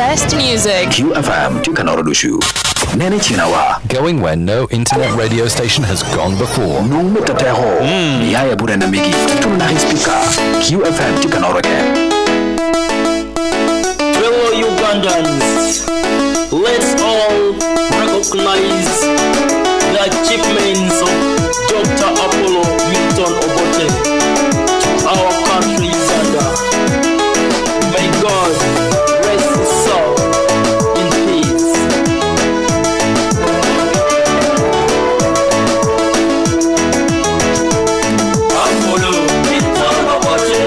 best music. QFM Tukanorodusu. Nene Chinawa. Going where no internet radio station has gone before. No metateho. Yaya Burana Migi. Tunari speaker. QFM Tukanoroke. Fellow Ugandans, let's all recognize the achievements of Dr. Apollo Milton Obote to our country Uganda. May God rest his soul in peace. Apollo Milton Obote,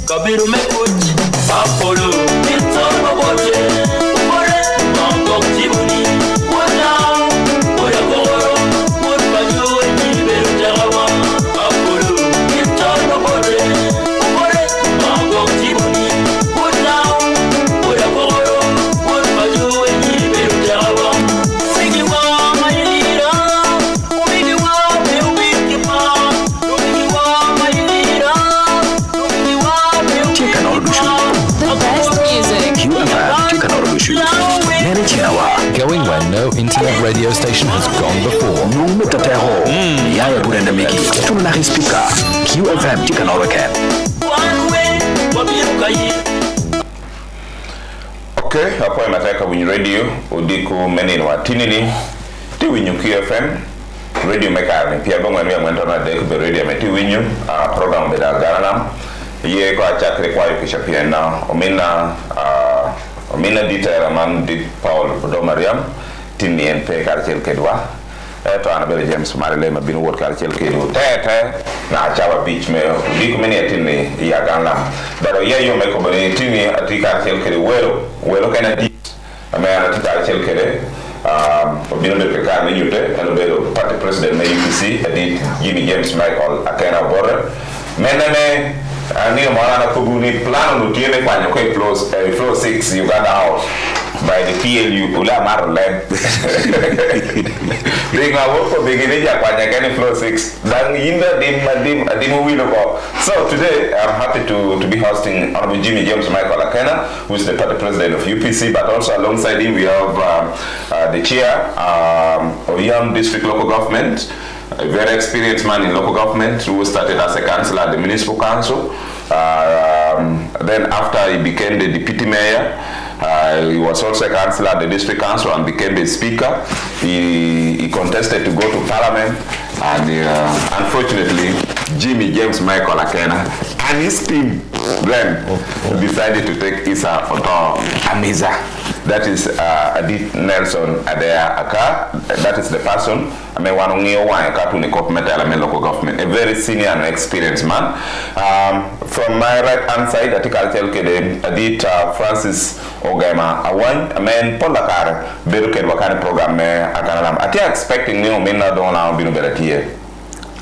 Kabiru Mekuji, Apollo, Milton Obote, Ubore, Mangok Tibuni, Wadao, Oyakoro, Mudbanyo, Iberu Jarawa, Apollo, Milton Obote, Ubore, Mangok Tibuni, Wadao, Oyakoro, Mudbanyo, Iberu Jarawa, Umigiwa, Mailira, Umigiwa, Meubikipa, Umigiwa, Mailira, The best music. QFM Tukanorodusu. Nene Chinawa. Going where no internet radio station has gone before. No metateho. Yaya Burana Migi. Tunari speaker. QFM Tukanoroke. Okay, hapo imataka winyu radio udiku menini watinini ti winyu QFM radio mekani pia bongo ya mwento na deku be radio meti winyu program beda Aganalam ye kwa chakre kwa yukisha pia na omina dita raman di Paul Odo Mariam tini NP karchel kedwa to Anabel James Marile mabinu wot karchel kedu tete na achawa beach me udiku meni atini ya Aganalam daro ye yo meko bani tini ati karchel kedu welo kena di amena ati karchel kede obino de pekar ni yute Anabel party president na UPC adi Jimmy James Michael Akena border menene ani mwana kubuni plan lutiene kwanya kwa flow 6 Uganda House by the PLU ula mar led ringa woko begineja kwanya kani flow 6 dan yinda dimu wilo ko. So today I'm happy to be hosting Honorable Jimmy James Michael Akena, who is the party president of UPC, but also alongside him we have the chair of Young District Local Government, a very experienced man in local government who started as a councillor at the municipal council. Then after he became the deputy mayor, he was also a councillor at the district council and became the speaker. He contested to go to parliament, and unfortunately Jimmy James Michael Akena and his team then decided to take Isa Oto Amiza That is Adit Nelson Adea Aka. That is the person. I mean, one only one Katuni Metal local government, a very senior and experienced man. From my right hand side, I think I'll tell you Adit Francis Ogema Awan, a man Polakar, Beruke Wakani program, Aganalam. I think expecting me, Mina Dona Binuberatie.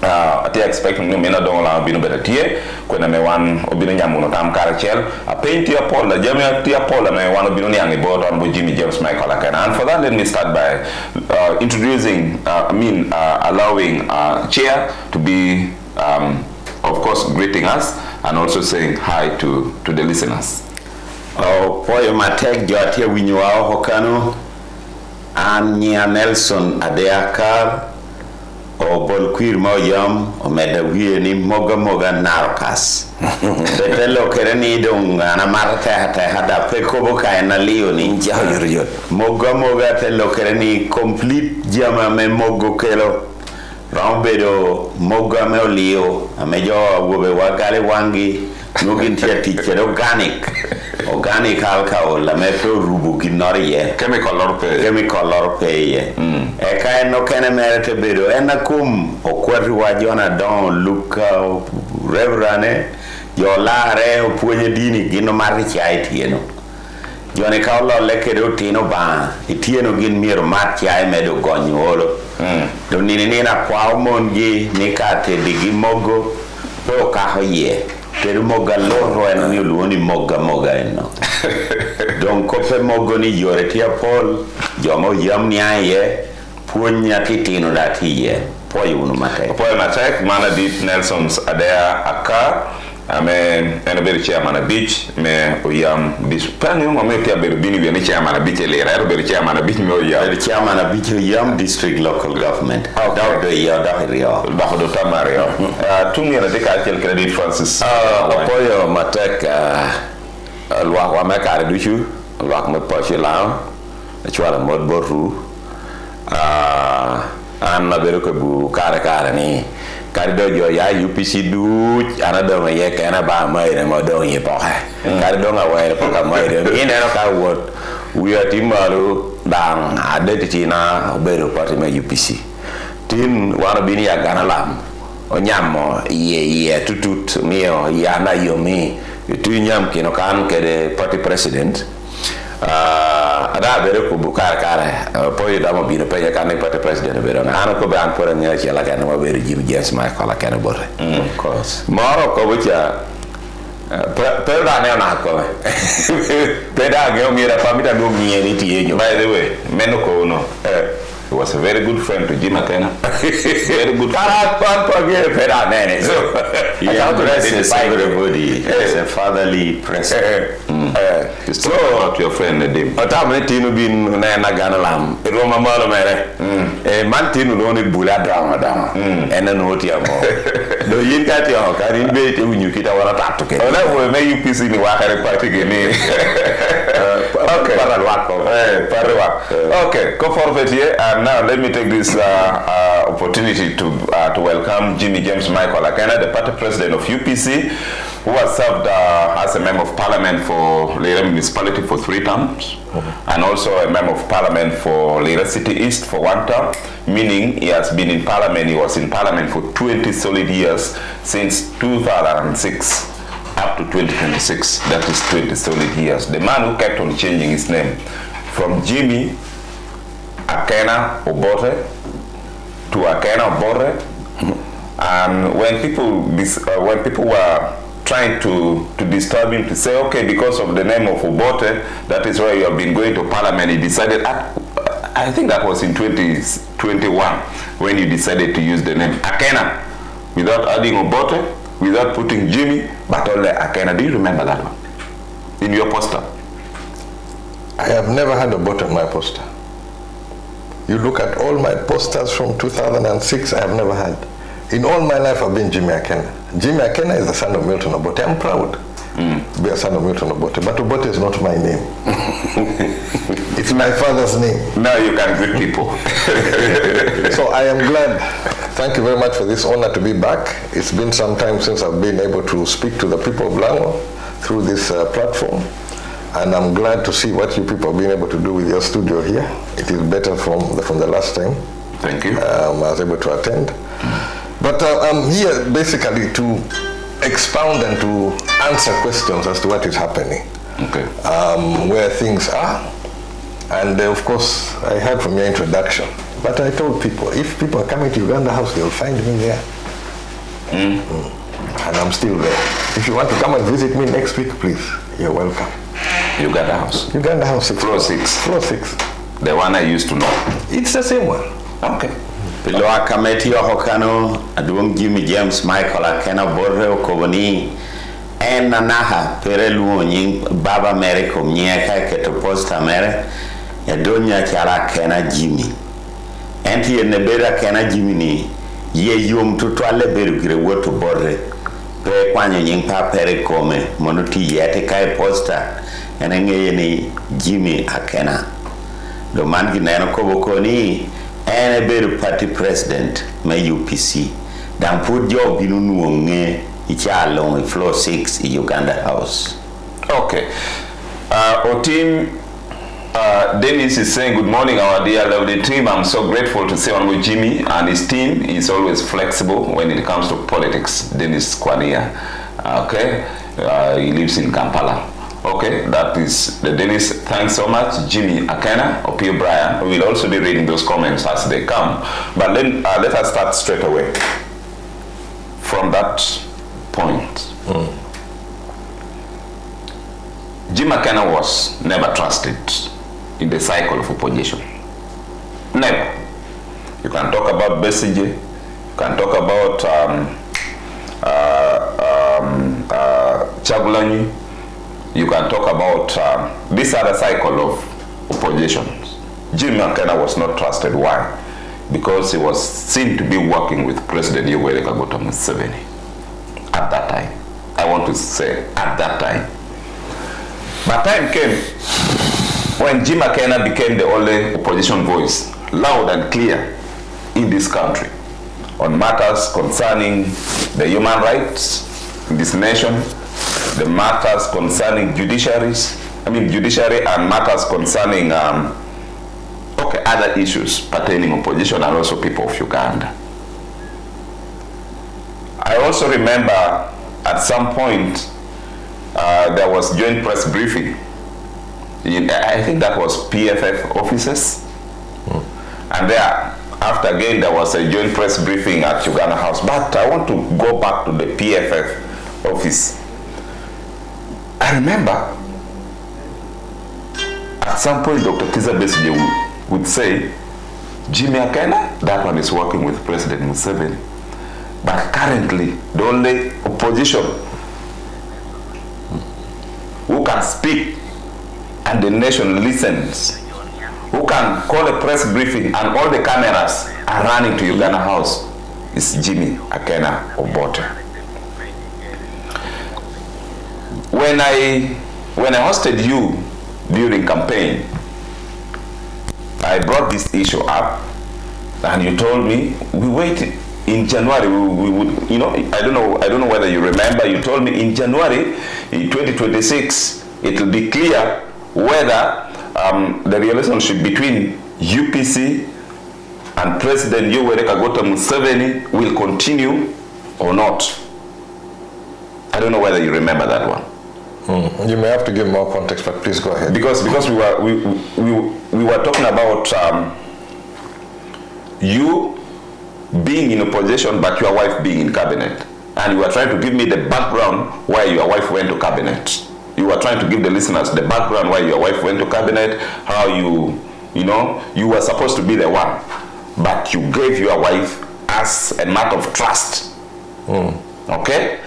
Ati expecting no mena don la binu betatie kwena me wan obinu nyamuno tam karachel a painti Paul la jamia tia Paul me wan obinu nyangi board on Jimmy James Michael Akena. And for that, let me start by introducing allowing chair to be of course greeting us and also saying hi to the listeners. Oh, boy, my tech jotia winywa hokano Anya Nelson Adeakar o bolquir moyam o medawie ni moga narkas betelo kereni dong ana marta hada pekobo kaina leoni jahyor moga telo kereni complete jama me mogo kelo rambedo moga me olio amejo wobe wagale wangi nugin tiati organic alcohol la metro rubu ginoriye chemical lorpe e kai no kene merete bedo enakum okwari wa jona don luka reverane yo lare opuonye dini gino mar chai tieno jone ka lo lekedo tino ba itieno gin miero mar chai medo gonyolo to nini na kwa mongi ni kate digi mogo to ka hoye pero moga loro en ni luoni moga eno donc kope mogo ni yore tia Paul jomo yamni aye punya titino datiye poyunu matek mana dit Nelson's Adea Aka ame ene beri chairman a beach me oyam this panel mo me tia beri bini ni chairman a beach elera beri chairman a beach me oyam beri chairman a beach oyam district local government daw do ya da rio tamario tumi na deka kel credit Francis apoyo matek lwa wa me kare duchu lwa mo poche la chwala mod boru an na beri ko bu kare ni kari do jo ya UPC du ana do ma ye kana ba mai re mo do ye po ha kari do nga wa po ka mai re ni ne no ka wot we are timaru dang identity na beru party ma UPC tin wana bini ya Aganalam o nyamo ye tutut mio ya na yo mi tu nyam kino kan ke party president ada bere ko bukar kare poyo dama bino pe yakane party president bere na ana ko be an pore nya ci la kana mo bere Jimmy James Michael Akena borre of course maro ko bucha per da ne na ko pe da ge mi ra famita do mi ni ti enyo by the way menoko no he was a very good friend to Jim Akena. Very good friend. So he addresses everybody as a fatherly presence. You talk about your friend Nadim. Otamne tinu bin na Aganalam. Roma malo mere. Man tinu no ni bula dama. Ena no ti amo. Do yin ka ti o ka rin be te unyu kita wara tatu ke. Ola wo me UPC ni wa kare party ke ni. Okay. Okay, go forward here. And now let me take this opportunity to welcome Jimmy James Michael Akena, the party president of UPC, who has served as a member of parliament for Lira municipality for 3 terms, and also a member of parliament for Lira City East for 1 term, meaning he has been in parliament, he was in parliament for 20 solid years since 2006. Up to 2026, that is 20 solid years. The man who kept on changing his name from Jimmy Akena Obote to Akena Obote, and when people were trying to disturb him to say, okay, because of the name of Obote, that is why you have been going to parliament, he decided, I think that was in 2021 when you decided to use the name Akena without adding Obote, without putting Jimmy, but only Akena. Do you remember that one? In your poster? I have never had a Obote on my poster. You look at all my posters from 2006, I have never had. In all my life, I've been Jimmy Akena. Jimmy Akena is the son of Milton Obote. I'm proud to be a son of Milton Obote, but Obote is not my name. It's my father's name. Now you can greet people. So I am glad. Thank you very much for this honor to be back. It's been some time since I've been able to speak to the people of Lango through this platform. And I'm glad to see what you people have been able to do with your studio here. It is better from the last time. Thank you. I was able to attend. But I'm here basically to expound and to answer questions as to what is happening. Okay. Where things are. And of course, I heard from your introduction. But I told people, if people are coming to Uganda House, they'll find me there. And I'm still there. If you want to come and visit me next week, please, you're welcome. Uganda House. Uganda House, Floor 6. Floor 6. The one I used to know. It's the same one. Okay. Below a committee of Hokano, Adum Jimmy James Michael Akena Borre Koboni, and Nanaha, Perelu, Baba America, Niaka, Ketoposta Mere, Edonia Chara Kena Jimmy. And he and the better Kena Jimmy, ye yum to toile bergre water borre, Pe Quanying Papere Come, Monuti Yetikai Posta, and Engeni Jimmy Akena. The man Ginano Kobokoni. And a better party president, my UPC, than put your Binunge, Ichalong, floor 6 in Uganda House. Okay. Our team, Dennis is saying, good morning, our dear lovely team. I'm so grateful to see Honorable Jimmy and his team is always flexible when it comes to politics. Dennis Kwania. Okay. He lives in Kampala. Okay, that is the Dennis. Thanks so much, Jimmy Akena, Opio Brian. We will also be reading those comments as they come. But then let us start straight away from that point. Jimmy Akena was never trusted in the cycle of opposition. Never. You can talk about Besige, you can talk about Chagulanyi. You can talk about this other cycle of oppositions. Jimmy Akena was not trusted. Why? Because he was seen to be working with President Yoweri Kaguta Museveni at that time. I want to say at that time. But time came when Jimmy Akena became the only opposition voice, loud and clear in this country, on matters concerning the human rights in this nation, the matters concerning judiciary and matters concerning other issues pertaining opposition and also people of Uganda. I also remember at some point there was joint press briefing. I think that was PFF offices. And there, after again, there was a joint press briefing at Uganda House. But I want to go back to the PFF office. I remember at some point Dr. Kiza Besigye would say, Jimmy Akena, that one is working with President Museveni. But currently, the only opposition who can speak and the nation listens, who can call a press briefing and all the cameras are running to Uganda House, is Jimmy Akena Obote. When I hosted you during campaign, I brought this issue up, and you told me we waited in January. We would, I don't know whether you remember. You told me in January, in 2026, it will be clear whether the relationship between UPC and President Yoweri Kaguta Museveni will continue or not. I don't know whether you remember that one. You may have to give more context, but please go ahead. Because we were talking about you being in opposition, but your wife being in cabinet, and you were trying to give me the background why your wife went to cabinet. You were trying to give the listeners the background why your wife went to cabinet, how you were supposed to be the one, but you gave your wife as a matter of trust. Okay,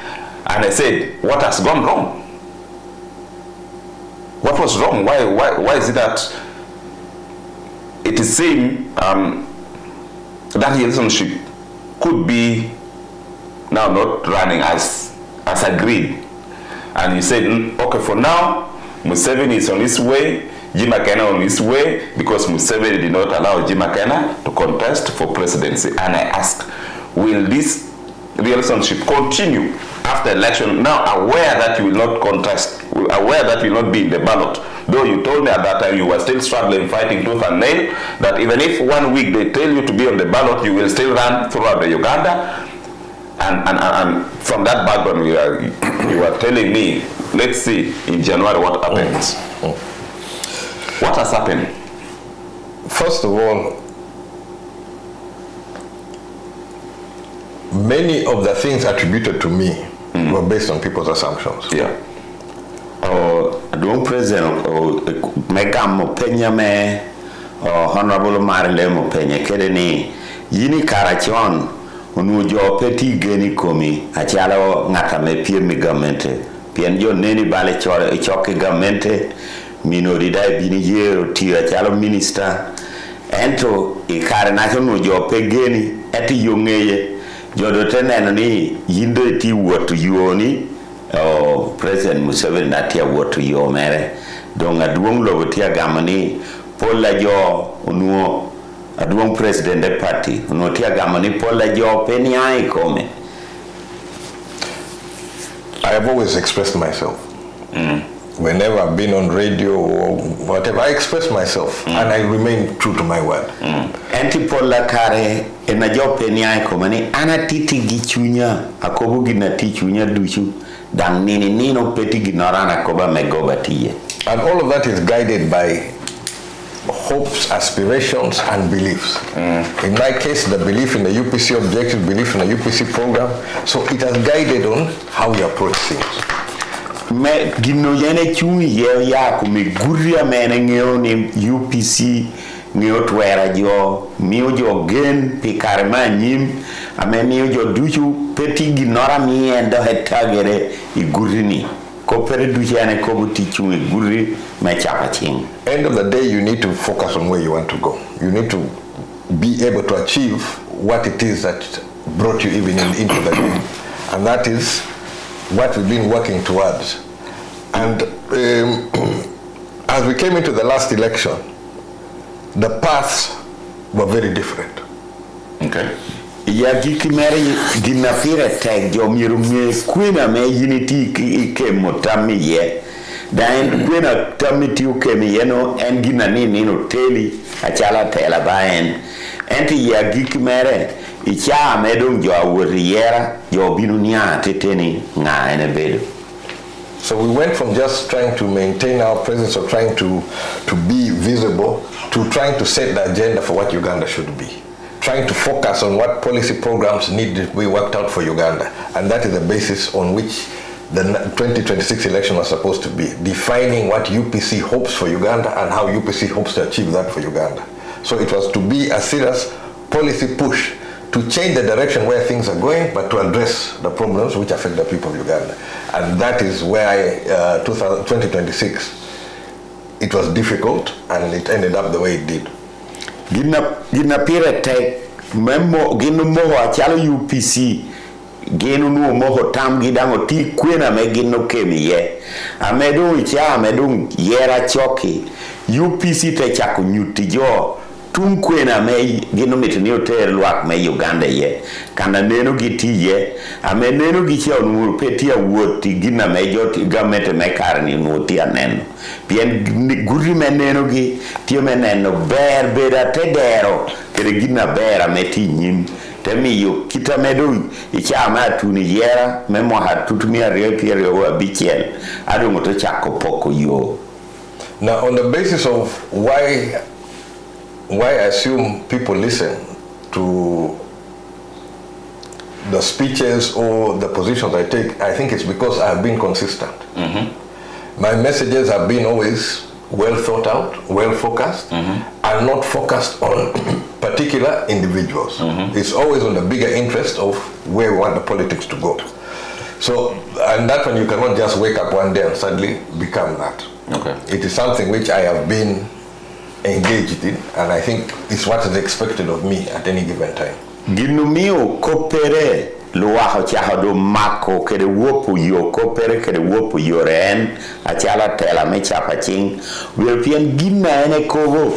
and I said, what has gone wrong? What was wrong? Why is it that it is seen that relationship could be now not running as agreed? And you said, okay, for now, Museveni is on his way, Jimmy Akena on his way, because Museveni did not allow Jimmy Akena to contest for presidency. And I asked, will this relationship continue after election, now aware that you will not contest, aware that you will not be in the ballot, though you told me at that time you were still struggling, fighting tooth and nail, that even if 1 week they tell you to be on the ballot, you will still run throughout the Uganda. And from that background, you are telling me, let's see in January what happens. What has happened? First of all, many of the things attributed to me were based on people's assumptions. Yeah. Don't president Megam Penya me Honorable Marilem Penya Kedeni Yini Karachon Unujo Peti Geni Komi Achalo Ngata me Pie Megamente Pienjo Neni Bale Choke Gamente Minorida Bini Yero Tira Chalo Minister Ento Ikaranacho Nujo Pegeni Eti Yungeye Jodoten ni Yinde Ti Watu Yuoni President Museveni natia wotu yo mere donc aduong lo tia gamani pola jo unuo aduong president de party unuo tia gamani pola jo penia ikome. I have always expressed myself. Whenever I've been on radio or whatever, I express myself and I remain true to my word. Antipola kare ena jo penia ikome ni anatiti gichunya akobu ginati chunya duchu dan nino peti ginorana koba megoba tiye. And all of that is guided by hopes, aspirations, and beliefs. In my case, the belief in the UPC objective, belief in the UPC program, so it has guided on how we approach things. Me gino yene chungi ye ya kumi guria mene ngeo ni UPC ngeo twera jo miyo jo gen pikarma nyim ame miyo jo duchu peti ginora miendo hetagere igurini ko pere duchu ane kobu tichu iguri mechapa ching. End of the day, you need to focus on where you want to go. You need to be able to achieve what it is that brought you even into the game. And that is what we've been working towards. And as we came into the last election, the paths were very different. Okay. Ya gikimere ginafire tag jo mirunge kwina me unity ke motami ye dan kwina tamiti ukemi yeno en gina nini no teli achala tela baen enti ya gikimere icha medung jo awriera jo binunia teteni nga ene bedo. So we went from just trying to maintain our presence or trying to be visible to trying to set the agenda for what Uganda should be. Trying to focus on what policy programs need to be worked out for Uganda. And that is the basis on which the 2026 election was supposed to be. Defining what UPC hopes for Uganda and how UPC hopes to achieve that for Uganda. So it was to be a serious policy push to change the direction where things are going, but to address the problems which affect the people of Uganda. And that is where 2026, it was difficult and it ended up the way it did. Gina pire te memo gino moho achalo UPC gino nuo moho tam gidango ti kwena me gino kemi ye amedu icha amedu yera choki UPC te chako nyuti jo tum kwena me gino mitini oter luak me Uganda ye kanda neno giti ye ame neno gichi onuru peti ya wuoti gina me joti gamete me karni nuoti aneno pien guri me neno gi tio me neno ber beda te dero kere gina bera meti nyim temiyo kita medo ichama atuni yera memo hatutumia repiere wa bichel ado ngoto chako poko yo. Now on the basis of why I assume people listen to the speeches or the positions I take, I think it's because I've been consistent. My messages have been always well thought out, well focused, and not focused on particular individuals. It's always on the bigger interest of where we want the politics to go. So, and that one you cannot just wake up one day and suddenly become that. Okay. It is something which I have been engaged in, and I think it's what is expected of me at any given time. Ginumio kopere luaho chahado mako kede wopu yo kopere kede wopu yoren achala tela me chapa ching will pian gina ene kovo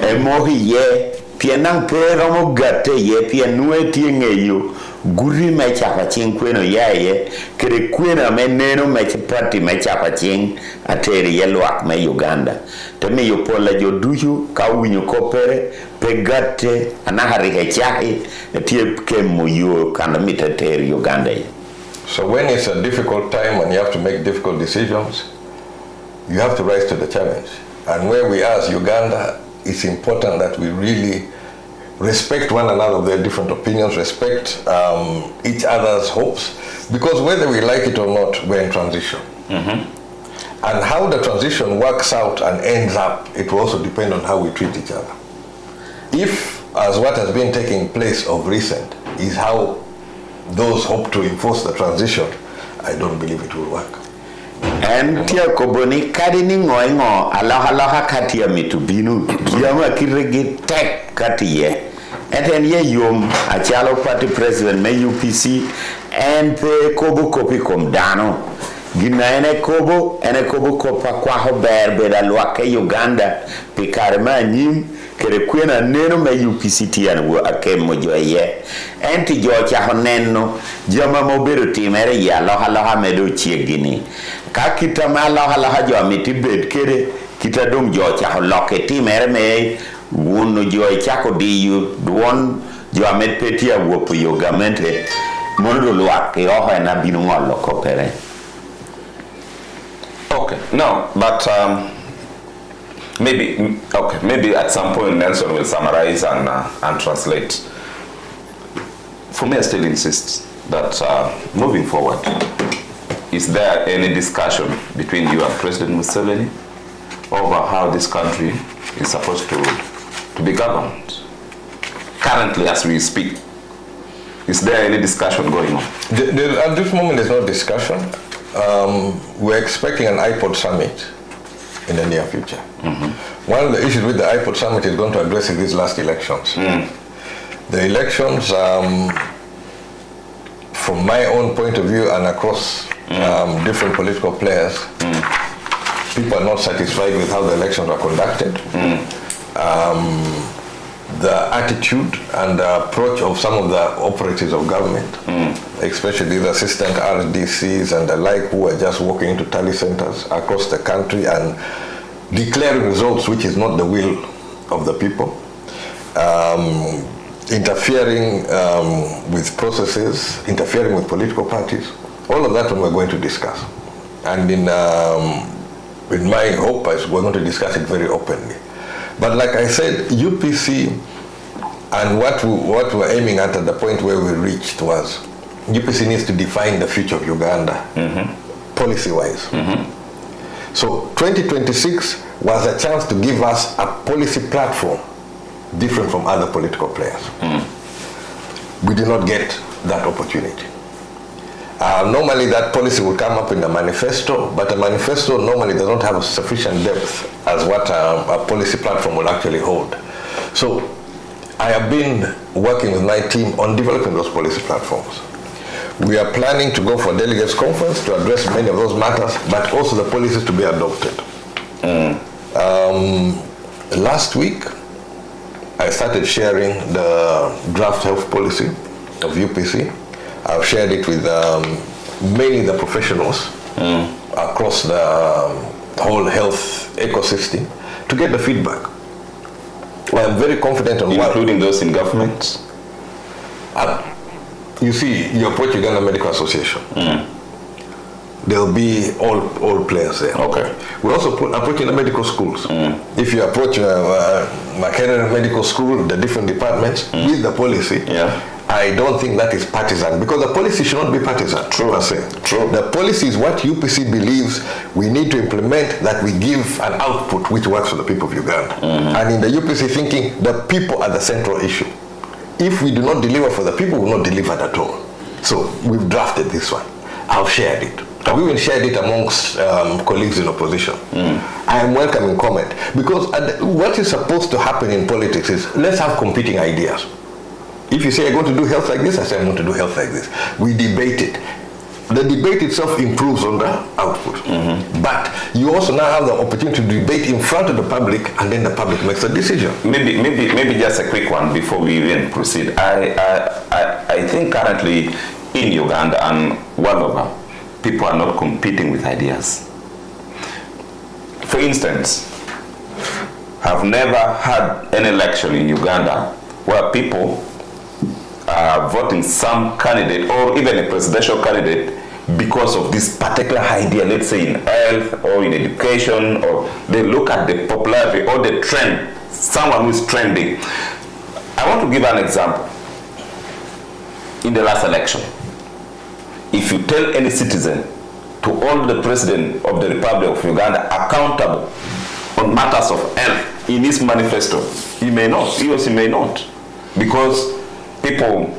e mohi ye pianang pero mo gate ye pian nue tienge yo guri me chapa ching kweno yaye kere kwena me neno me party me chapa ching ateri yelwak me Uganda to me yopola joduyu ka winyo kopere pegate anahari hechahi tie kemo yo kana mitateri Uganda. So when it's a difficult time and you have to make difficult decisions, you have to rise to the challenge. And where we are as Uganda, it's important that we really respect one another, their different opinions, respect each other's hopes, because whether we like it or not, we're in transition. And how the transition works out and ends up, it will also depend on how we treat each other. If, as what has been taking place of recent, is how those hope to enforce the transition, I don't believe it will work. And tia koboni kadini ngoingo alaha katia mitubinu yama kiregi tek katiye and ye yum achalo party president me UPC and pe kobo kopi kom dano gina ene kobo kopa kwa hober beda lwake Uganda pe karma nyim kere kwena neno me UPC tian wo akemo joye enti jocha honeno jama mobero timere ya loha medo chiegini ka kita malaha jo amiti bed kere kita dum jocha holoke timere me wuno jo chako diyu duon jo amet petia wopo yogamente mondo lwake oho na binu ngolo kopere. Okay, no, but maybe at some point Nelson will summarize and translate. For me, I still insist that moving forward, is there any discussion between you and President Museveni over how this country is supposed to be governed? Currently, as we speak, is there any discussion going on? At this moment, there's no discussion. We're expecting an iPod summit in the near future. One of the issues with the iPod summit is going to address these last elections. The elections, from my own point of view and across different political players, people are not satisfied with how the elections are conducted. The attitude and the approach of some of the operatives of government, especially the assistant RDCs and the like, who are just walking into tally centers across the country and declaring results which is not the will of the people, interfering with processes, interfering with political parties. All of that one we're going to discuss. And in my hope, we're going to discuss it very openly. But like I said, UPC and what we're aiming at the point where we reached was UPC needs to define the future of Uganda, policy-wise. So 2026 was a chance to give us a policy platform different from other political players. We did not get that opportunity. Normally that policy would come up in a manifesto, but a manifesto normally does not have sufficient depth as what a policy platform will actually hold. So I have been working with my team on developing those policy platforms. We are planning to go for a delegates conference to address many of those matters, but also the policies to be adopted. Last week, I started sharing the draft health policy of UPC. I've shared it with mainly the professionals across the whole health ecosystem to get the feedback. I'm very confident on including those in government. You see, you approach Uganda Medical Association. There'll be all players there. Okay. We also approaching the medical schools. If you approach Akena Medical School, the different departments with the policy, I don't think that is partisan, because the policy should not be partisan. True. True. The policy is what UPC believes we need to implement, that we give an output which works for the people of Uganda. And in the UPC thinking, the people are the central issue. If we do not deliver for the people, we will not deliver at all. So we've drafted this one. I've shared it. I've even shared it amongst colleagues in opposition. I am welcoming comment, because what is supposed to happen in politics is, let's have competing ideas. If you say, I'm going to do health like this, I say, I'm going to do health like this. We debate it. the debate itself improves on the output. But you also now have the opportunity to debate in front of the public, and then the public makes a decision. Maybe just a quick one before we even proceed. I think currently in Uganda and world over, people are not competing with ideas. For instance, I've never had an election in Uganda where people are voting some candidate or even a presidential candidate because of this particular idea, let's say in health or in education, or they look at the popularity or the trend, someone who is trending. I want to give an example. In the last election, if you tell any citizen to hold the president of the Republic of Uganda accountable on matters of health in his manifesto, he or she may not. Because people,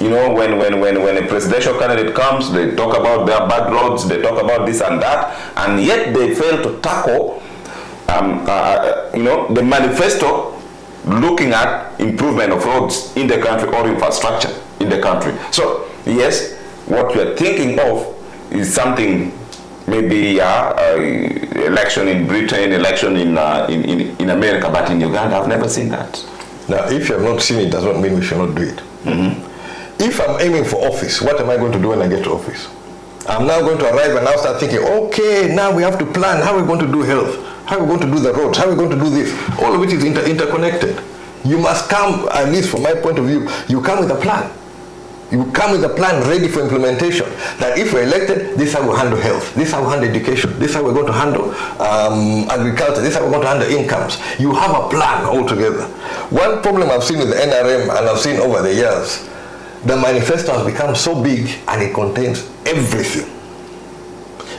when a presidential candidate comes, they talk about their bad roads, they talk about this and that, and yet they fail to tackle, the manifesto looking at improvement of roads in the country or infrastructure in the country. So, yes, what we are thinking of is something, maybe election in Britain, election in America, but in Uganda, I've never seen that. Now, if you have not seen it, does not mean we should not do it. If I'm aiming for office, what am I going to do when I get to office? I'm now going to arrive and now start thinking, okay, now we have to plan how we're going to do health, how we're going to do the roads, how we're going to do this, all of which is interconnected. You must come, at least from my point of view, you come with a plan. You come with a plan ready for implementation. That if we're elected, this is how we handle health, this is how we handle education, this is how we're going to handle agriculture, this is how we're going to handle incomes. You have a plan altogether. One problem I've seen with the NRM, and I've seen over the years, the manifesto has become so big and it contains everything.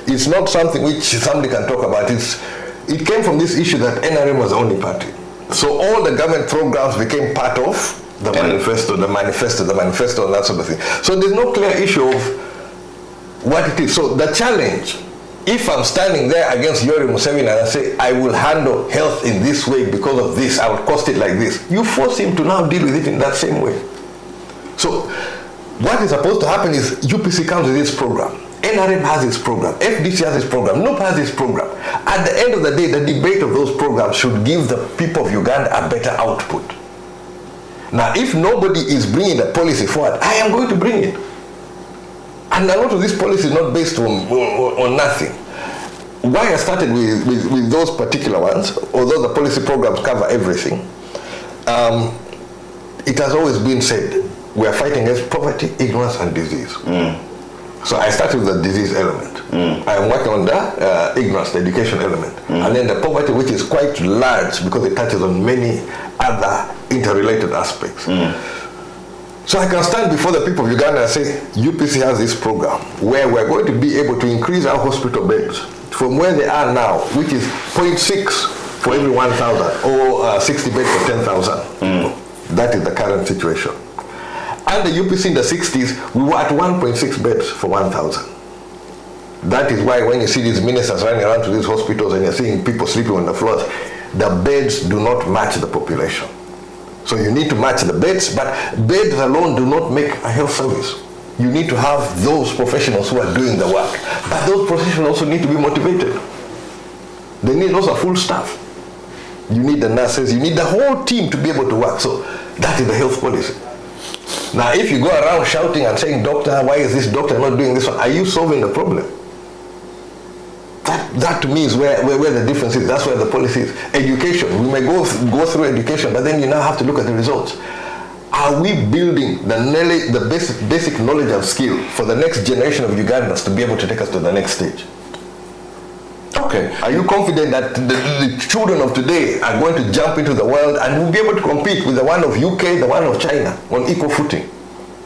It's not something which somebody can talk about. It came from this issue that NRM was the only party. So all the government programs became part of the manifesto, and that sort of thing. So there's no clear issue of what it is. So the challenge, if I'm standing there against Yoweri Museveni and I say, I will handle health in this way because of this, I will cost it like this, you force him to now deal with it in that same way. So what is supposed to happen is UPC comes with its program, NRM has its program, FDC has its program, NUP has its program. At the end of the day, the debate of those programs should give the people of Uganda a better output. Now, if nobody is bringing the policy forward, I am going to bring it. And a lot of this policy is not based on nothing. Why I started with those particular ones, although the policy programs cover everything, it has always been said, we are fighting against poverty, ignorance, and disease. So I started with the disease element. I am working on the ignorance, the education element. And then the poverty, which is quite large because it touches on many other interrelated aspects. So I can stand before the people of Uganda and say, UPC has this program where we're going to be able to increase our hospital beds from where they are now, which is 0.6 for every 1,000 or 60 beds for 10,000. That is the current situation. And the UPC in the 60s, we were at 1.6 beds for 1,000. That is why when you see these ministers running around to these hospitals and you're seeing people sleeping on the floors, the beds do not match the population. So you need to match the beds, but beds alone do not make a health service. You need to have those professionals who are doing the work. But those professionals also need to be motivated. They need also full staff. You need the nurses, you need the whole team to be able to work. So that is the health policy. Now, if you go around shouting and saying, doctor, why is this doctor not doing this one? Are you solving the problem? That to me is where the difference is. That's where the policy is. Education, we may go through education, but then you now have to look at the results. Are we building the basic knowledge and skill for the next generation of Ugandans to be able to take us to the next stage? Okay. Are you confident that the children of today are going to jump into the world and will be able to compete with the one of UK, the one of China on equal footing?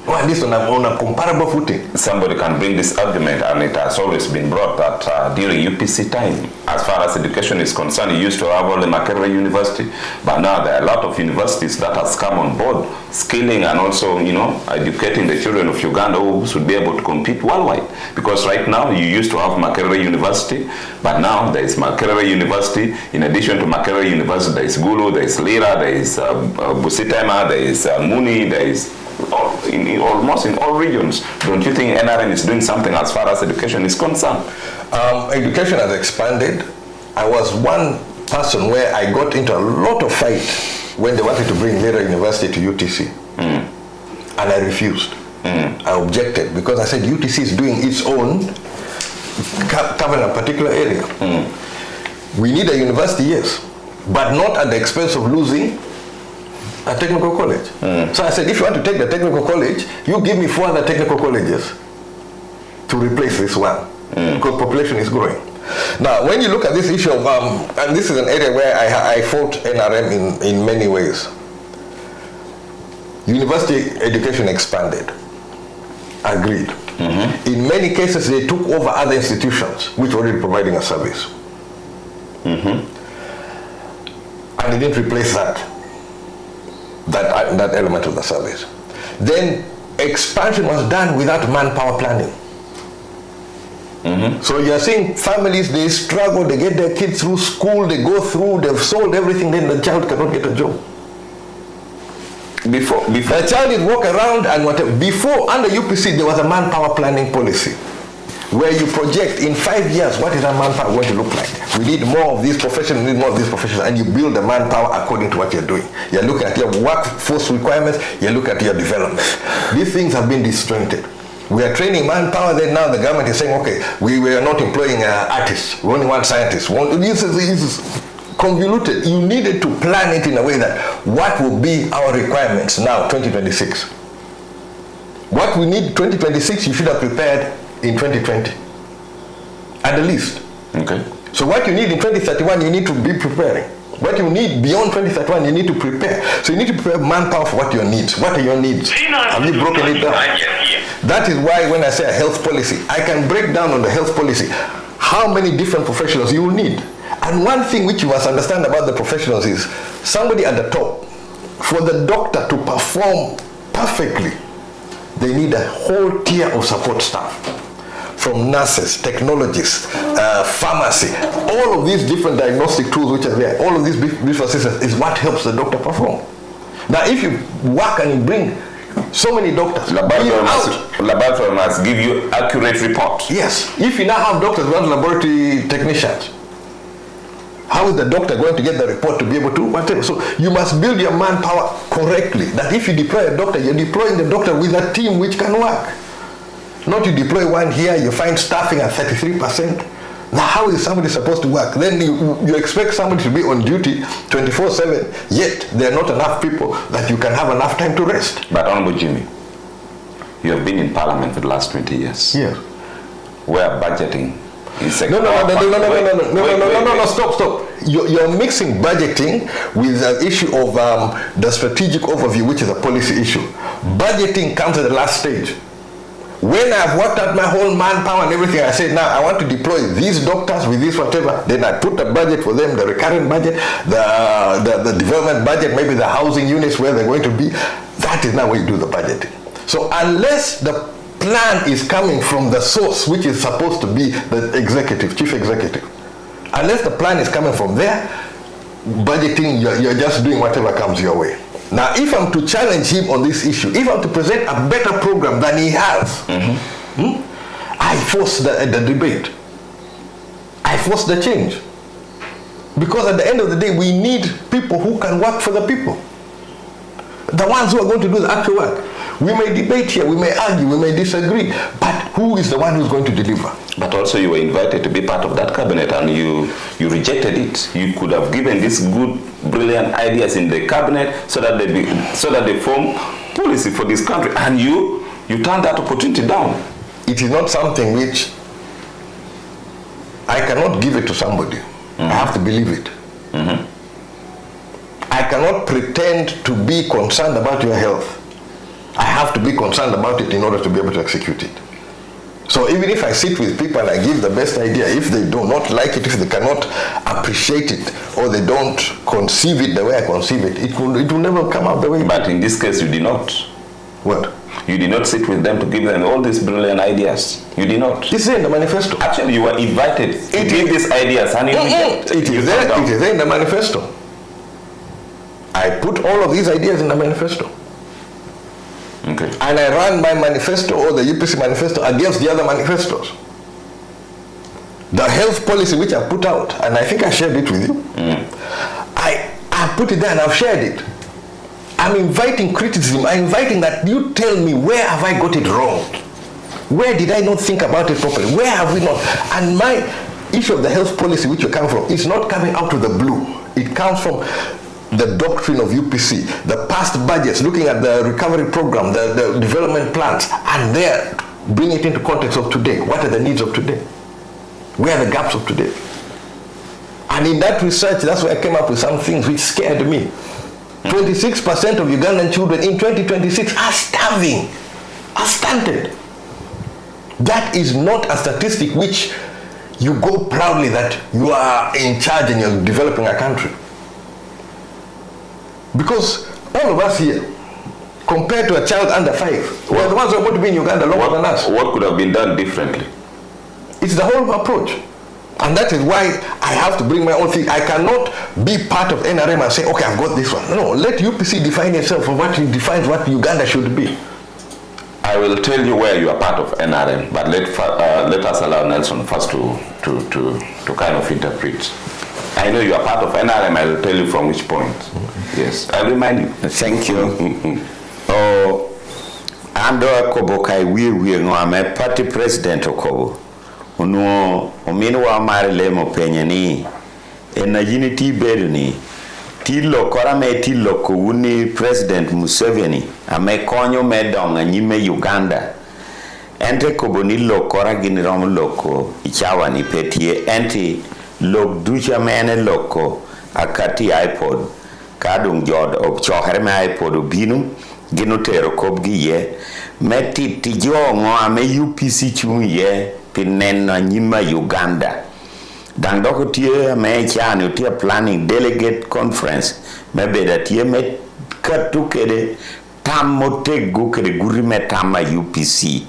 Or at least on a comparable footing. Somebody can bring this argument, and it has always been brought that during UPC time, as far as education is concerned, you used to have only Makerere University, but now there are a lot of universities that has come on board, skilling and also, educating the children of Uganda who should be able to compete worldwide. Because right now, you used to have Makerere University, but now there is Makerere University. In addition to Makerere University, there is Gulu, there is Lira, there is Busitema, there is Muni, there is almost in all regions. Don't you think NRM is doing something as far as education is concerned? Education has expanded. I was one person where I got into a lot of fight when they wanted to bring Lera University to UTC. And I refused. I objected because I said UTC is doing its own, covering a particular area. We need a university, yes, but not at the expense of losing a technical college. So I said, if you want to take the technical college, you give me 4 other technical colleges to replace this one, because population is growing. Now, when you look at this issue of, and this is an area where I fought NRM in many ways. University education expanded. Agreed. In many cases, they took over other institutions which were already providing a service. And they didn't replace that element of the service. Then expansion was done without manpower planning. So you're seeing families, they struggle, they get their kids through school, they go through, they've sold everything, then the child cannot get a job. Before the child is walk around and whatever. Before, under UPC, there was a manpower planning policy where you project in 5 years what is our manpower going to look like. We need more of these professions, we need more of these professions, and you build the manpower according to what you're doing. You're looking at your workforce requirements, you're looking at your development. These things have been disjointed. We are training manpower, then now the government is saying, okay, we are not employing artists, we only want scientists. This is convoluted. You needed to plan it in a way that what will be our requirements now, 2026. What we need 2026, you should have prepared in 2020, at the least. Okay. So what you need in 2031, you need to be preparing. What you need beyond 2031, you need to prepare. So you need to prepare manpower for what your needs. What are your needs? Have you broken it down? That is why when I say a health policy, I can break down on the health policy how many different professionals you will need. And one thing which you must understand about the professionals is somebody at the top, for the doctor to perform perfectly, they need a whole tier of support staff. From nurses, technologists, pharmacy, all of these different diagnostic tools which are there, all of these different systems is what helps the doctor perform. Now if you work and you bring so many doctors, laboratory must give you accurate report. Yes, if you now have doctors who are laboratory technicians, how is the doctor going to get the report to be able to whatever? So you must build your manpower correctly, that if you deploy a doctor, you're deploying the doctor with a team which can work. Not you deploy one here, you find staffing at 33%. Now how is somebody supposed to work? Then you expect somebody to be on duty 24/7, yet there are not enough people that you can have enough time to rest. But Honorable Jimmy, you have been in Parliament for the last 20 years. Yes. Where budgeting is No, stop. You're mixing budgeting with the issue of the strategic overview, which is a policy issue. Budgeting comes at the last stage. When I've worked out my whole manpower and everything, I said, now I want to deploy these doctors with this whatever, then I put a budget for them, the recurrent budget, the development budget, maybe the housing units where they're going to be. That is now where you do the budgeting. So unless the plan is coming from the source, which is supposed to be the executive, chief executive, unless the plan is coming from there, budgeting, you're just doing whatever comes your way. Now, if I'm to challenge him on this issue, if I'm to present a better program than he has, I force the debate. I force the change. Because at the end of the day, we need people who can work for the people. The ones who are going to do the actual work. We may debate here, we may argue, we may disagree, but who is the one who's going to deliver? But also you were invited to be part of that cabinet and you rejected it. You could have given these good, brilliant ideas in the cabinet so that they form policy for this country, and you turned that opportunity down. It is not something which I cannot give it to somebody. I have to believe it. I cannot pretend to be concerned about your health. I have to be concerned about it in order to be able to execute it. So even if I sit with people and I give the best idea, if they do not like it, if they cannot appreciate it, or they don't conceive it the way I conceive it, it will never come out the way. But in this case, you did not. What? You did not sit with them to give them all these brilliant ideas. You did not. This is in the manifesto. Actually, you were invited to give these ideas, and you rejected. It is there in the manifesto. I put all of these ideas in the manifesto. Okay. And I ran my manifesto or the UPC manifesto against the other manifestos. The health policy which I put out, and I think I shared it with you. I put it there and I've shared it. I'm inviting criticism. I'm inviting that you tell me where have I got it wrong? Where did I not think about it properly? Where have we not? And my issue of the health policy which you come from is not coming out of the blue. It comes from the doctrine of UPC, the past budgets, looking at the recovery program, the development plans, and there bring it into context of today. What are the needs of today? Where are the gaps of today? And in that research, that's where I came up with some things which scared me. 26% of Ugandan children in 2026 are starving, are stunted. That is not a statistic which you go proudly that you are in charge and you're developing a country. Because all of us here, compared to a child under 5, we're the ones who are going to be in Uganda longer than us. What could have been done differently? It's the whole approach. And that is why I have to bring my own thing. I cannot be part of NRM and say, okay, I've got this one. No, let UPC define itself for what it defines what Uganda should be. I will tell you where you are part of NRM, but let us allow Nelson first to kind of interpret. I know you are part of NRM, I will tell you from which point. Yes, I'll remind you. Thank you. Oh, Ando Akobo kai we no I'm a party president Okobo. Uno ominu wa mare lemo penyani. Ena unity beruni. Tilo korame tilo ko uni President Museveni ame konyo medonga nyime Uganda. Ente koboni lokora gini romu loko ichawa ni petie enti lok ducha mene loko akati iPod kadung jod obchohere me iPod obinu gino tero kobgi ye meti tijongo ame UPC chunye pinena nyima Uganda. Dang doko tie me chani tie planning delegate conference me beda tie me katu kede tamote gukede guri me tama UPC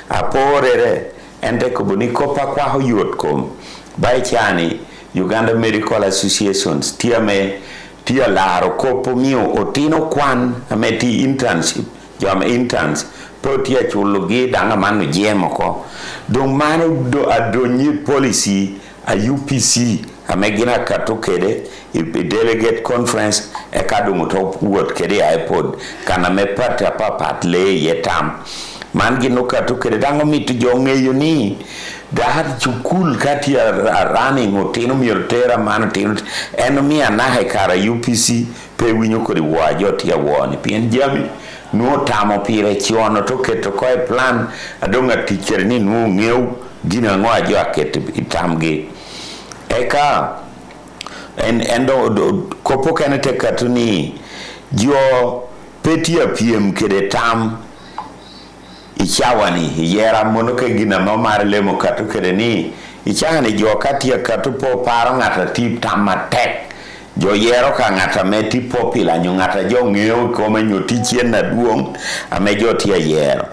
aporere ente kubuni kopa kwa ho yotkom bai chani Uganda Medical Associations tie me tie laro kopo mio otino kwan ameti internship jam interns potia chulugi danga manu jemo ko dong manu do adonyi policy a UPC amegina katu kede delegate conference e kadungu top word kede iPod kana me pata papat le yetam man gino katu kede dango mitu jongeyo ni dahat chukul kati running otino miotera manu tino enomi anahe kara UPC pe winyo kodi wajoti ya woni pien jami no tamo pire chiono to keto koe plan adonga teacher ni no ngeu gina ngwa jo aket itamge eka endo kopo kanete katuni jo petia PM kede tam ichawani yera mono ke gina mamar lemo katu kede ni ichani jo katia katu po paro ngata tip tamatek jo yero ka ngata meti popila nyo ngata jo ngeo kome nyoti chien na duong ame jo tia yero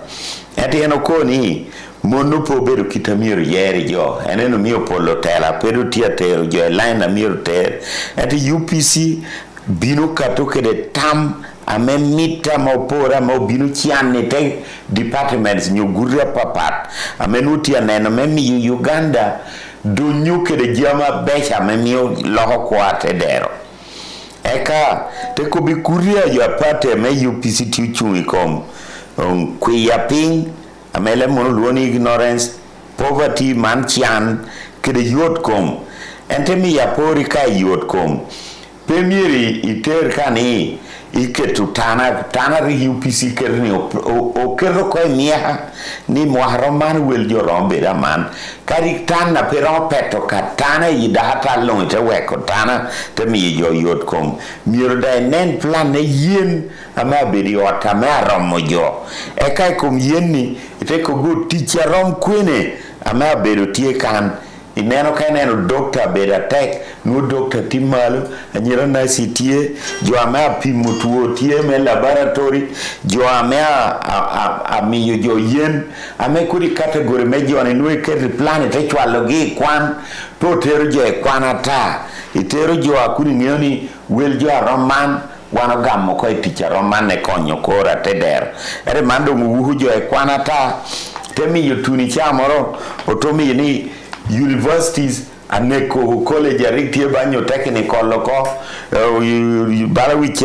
eti eno koni mono po bedo kitamiru yeri jo eneno mio polo tela pedo tia tero jo line na miru ter eti UPC bino katu kede tam ame mita mopora mo bino chiane te departments nyugura papat ame nutia neno memi Uganda do nyuke de jama becha memio loho kwate dero eka te kubi kuria ya pate me UPC tiuchungi kom kuya ping amele mono luoni ignorance poverty manchian kede yot kom ente mi ya pori ka yot kom pemiri iter kani iketu tana ri UPC kerni o kerro ko miya ni muharraman wel jorombe raman kari tana pero peto katana yida hata long te weko tana te mi jo yot kom mirda nen plan ne yen ama beri ota maromo jo e kai kom yen ni te ko go teacher rom kwene ama bedo tie kan ineno kaneno doctor beda tek no doctor timalo anyira na sitie jo ama pimutuo tie me laboratory jo ama amiyo jo yen ame kuri category me jo ne no ke plan te chwalo gi kwan to tero je kwanata itero jo akuri ngioni wel jo roman wano gamo ko ticha romane konyo kora teder ere mando muhu jo e kwanata temi yotuni chamoro otomi ni universities aneko college ariktie banyo technical loko balawich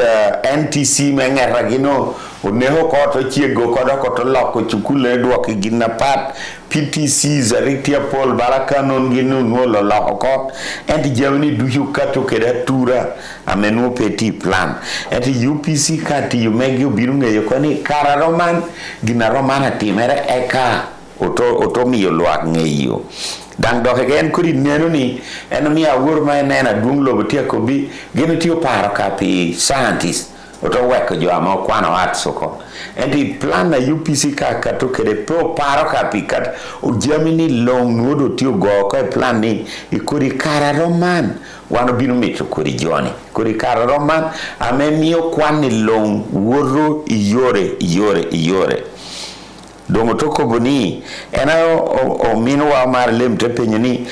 NTC mengera gino oneho ko to chiego kodo ko to loko chukule dwok gina pat PTC zariktie pol barakanon gino ngolo loko enti jamni duhu kato keda tura amenu peti plan enti UPC kati yumegi birunge yokoni kara roman gina romana timere eka otomi yolwak ngeyo dang doke gen kuri neno ni enemi awur ma nena dung lobo tia ko bi gene tio paro kapi scientist oto weko jo ama kwano at soko enti plan na UPC ka to kede pro paro kapi kat o Germany long nodo tio go ko plan ni ikuri kara roman wano binu mitro kuri joni kuri kara roman ame mio kwani long woro yore dongo toko boni ena o minwa mar lem te penyani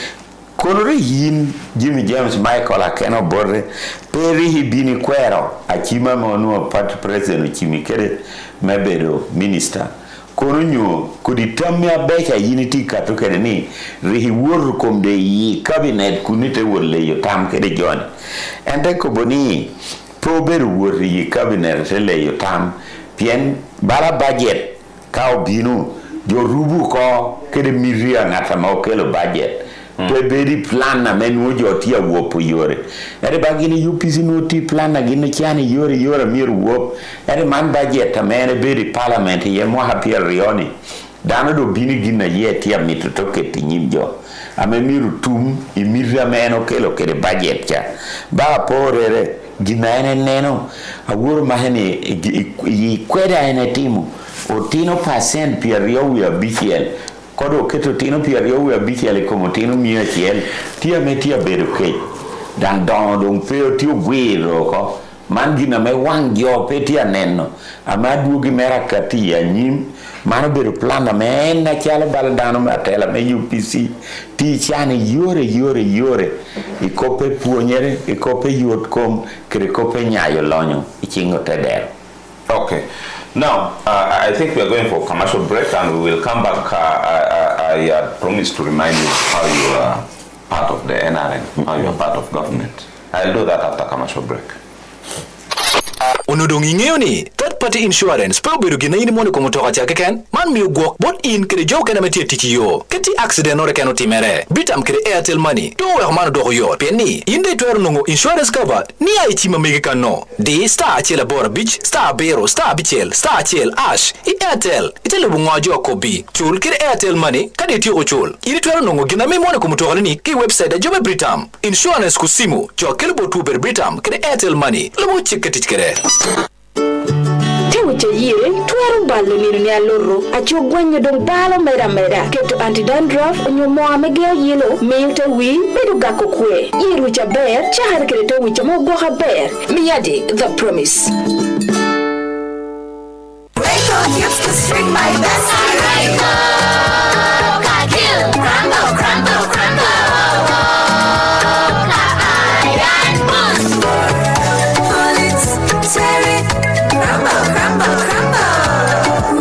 konore yin Jimmy James Michael Akena borre peri hibini kwero achima monu party president chimi kere mebedo minister kononyo kuditamya becha yiniti kato kere ni rihi wor komde yi cabinet kunite wolle yo tam kere joni ende ko boni proberu wor yi cabinet le yo tam pien bala budget kao binu jo rubu ko kede miria ngata ma okelo budget to bedi plan na menu jo tia wopo yore ere bagini UPC no ti plan na gine chani yore miru wop ere man budget amene bedi parliament ye mo hapia rioni dano do bini gina ye tia mitu toke tinyimjo ame miru tum imiria meno kelo kede budget cha ba porere gina ene neno awuru mahene yi kweda ene timu otino percent piario ya bichiel kodo keto tino piario ya bichiel como tino mia chiel tia metia bedo ke dan don feo tio gwiro ko man gina me wangyo petia neno amaduogi mera katia nyim mano bedo plan na mena chala baladano matela me UPC ti chani yore ikope puonyere ikope yot kom krikope nyayo lonyo ichingo tedero. Okay. Now, I think we are going for a commercial break and we will come back. I promised to remind you how you are part of the NRM, how you are part of government. I'll do that after commercial break. Onodong ingeo ni third party insurance pa bedo gina ini mone komo toka chake ken man mi gwok bot in kede jow kana metie tichiyo keti accident ore keno timere bitam kede Airtel money do we mano do yo penni inde twero nongo insurance cover ni ai chima mege kano de star achela bora beach star bero star bichel star achel ash I Airtel itele bungojo kobi chul kede Airtel money kade tiyo chul ini twero nongo gina mi mone komo toka ni ki website jobe Britam insurance kusimu jo kelbo tuber Britam kede Airtel money lobo chiketich kede Tewiche yire, tuero balo nino ni aloro, acho gwenye dong balo mera, keto anti-dandruff, onyomo amegeo yelo, meyute wi, bedu gako kwe, yiru cha ber, chahar kerete wicha mo goha ber, miyadi, the promise. Rachel used to string my best. Crumble. Iron boost. Pull it, tear it, crumble.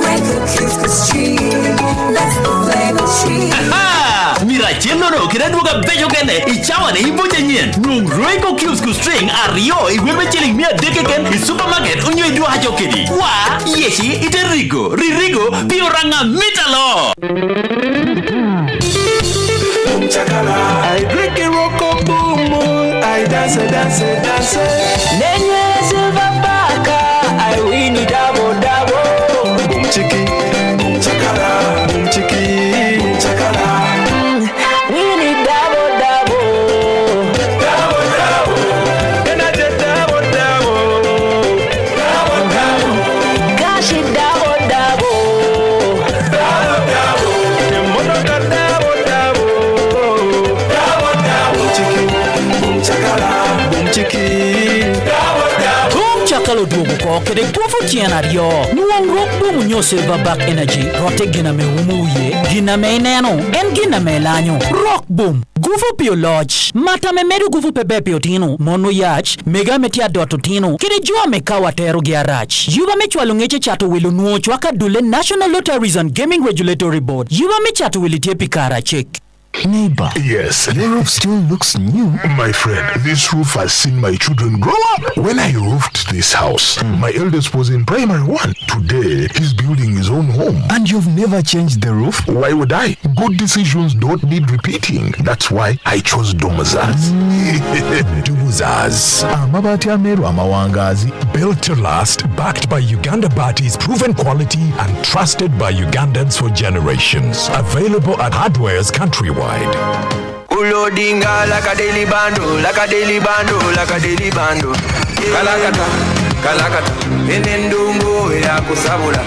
Rachel used to string. Let's go flavor tree. Mirachelo no kira duga bejo kende ichawa ne iboja nyen nung Royco Cubes ku string ario iwebe chilling mia deke ken I supermarket unyo idua hajo kedi wa yeshi ite rigo pioranga mitalo I break a rock boom I dance Nenye silver baka I win it double boom chiki boom chiki Chakalo duogo ro kede gofo tiana rio nuong ro bumu nyo silverback energy rote gina me umuye gina me neno en gina me lanyo rock boom gufo pio lodge mata me medu gufo pepe pio tino mono yach mega metia doto tino kede jua mekawa tero giarach yuba me chwalu ngeche chato wilo nuo chwaka dule National Lotteries and Gaming Regulatory Board yuba me chato wili tie pikara check. Neighbor. Yes. The roof still looks new. My friend, this roof has seen my children grow up. When I roofed this house, my eldest was in primary 1. Today, he's building his own home. And you've never changed the roof? Why would I? Good decisions don't need repeating. That's why I chose Domazaz. Domazaz. Amabati ameru amawangazi. Built to last, backed by Uganda Bati's proven quality and trusted by Ugandans for generations. Available at hardwares countrywide. Ulodinga like a daily bando, like a daily bando, like a daily bando. Kalakata, enendungu ya kusabula.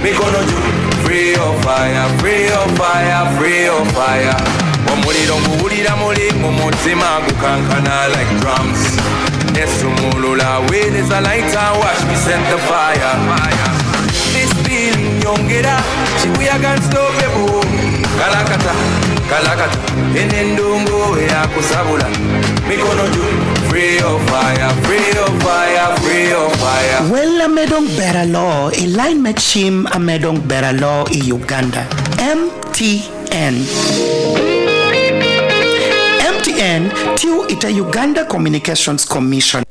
Mikono juu, free of fire, free of fire, free of fire. Omuliro nguhulira mulimu mutima gukankana like drums. Nesumulula way, there's a lighter, watch me set the fire. This feeling yongera, chibuya can't stop the boom. Kalakata, enendungu ya kusabula. Mikono juu, free of fire, free of fire, free of fire. Well, a medong better law, a line machine, a medong better law in Uganda. MTN. MTN, tiu ita Uganda Communications Commission.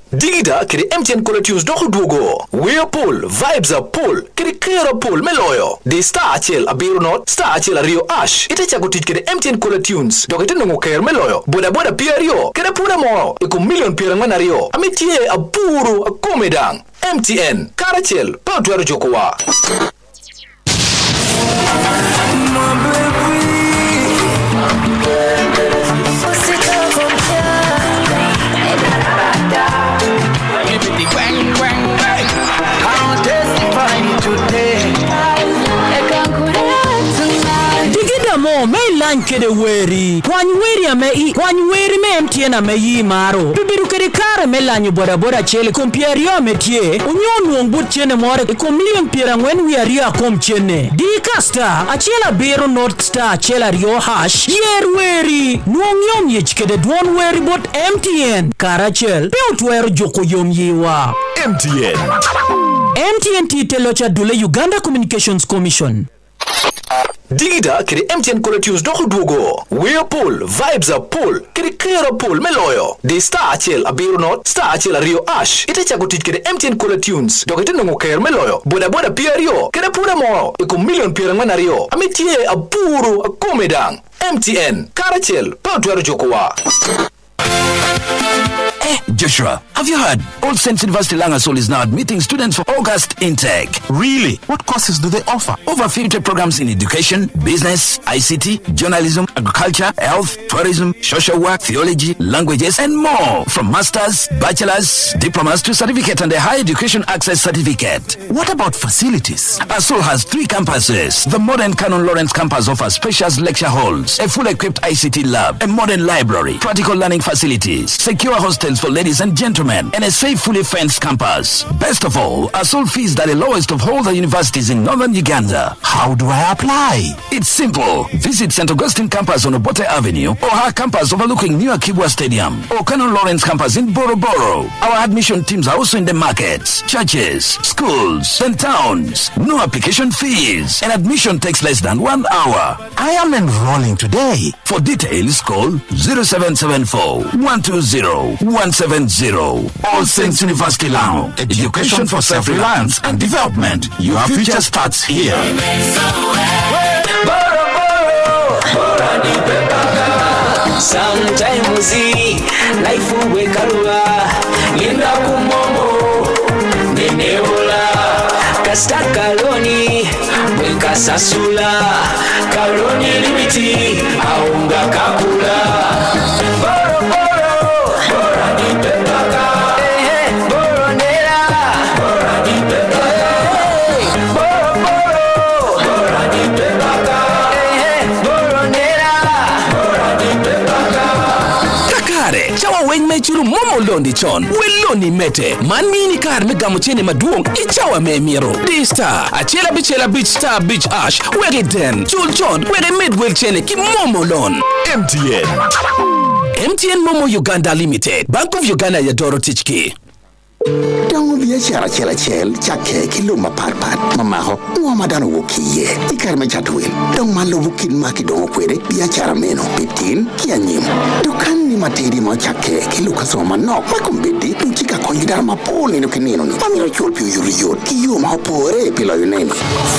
Digida kiri MTN Color Tunes dogo dugo. We're pull, vibes are pull, kiri kera pull meloyo. The star achel a Biro Not, star achel a Rio Ash. Ita chago tit kiri MTN Color Tunes. Dogo ite nungo kera meloyo. Boda pia Rio, kere pura mo. Iko million pia ngana Rio. Amitie a puru a komedang. MTN, karachel, pao tuaro jokowa. Digida mo me lan kede weri kwany weri me MTN a me yi maro bibiru kede kare me lanyu boda chele kompierio metie unyon wong but chene more ko million piera ngwen wi aria kom chene di kasta achela Biro North Star achela Rio Hash yer weri nuong yom yech kede duon weri bot MTN karachel pe utwero joko yom yiwa MTN titelocha dule Uganda Communications Commission. Digida kiri MTN Color Tunes dogo dugo. We're pull, vibes are pull, kiri kera pull meloyo. The star achel a Biro Not, star achel a Rio Ash. Ita chago tit kiri MTN Color Tunes. Dogo ite nungo kera meloyo. Boda pia Rio, kere pura mo. Iko million pia ngana Rio. Amitie a puru a komedang. MTN, karachel, pao tuaro jokowa. Joshua, have you heard? Old Saints University Langasol is now admitting students for August intake. Really? What courses do they offer? Over 50 programs in education, business, ICT, journalism, agriculture, health, tourism, social work, theology, languages, and more. From masters, bachelors, diplomas to certificate and a higher education access certificate. What about facilities? ASOL has 3 campuses. The modern Canon Lawrence campus offers spacious lecture halls, a fully equipped ICT lab, a modern library, practical learning facilities, secure hostels for ladies and gentlemen, and a safe, fully fenced campus. Best of all, ASOL fees are the lowest of all the universities in northern Uganda. How do I apply? It's simple. Visit St. Augustine campus on Obote Avenue, or her campus overlooking New Akibwa Stadium, or Canon Lawrence campus in Boro. Our admission teams are also in the markets, churches, schools, and towns. No application fees, and admission takes less than 1 hour. I am enrolling today. For details, call 0774 120 170. All Saints University Lao. Education for self-reliance and development. Your future starts here. Sometimes life uwe kalua linda kumomo neneola kasta kaloni weka sasula kaloni limiti aunga kakula bora ni pepaka bora nera bora ni pepaka bora ni pepaka bora nera bora ni pepaka Kakare, chawa Weng mechuru momo londi chon. Weloni mete. Man mini kar me gamuchene maduong. Ichawa me miro. D-Star. Achela beach star beach ash. Wege den. Chul chon. Wege midwell chene ki momo lon. MTN Momo Uganda Limited. Bank of Uganda Yadoro Tichki. Don't be a chela chake, kiluma parpat, mamaho, Muhammadan Woki, Ikarma Chatwil, don't malo Wukin Maki don't quere, be a charameno, 15, Kianim. Do can you materi mo chake, Kilukasoma no, Macumbidi, Chika Conidama Pol in Okinino, Mamma Chulpu Yurio, Kiuma Pore, Pilo your name.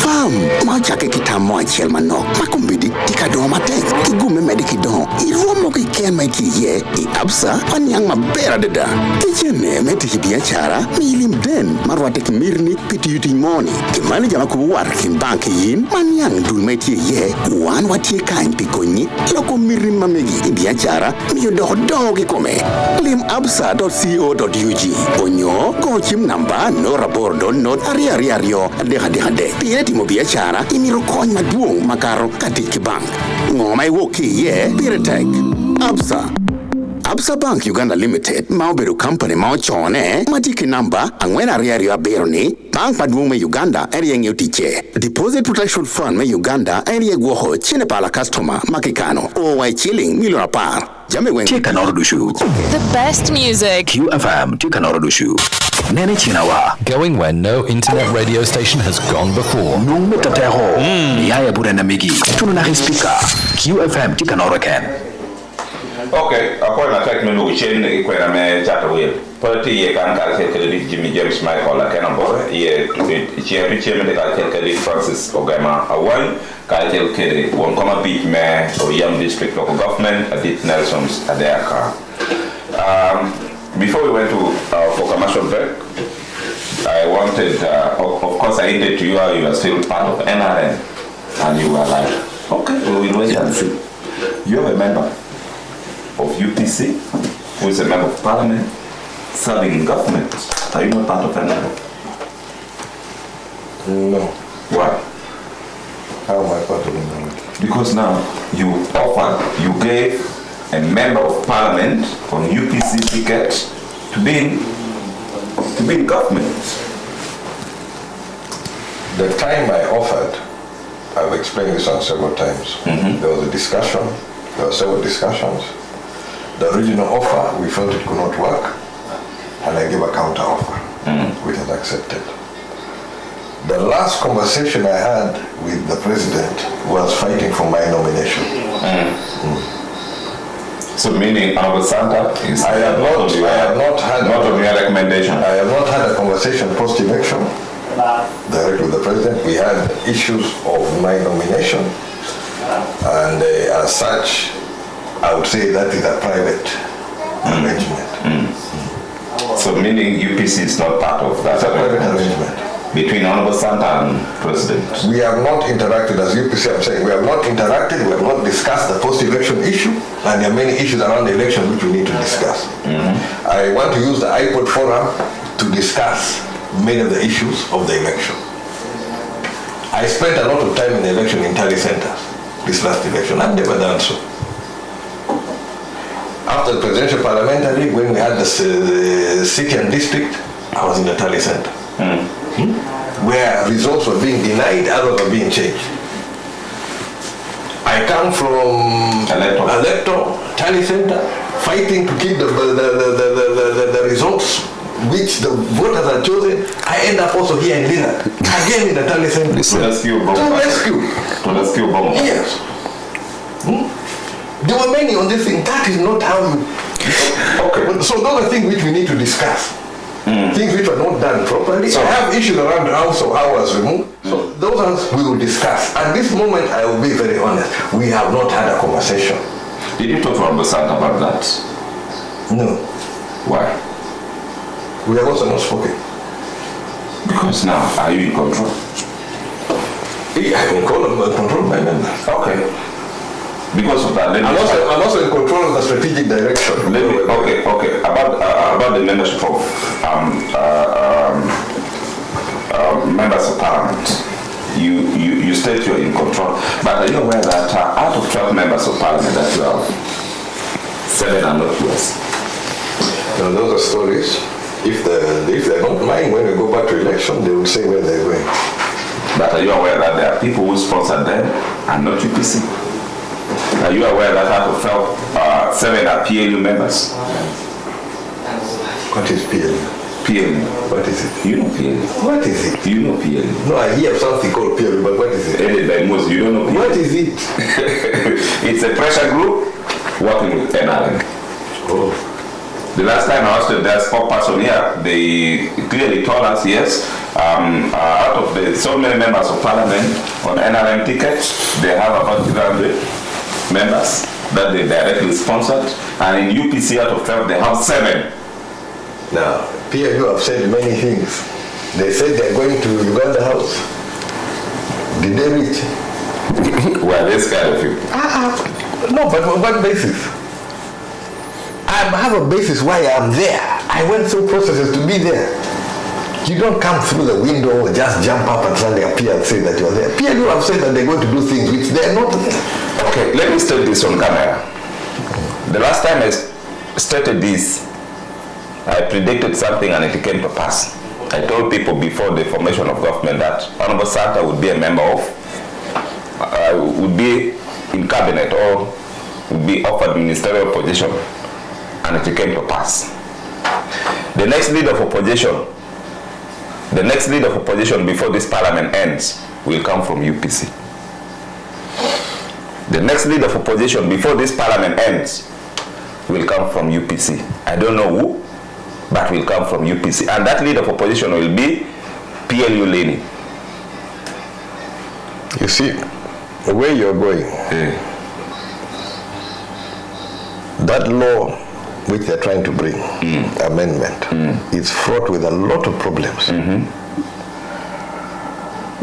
Fam, Machake Kitamo, Chelmano, Macumbidi, Tikadoma Tank, Kigume Medikidon, Iromoki can make ye, Absa, and young Mabera the da. Kitchen name, Chara, milim den, marwatek mirni, piti yuti moni. Kimani jama kuwar kin banki yin, manyang dulmeti ye, wan watie kain pikoni, loko mirni mamegi, biachara, miyo dogi kome. Lim absa.co.ug. Onyo, go chim namba, no rabordo, not ariario, de. Pieti mo biachara, imiro kony maduong makaro katiki bank. Ngomai woki ye, piretek. Absa Bank Uganda Limited, Mauberu Company, Mauchone, Matiki number, and when Ariario Beroni, Bank Madume Uganda, area Utiche. Deposit Protection Fund, Uganda, area Woho, Chinepala customer, Makikano, or chilling, Milorapar. Jame Tikanordushu. The best music. QFM Tikanordushu. Nene Chinawa. Going where no internet radio station has gone before. No metateho. Yaya Burenamigi. Tunanahi speaker. QFM Tikanoroken. Okay, upon attack me no chain equal me chat wheel. Party ye can calculate credit Jimmy James Michael Akena boy, ye chairman the calculate Francis Ogama Awan, calculate one comma beat me or young district local government at it Nelson's at their car. Before we went to for commercial break, I wanted of course I hinted to you how you are still part of NRN and you were like, okay, we will wait and see. You are a member of UPC, who is a member of parliament, serving in government. Are you not part of NRN? No. Why? How am I part of NRN? Because now you gave a member of parliament on UPC ticket to be in government. The time I offered, I've explained this on several times. There was a discussion, there were several discussions. The original offer, we felt it could not work, and I gave a counter offer, which was accepted. The last conversation I had with the president was fighting for my nomination. So meaning Honorable Santa is I have not had on your recommendation. I have not had a conversation post-election directly with the president. We had issues of my nomination, and as such, I would say that is a private arrangement. So meaning UPC is not part of that private arrangement between Honorable Santa and President. We have not interacted as UPC. I'm saying we have not interacted. We have not discussed the post-election issue, and there are many issues around the election which we need to discuss. I want to use the iPod forum to discuss many of the issues of the election. I spent a lot of time in the election in tally centers this last election. I've never done so. After the presidential parliamentary, when we had the city and district, I was in the tally center, where results were being denied, others were being changed. I come from Electo tally center, fighting to keep the results which the voters are chosen. I end up also here in Lira, again in the tally center. To rescue Bongo. Yes. There were many on this thing. That is not how you... Okay. So those are things which we need to discuss. Things which were not done properly. So I have issues around the house of hours removed. So those ones we will discuss. At this moment, I will be very honest. We have not had a conversation. Did you talk to Ambassador about that? No. Why? We have also not spoken. Because now, are you in control? I'm in control of my members. Okay. Because of that, I'm also in control of the strategic direction. Okay. About the membership of members of parliament, you state you're in control, but are you aware that out of 12 members of parliament that you have, 7 are not yours? Now, those are stories. If they don't mind when we go back to election, they will say where they're going. But are you aware that there are people who sponsor them and not UPC? Are you aware that out of 7 are PLU members? What is PLU? PLU. What is it? You know PLU. What is it? You know PLU. No, I hear something called PLU, but what is it? Headed by most, you don't know PLU. What is it? It's a pressure group working with NRM. Oh. The last time I asked the spokesperson here, they clearly told us, yes, out of the so many members of parliament on NRM tickets, they have about 300 members that they directly sponsored, and in UPC out of 12, they have 7. Now, PLU have said many things. They said they're going to Uganda House. Did they reach? Well, they scared of you. No, but on what basis? I have a basis why I'm there. I went through processes to be there. You don't come through the window or just jump up and suddenly appear and say that you're there. PLU have said that they're going to do things which they're not there. Okay, let me state this on camera. The last time I stated this, I predicted something and it came to pass. I told people before the formation of government that Honorable Santa would be a member of, would be in cabinet or would be offered ministerial position, and it came to pass. The next leader of opposition before this parliament ends will come from UPC. The next leader of opposition before this parliament ends will come from UPC. I don't know who, but will come from UPC. And that leader of opposition will be PLU Leni. You see, the way you're going, that law which they're trying to bring, amendment, is fraught with a lot of problems.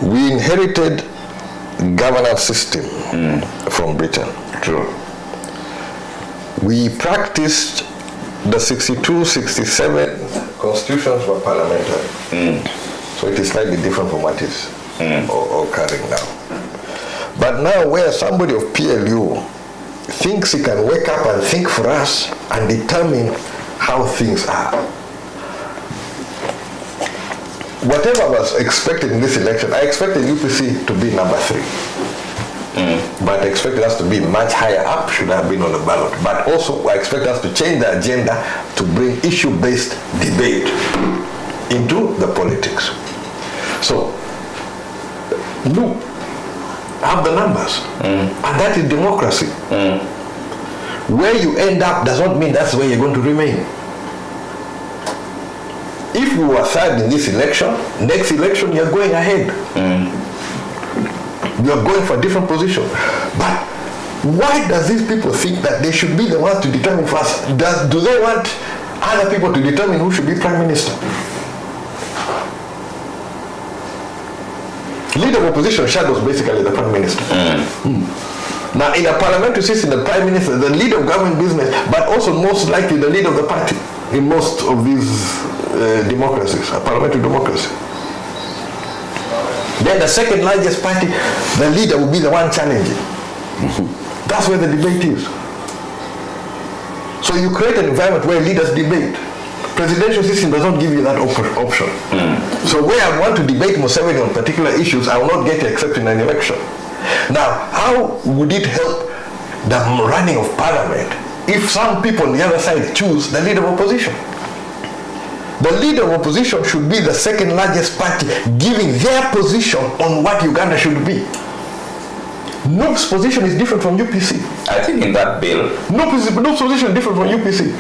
We inherited governance system from Britain. True. We practiced the 62, 67 constitutions were parliamentary. So it is slightly different from what is occurring now. But now where somebody of PLU thinks he can wake up and think for us and determine how things are. Whatever was expected in this election, I expected UPC to be number 3. But I expected us to be much higher up, should have been on the ballot. But also I expect us to change the agenda to bring issue-based debate into the politics. So, look, have the numbers. And that is democracy. Where you end up does not mean that's where you're going to remain. If we were third in this election, next election you're going ahead. You're going for a different position. But why does these people think that they should be the ones to determine first? Do they want other people to determine who should be prime minister? Leader of opposition shadows basically the prime minister. Now in a parliamentary system, the prime minister, the leader of government business, but also most likely the leader of the party in most of these democracies, a parliamentary democracy. Then the second largest party, the leader will be the one challenging. That's where the debate is. So you create an environment where leaders debate. Presidential system does not give you that option. So where I want to debate Museveni on particular issues, I will not get except in an election. Now, how would it help the running of parliament if some people on the other side choose the leader of opposition? The leader of opposition should be the second largest party giving their position on what Uganda should be. NUP's position is different from UPC. I think in that bill, NUP's position is different from UPC.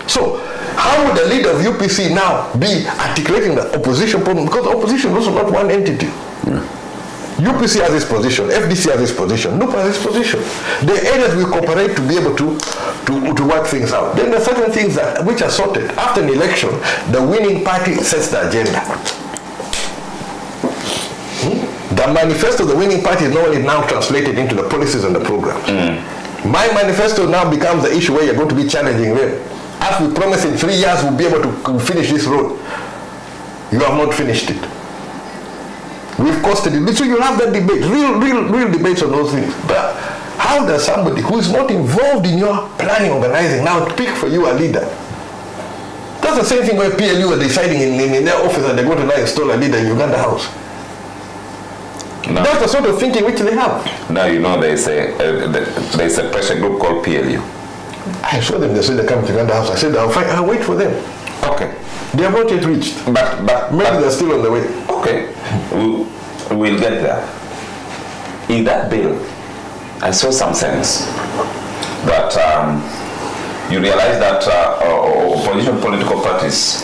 So, how would the leader of UPC now be articulating the opposition problem? Because the opposition is also not one entity. UPC has its position, FDC has its position, NUP has its position. The areas will cooperate to be able to work things out. Then there are certain things which are sorted. After an election, the winning party sets the agenda. The manifesto of the winning party is not only now translated into the policies and the programs. My manifesto now becomes the issue where you're going to be challenging them. As we promised in 3 years we'll be able to finish this road. You have not finished it. We've costed it. So you'll have that debate, real debates on those things. But how does somebody who is not involved in your planning, organizing, now pick for you a leader? That's the same thing where PLU are deciding in their office that they're going to now install a leader in Uganda House. No. That's the sort of thinking which they have. Now you know there's a pressure group called PLU. I saw them, they said they're coming to Uganda House. I said, I'll wait for them. Okay. They have not yet reached. But maybe they're still on the way. Okay. We'll get there. In that bill, I saw some sense that you realize that opposition political parties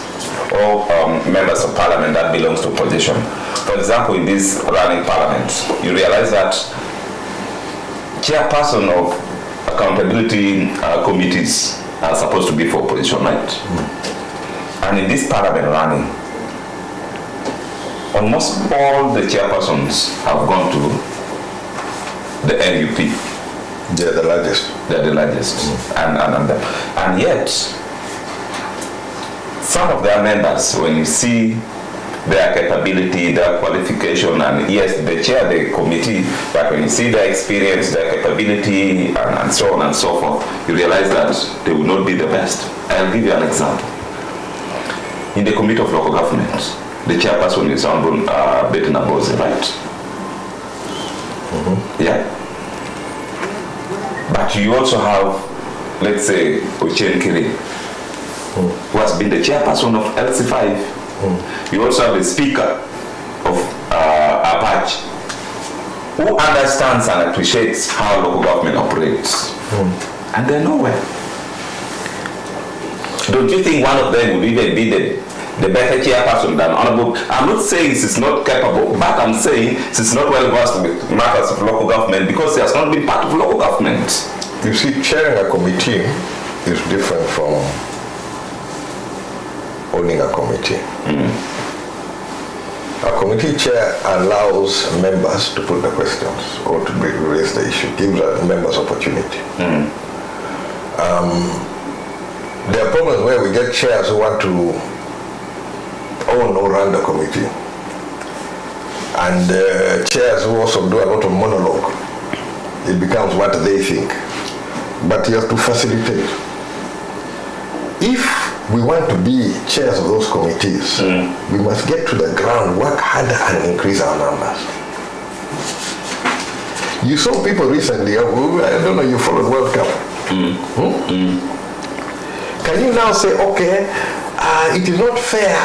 or members of parliament that belongs to opposition, for example, in this running parliament, you realize that chairperson of accountability committees are supposed to be for opposition, right? And in this parliament running, almost all the chairpersons have gone to the NUP. They're the largest. They're the largest. And yet, some of their members, when you see their capability, their qualification, and yes, they chair the committee, but when you see their experience, their capability, and so on and so forth, you realize that they will not be the best. I'll give you an example. In the Committee of Local Government, the chairperson is Honorable Betty Naboze, right? Mm-hmm. Yeah. But you also have, let's say, Ochen Kiri, who has been the chairperson of LC5. You also have a speaker of Apache, who understands and appreciates how local government operates. And they're nowhere. Don't you think one of them would even be the better chairperson than Honorable? I'm not saying she's not capable, but I'm saying she's not well versed with matters of local government because she has not been part of local government. You see, chairing a committee is different from owning a committee. A committee chair allows members to put the questions or to raise the issue, gives members opportunity. There are problems where we get chairs who want to own or run the committee, and chairs who also do a lot of monologue. It becomes what they think, but you have to facilitate. If we want to be chairs of those committees, we must get to the ground, work harder, and increase our numbers. You saw people recently, I don't know, you followed World Cup. Can you now say, okay, it is not fair.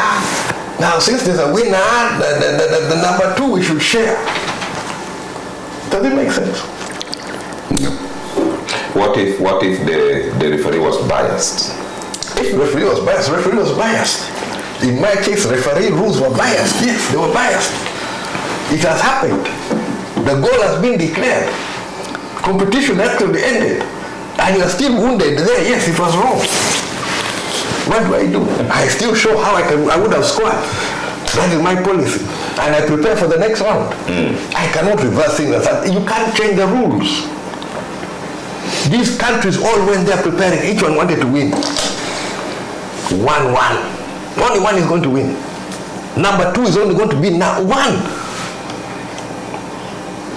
Now, since there's a winner, the number two we should share. Does it make sense? What if the referee was biased? If the referee was biased, the referee was biased. In my case, referee rules were biased. Yes, they were biased. It has happened. The goal has been declared. Competition actually ended. And you are still wounded there. Yes, it was wrong. What do? I still show how I would have scored. That is my policy. And I prepare for the next round. I cannot reverse things. You can't change the rules. These countries all went there preparing. Each one wanted to win. 1-1. Only one is going to win. Number two is only going to be now one.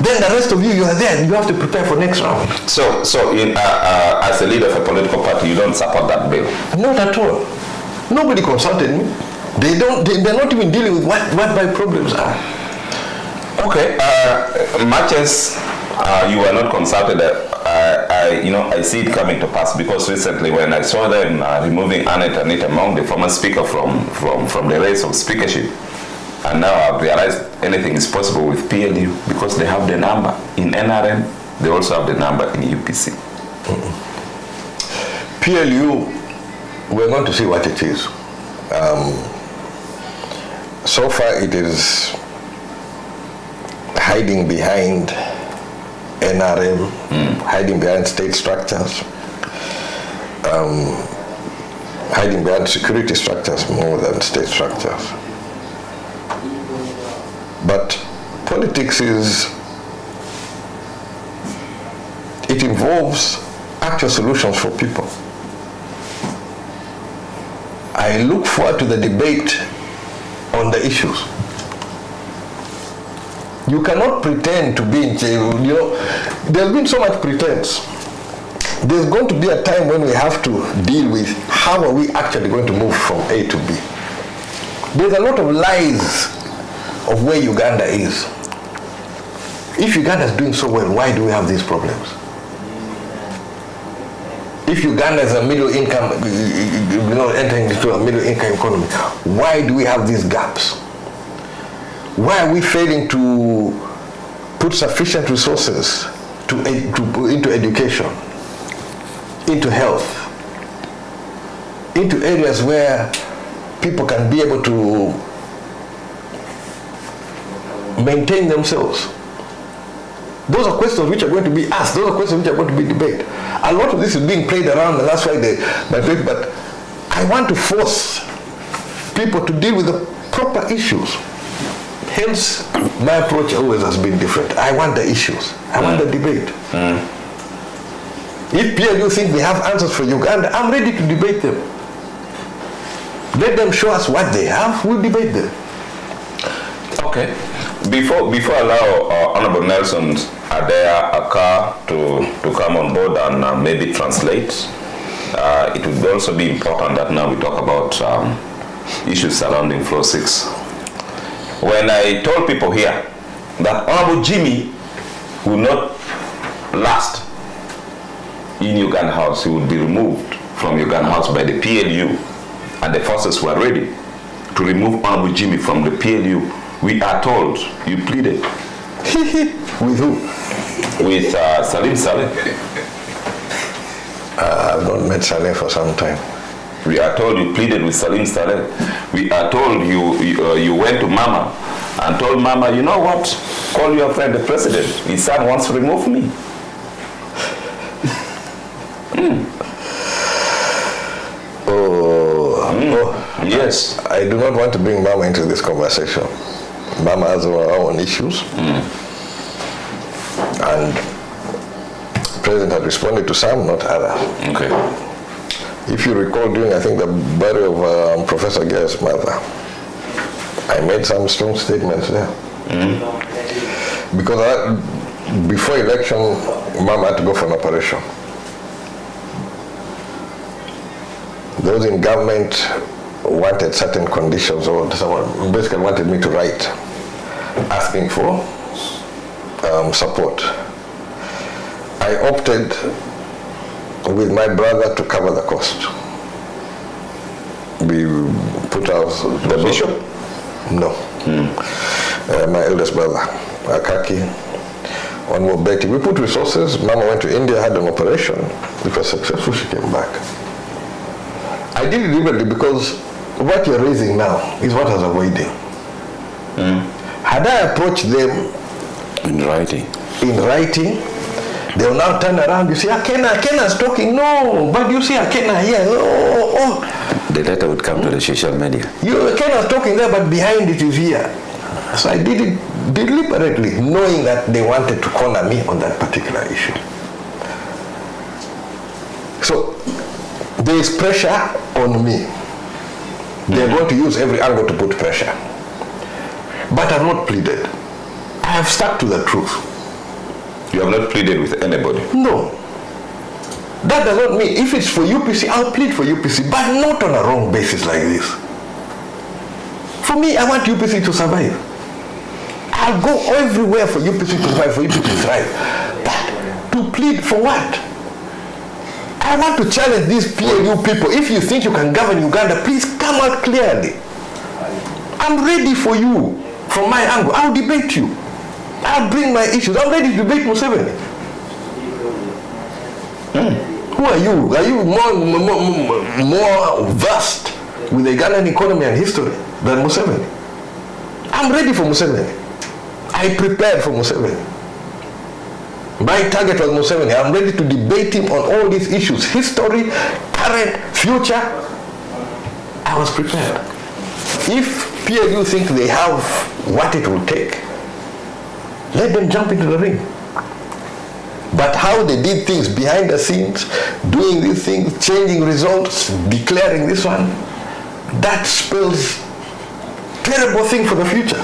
Then the rest of you are there and you have to prepare for next round. So as a leader of a political party, you don't support that bill? Not at all. Nobody consulted me. They're not even dealing with what my problems are. Okay, much as you were not consulted, I see it coming to pass because recently when I saw them removing Annette Among, the former speaker from the race of speakership, and now I've realized anything is possible with PLU because they have the number in NRM, they also have the number in UPC. PLU, we're going to see what it is. So far it is hiding behind NRM, hiding behind state structures, hiding behind security structures more than state structures. But politics it involves actual solutions for people. I look forward to the debate on the issues. You cannot pretend to be in jail. There's been so much pretense. there's going to be a time when we have to deal with how are we actually going to move from A to B. There's a lot of lies of where Uganda is. If Uganda is doing so well, why do we have these problems? If Uganda is a middle income, entering into a middle income economy, why do we have these gaps? Why are we failing to put sufficient resources into education, into health, into areas where people can be able to maintain themselves? Those are questions which are going to be asked. Those are questions which are going to be debated. A lot of this is being played around, and that's why but I want to force people to deal with the proper issues. Hence, my approach always has been different. I want the issues. I want the debate. If PLU think they have answers for Uganda, I'm ready to debate them. Let them show us what they have, we'll debate them. Okay. Before I allow Honorable Nelson Adea Aka to come on board and maybe translate, it would also be important that now we talk about issues surrounding Floor 6. When I told people here that Honorable Jimmy will not last in Uganda House, he would be removed from Uganda House by the PLU, and the forces were ready to remove Honorable Jimmy from the PLU, we are told you pleaded. With who? With Salim Saleh. I've not met Saleh for some time. We are told you pleaded with Salim Saleh. We are told you went to Mama and told Mama, you know what? Call your friend the president. His son wants to remove me. Yes. I do not want to bring Mama into this conversation. Mama has her own issues. And the president had responded to some, not others. Okay. If you recall, during, I think, the burial of Professor Gay's mother, I made some strong statements there. Because before election, Mama had to go for an operation. Those in government wanted certain conditions, or someone basically wanted me to write asking for support. I opted with my brother to cover the cost. We put out the bishop? No. My eldest brother, Akaki, on Obote. We put resources. Mama went to India, had an operation. It was successful, she came back. I did it deliberately because what you're raising now is what I was avoiding. Had I approached them in writing, they will now turn around. You see, Akena's talking. No, but you see Akena here. The letter would come to the social media. Akena's talking there, but behind it is here. So I did it deliberately, knowing that they wanted to corner me on that particular issue. So there is pressure on me. They're going to use every angle to put pressure. But I've not pleaded. I have stuck to the truth. You have not pleaded with anybody? No. That does not mean, if it's for UPC, I'll plead for UPC, but not on a wrong basis like this. For me, I want UPC to survive. I'll go everywhere for UPC to survive, for UPC to thrive. But to plead for what? I want to challenge these PLU people. If you think you can govern Uganda, please come out clearly. I'm ready for you from my angle. I'll debate you. I'll bring my issues. I'm ready to debate Museveni. Who are you? Are you more versed with the Ugandan economy and history than Museveni? I'm ready for Museveni. I prepared for Museveni. My target was Museveni. I'm ready to debate him on all these issues. History, current, future. I was prepared. If PLU think they have what it will take, let them jump into the ring. But how they did things behind the scenes, doing these things, changing results, declaring this one, that spells terrible thing for the future.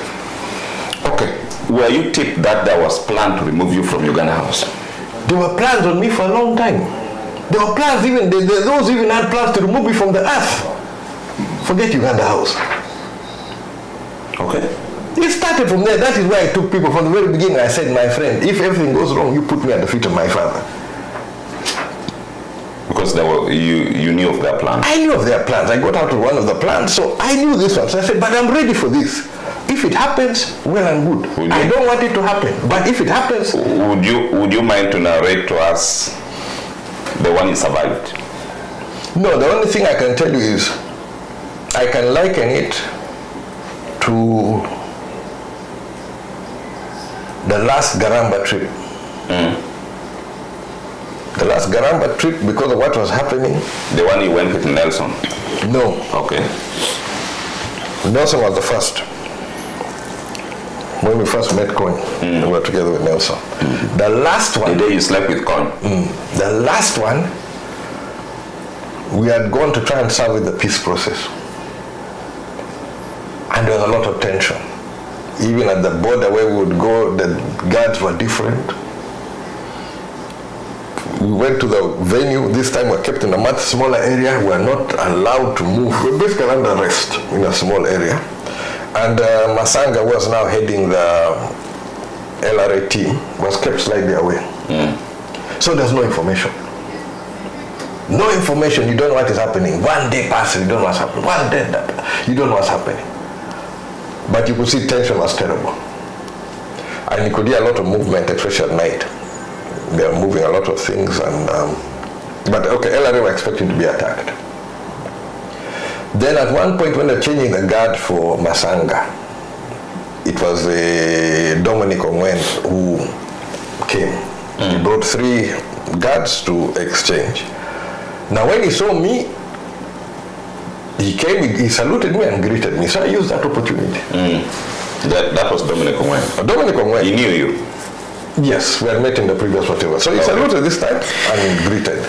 Okay. Were you tipped that there was plan to remove you from Uganda House? There were plans on me for a long time. There were plans those even had plans to remove me from the earth. Forget Uganda House. Okay. It started from there. That is why I took people from the very beginning. I said, my friend, if everything goes wrong, you put me at the feet of my father. Because you knew of their plans. I knew of their plans. I got out of one of the plans, so I knew this one. So I said, but I'm ready for this. If it happens, well and good. I don't want it to happen, but if it happens... Would you mind to narrate to us the one you survived? No, the only thing I can tell you is I can liken it to the last Garamba trip. The last Garamba trip, because of what was happening. The one you went with Nelson? No. Okay. Nelson was the first. When we first met Coin, we were together with Nelson. The last one... The day you slept with Coin? The last one, we had gone to try and salvage the peace process. And there was a lot of tension. Even at the border where we would go, the guards were different. We went to the venue. This time we were kept in a much smaller area. We were not allowed to move. We were basically under arrest in a small area. And Masanga was now heading the LRA team, was kept slightly away. So there's no information. No information, you don't know what is happening. One day passes, you don't know what's happening. One day, you don't know what's happening. But you could see tension was terrible. And you could hear a lot of movement, especially at night. They are moving a lot of things. But okay, LRA were expecting to be attacked. Then at one point when they're changing the guard for Masanga, it was Dominic Ongwen who came. He brought 3 guards to exchange. Now when he saw me, he came, he saluted me and greeted me. So I used that opportunity. That was Dominic Ongwen? Dominic Ongwen. He knew you? Yes, we had met in the previous whatever. So he saluted this time and greeted.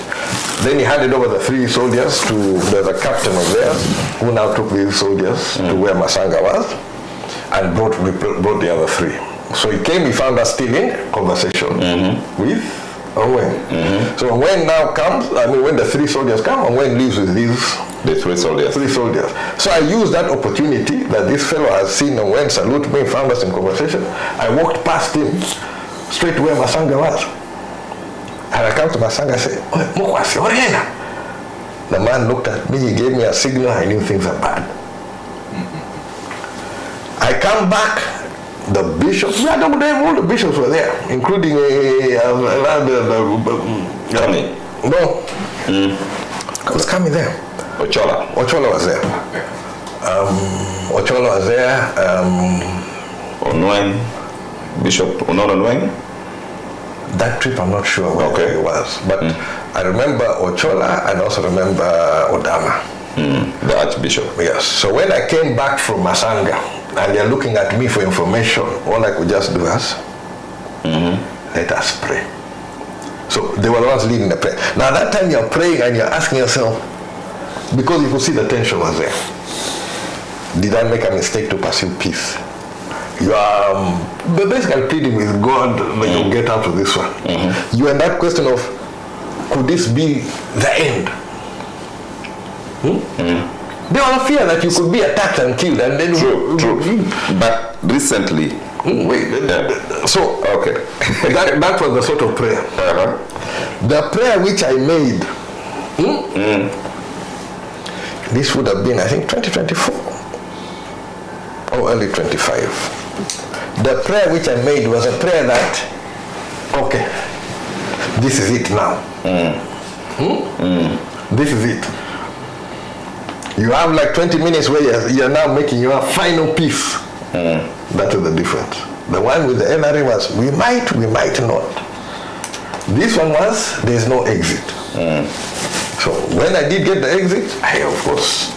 Then he handed over the 3 soldiers to the captain of theirs, who now took these soldiers to where Masanga was, and brought the other 3. So he came, he found us still in conversation with Ongwen. So Ongwen now comes, when the 3 soldiers come, Ongwen leaves with these... The 3 soldiers. 3 soldiers. So I used that opportunity that this fellow has seen Ongwen salute me, found us in conversation. I walked past him, straight to where Masanga was. And I come to Masanga and say, Mukwasi, Oriena. The man looked at me, he gave me a signal, I knew things are bad. I come back, the bishops, all the bishops were there, including Tommy? No. I was coming there. Ochola? Ochola was there. Ochola was there. Onwen? Bishop Onono Nweng? That trip I'm not sure where it was. But I remember Ochola and also remember Odama. The Archbishop. Yes. So when I came back from Masanga and they're looking at me for information, all I could just do was, let us pray. So they were the ones leading the prayer. Now that time you're praying and you're asking yourself, because you could see the tension was there. Did I make a mistake to pursue peace? You are basically pleading with God that you'll get out of this one. You are in that question of, could this be the end? There was a fear that you could be attacked and killed, and then True. But recently, so okay, that was the sort of prayer. The prayer which I made. This would have been, I think, 2024 or early 25. The prayer which I made was a prayer that, okay, this is it now. This is it. You have like 20 minutes where you're now making your final piece. That is the difference. The one with the NRA was, we might not. This one was, there's no exit. So when I did get the exit, I of course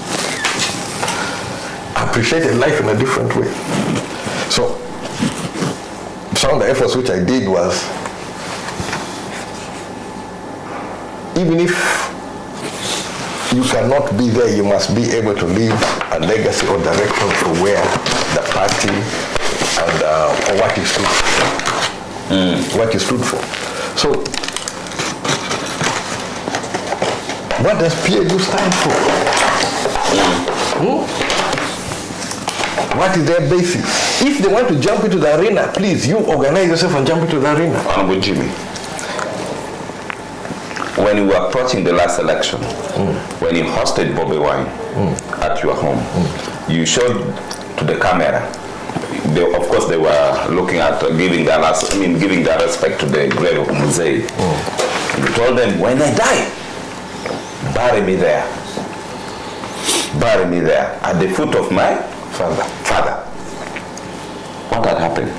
appreciated life in a different way. So some of the efforts which I did was, even if you cannot be there, you must be able to leave a legacy or direction for where the party and or what you stood for. What you stood for. So What does PLU stand for? What is their basis? If they want to jump into the arena, please, you organize yourself and jump into the arena. Honorable Jimmy, when you were approaching the last election, when you hosted Bobby Wine at your home, you showed to the camera. Of course, they were looking at giving their respect to the grave of Muzei. You told them, when I die, bury me there. Bury me there at the foot of my father. What had happened?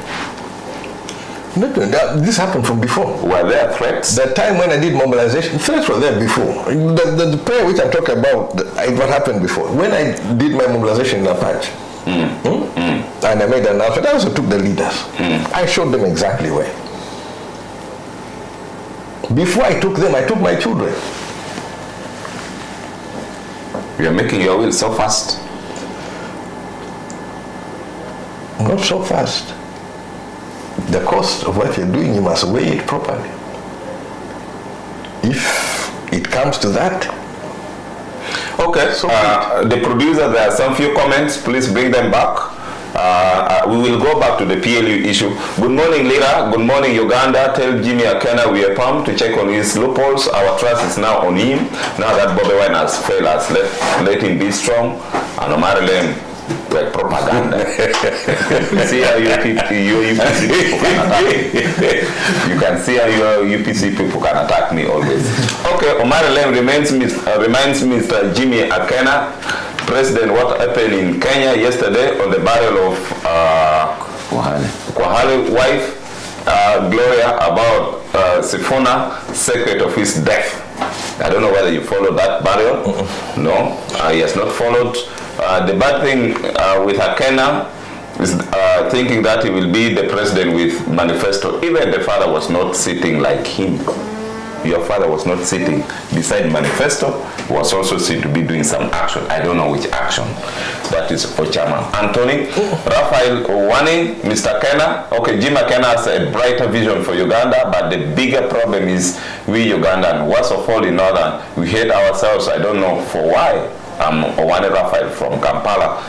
This happened from before. Were there threats? The time when I did mobilization, threats were there before. The prayer which I'm talking about, what happened before. When I did my mobilization in Apache, and I made an announcement, I also took the leaders. I showed them exactly where. Before I took them, I took my children. You are making your will so fast. Not so fast. The cost of what you're doing, you must weigh it properly. If it comes to that. Okay, so the producer, there are some few comments, please bring them back. We will go back to the PLU issue. Good morning, Lira. Good morning, Uganda. Tell Jimmy Akena we are pumped to check on his loopholes. Our trust is now on him. Now that Bobby Wine has failed us, let him be strong. And Omar Lem, like propaganda. See how your UPC people can attack. You can see how your UPC people can attack me always. Okay, Omar Lem reminds Mr. Jimmy Akena, President, what happened in Kenya yesterday on the burial of Kwahale's wife, Gloria, about Sifuna, secret of his death. I don't know whether you followed that burial. No, he has not followed. The bad thing with Akena is thinking that he will be the president with manifesto. Even the father was not sitting like him. Your father was not sitting beside manifesto, was also seen to be doing some action. I don't know which action. That is Ochama. Anthony, Raphael Owani, Mr. Akena. Okay, Jim Akena has a brighter vision for Uganda, but the bigger problem is we Ugandan. Worst of all in Northern, we hate ourselves. I don't know for why. Owani Raphael from Kampala.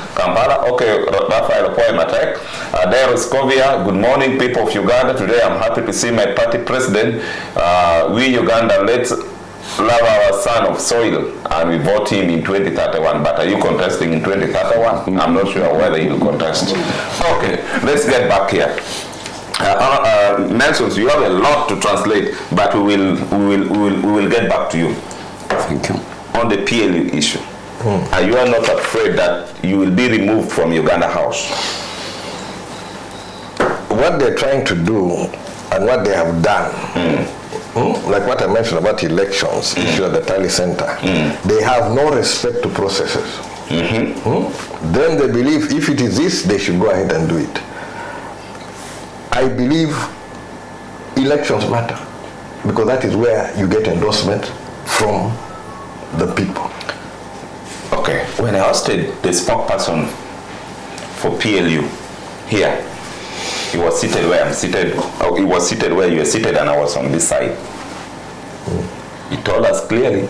Okay, Raphael Poematek. There is Kovia. Good morning, people of Uganda. Today I'm happy to see my party president. We Uganda, let's love our son of soil, and we vote him in 2031. But are you contesting in 2031? I'm not sure whether he will contest. Okay, let's get back here. Nelson, you have a lot to translate, but we will get back to you. Thank you. On the PLU issue. Are you not afraid that you will be removed from Uganda House? What they're trying to do and what they have done, like what I mentioned about elections, issue at the Tally Center, they have no respect to processes. Then they believe if it is this, they should go ahead and do it. I believe elections matter because that is where you get endorsement from the people. Okay, when I hosted the spokesperson for PLU here, he was seated where I'm seated, he was seated where you were seated, and I was on this side. He told us clearly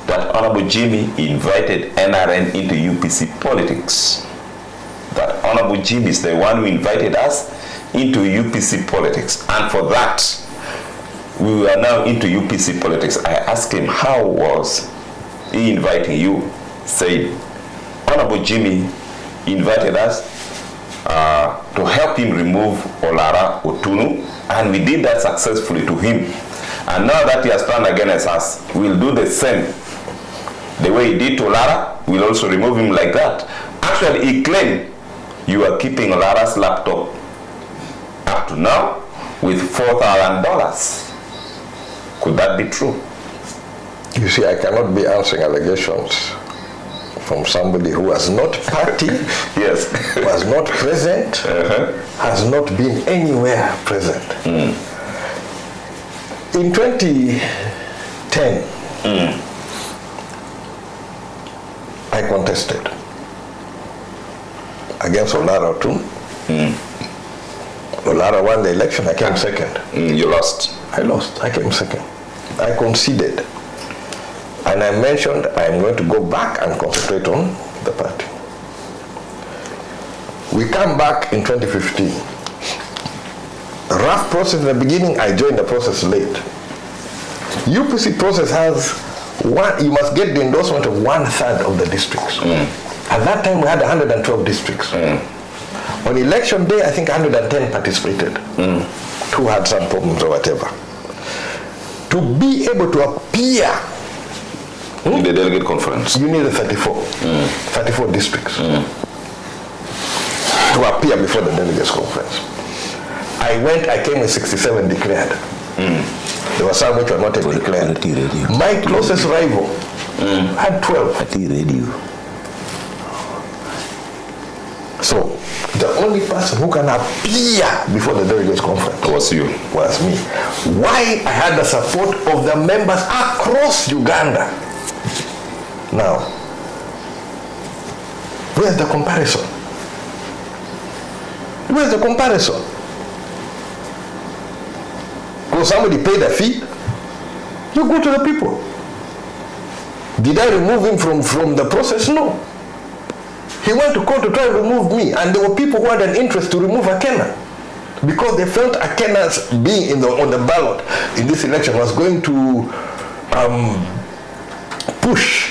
that Honorable Jimmy invited NRN into UPC politics. That Honorable Jimmy is the one who invited us into UPC politics, and for that, we are now into UPC politics. I asked him, how was he inviting you? Said, Honorable Jimmy invited us to help him remove Olara Otunu, and we did that successfully to him. And now that he has turned against us, we'll do the same. The way he did to Olara, we'll also remove him like that. Actually, he claimed you are keeping Olara's laptop up to now with $4,000. Could that be true? You see, I cannot be answering allegations from somebody who has not party, yes, who has not present, has not been anywhere present. In 2010, I contested against Olara Otunu. Olara won the election, I came second. You lost. I lost, I came second. I conceded. And I mentioned I'm going to go back and concentrate on the party. We come back in 2015. A rough process in the beginning, I joined the process late. UPC process has you must get the endorsement of 1/3 of the districts. At that time, we had 112 districts. On election day, I think 110 participated. 2 had some problems or whatever. To be able to appear in the delegate conference, you need 34 districts to appear before the delegates conference. I came with 67 declared. There were some which were not declared. My closest rival had 12. So the only person who can appear before the delegates conference was me. Why? I had the support of the members across Uganda. Now, where's the comparison? Where's the comparison? Because somebody paid a fee, you go to the people. Did I remove him from the process? No. He went to court to try and remove me, and there were people who had an interest to remove Akena because they felt Akena's being on the ballot in this election was going to push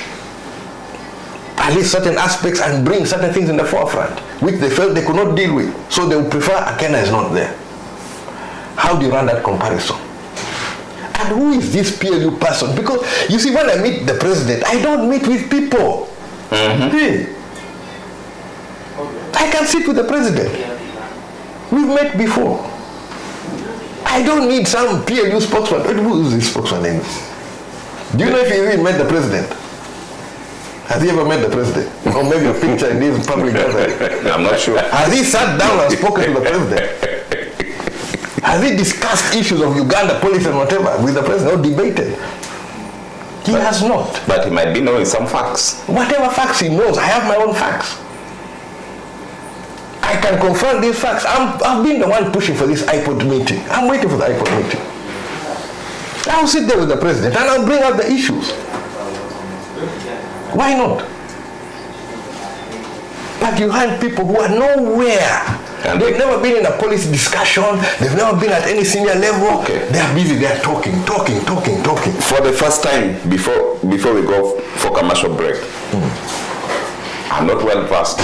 at least certain aspects and bring certain things in the forefront, which they felt they could not deal with. So they would prefer Akena is not there. How do you run that comparison? And who is this PLU person? Because you see, when I meet the president, I don't meet with people. Hey, I can sit with the president. We've met before. I don't need some PLU spokesman. Who is this spokesman anyway? Do you know if he even met the president? Has he ever met the president? Or maybe a picture in this public gathering? I'm not sure. Has he sat down and spoken to the president? Has he discussed issues of Uganda policy and whatever with the president or debated? He has not. But he might be knowing some facts. Whatever facts he knows, I have my own facts. I can confirm these facts. I've been the one pushing for this iPod meeting. I'm waiting for the iPod meeting. I'll sit there with the president and I'll bring out the issues. Why not? But you had people who are nowhere. They've never been in a policy discussion. They've never been at any senior level. They are busy. They are talking. For the first time, before we go for commercial break, I'm not well versed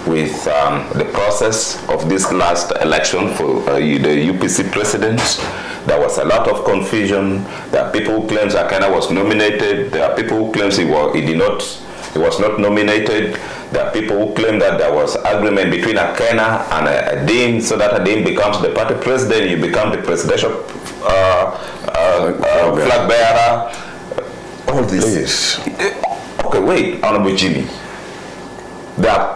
with the process of this last election for the UPC president. There was a lot of confusion. There are people who claim Akena was nominated. There are people who claim he was not nominated. There are people who claim that there was agreement between Akena and Adim, so that Adim becomes the party president, you become the presidential flag bearer. All this. Okay, wait, Honorable Jimmy. There are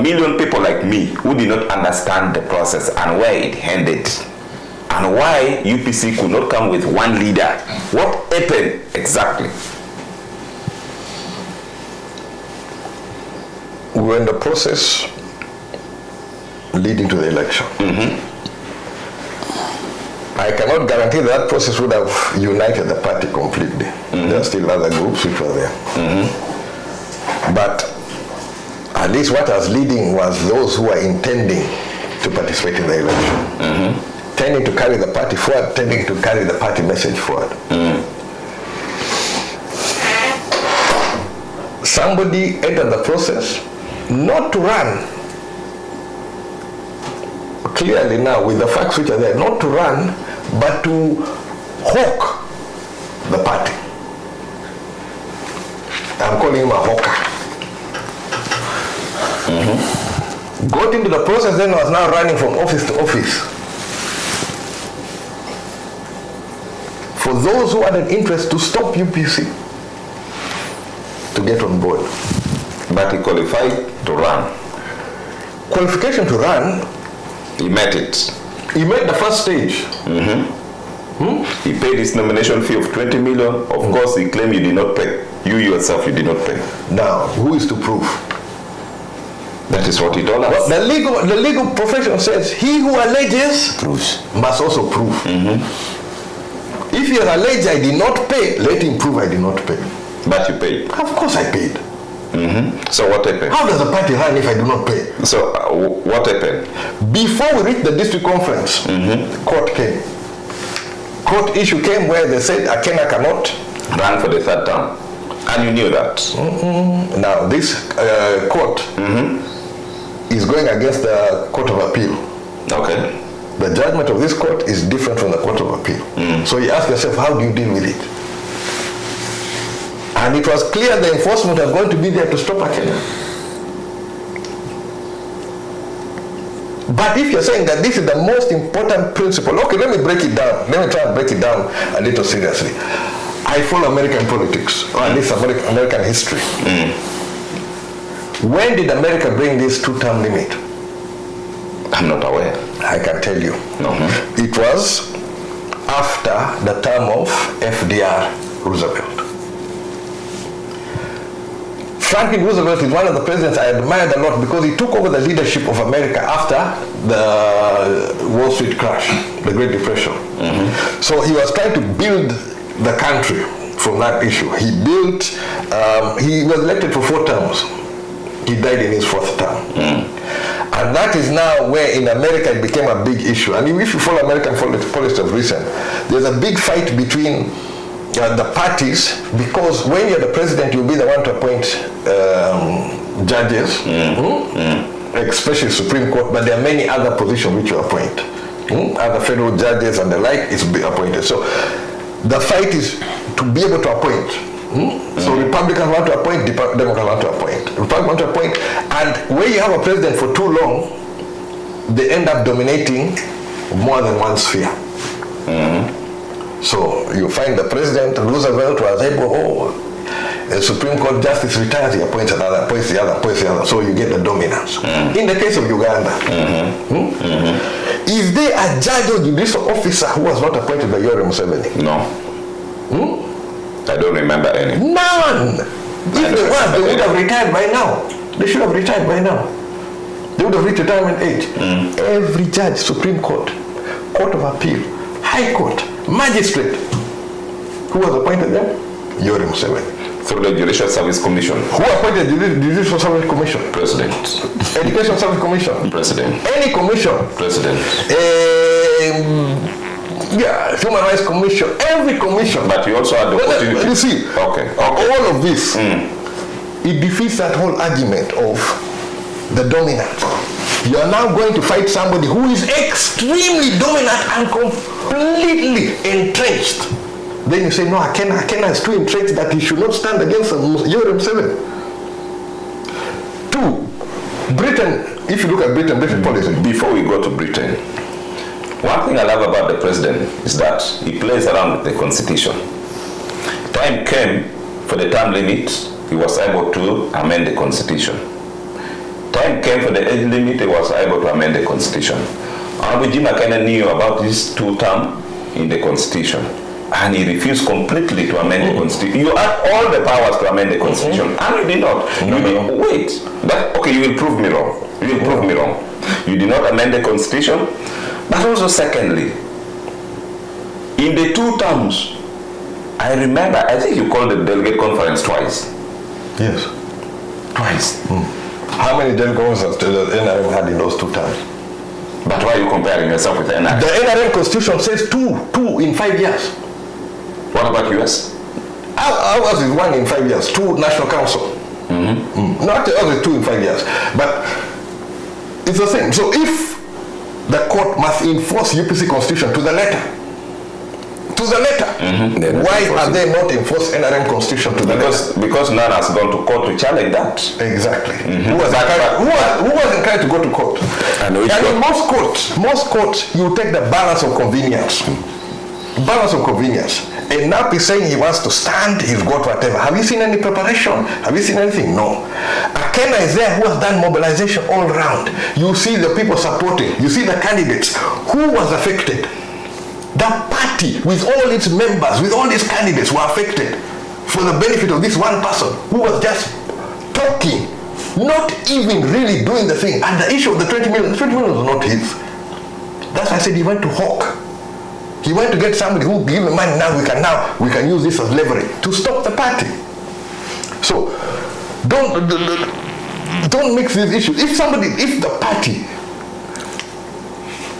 million people like me who did not understand the process and where it ended, and why UPC could not come with one leader. What happened exactly? We were in the process leading to the election. I cannot guarantee that process would have united the party completely. There are still other groups which were there. But at least what was leading was those who were intending to participate in the election. Tending to carry the party forward, tending to carry the party message forward. Somebody entered the process not to run. Clearly now, with the facts which are there, not to run, but to hawk the party. I'm calling him a hawker. Got into the process, then was now running from office to office. For those who had an interest to stop UPC to get on board. But he qualified to run. Qualification to run, he met it. He met the first stage. He paid his nomination fee of 20 million. Of course, he claimed you did not pay. You yourself, you did not pay. Now, who is to prove? That is what he told us. Well, the legal profession says he who alleges must also prove. If he has alleged I did not pay, let him prove I did not pay. But you paid? Of course I paid. So what happened? How does a party run if I do not pay? So what happened? Before we reached the district conference, court came. Court issue came where they said Akena cannot run for the third term. And you knew that? Now this court is going against the Court of Appeal. Okay. The judgment of this court is different from the Court of Appeal. So you ask yourself, how do you deal with it? And it was clear the enforcement was going to be there to stop Akena. But if you're saying that this is the most important principle, okay, let me break it down. Let me try and break it down a little seriously. I follow American politics, or at least American history. When did America bring this 2-term limit? I'm not aware. I can tell you. It was after the term of FDR Roosevelt. Franklin Roosevelt is one of the presidents I admired a lot because he took over the leadership of America after the Wall Street crash, the Great Depression. So he was trying to build the country from that issue. He was elected for 4 terms. He died in his 4th term. And that is now where in America it became a big issue. And if you follow American politics of recent, there's a big fight between the parties, because when you're the president, you'll be the one to appoint judges, especially Supreme Court, but there are many other positions which you appoint. Other federal judges and the like is appointed. So the fight is to be able to appoint. So Republicans want to appoint, Democrats want to appoint. Republicans want to appoint, and when you have a president for too long, they end up dominating more than one sphere. So you find the president, Roosevelt, was able, the Supreme Court justice retires, he appoints another, appoints the other, appoints the other. So you get the dominance. In the case of Uganda, is there a judge or judicial officer who was not appointed by Yoweri Museveni? No. I don't remember any. None! If they were, they would have retired by now. They should have retired by now. They would have reached retirement age. Every judge, Supreme Court, Court of Appeal, High Court, magistrate, who was appointed there? Yoweri Museveni. Through the Judicial Service Commission. Who appointed the Judicial Service Commission? President. Education Service Commission? President. Any commission? President. Human Rights Commission, every commission. But you also had the opportunity. You see, all of this, it defeats that whole argument of the dominant. You are now going to fight somebody who is extremely dominant and completely entrenched. Then you say, no, Akena is too entrenched that he should not stand against Yoweri Museveni. 2, Britain, if you look at Britain policy. Before we go to Britain, one thing I love about the president is that he plays around with the constitution. Time came for the term limit, he was able to amend the constitution. Time came for the age limit, he was able to amend the constitution. Honorable Jim Akena knew about this 2-term in the constitution, and he refused completely to amend the constitution. You had all the powers to amend the constitution, and you did not. Wait, you will prove me wrong. You will prove me wrong. You did not amend the constitution. But also secondly, in the 2 terms, I remember, I think you called the delegate conference twice. Yes. Twice. How many delegates did the NRM had in those 2 terms? But why are you comparing yourself with the NRM? The NRM constitution says 2 in 5 years. What about US? Ours is 1 in 5 years, 2 national council. Not ours is 2 in 5 years. But it's the same. So if the court must enforce UPC constitution to the letter. Why have they not enforced NRM constitution to the letter? Because none has gone to court to challenge that. Exactly. Who was encouraged to go to court? And in most courts, you take the balance of convenience. Balance of convenience. And now he's saying he wants to stand, he's got whatever. Have you seen any preparation? Have you seen anything? No. Akena is there who has done mobilization all around. You see the people supporting. You see the candidates. Who was affected? The party with all its members, with all its candidates were affected for the benefit of this one person who was just talking, not even really doing the thing. And the issue of the 20 million was not his. That's why I said he went to hawk. He went to get somebody who give him money. Now we can use this as leverage to stop the party. So don't mix these issues. If the party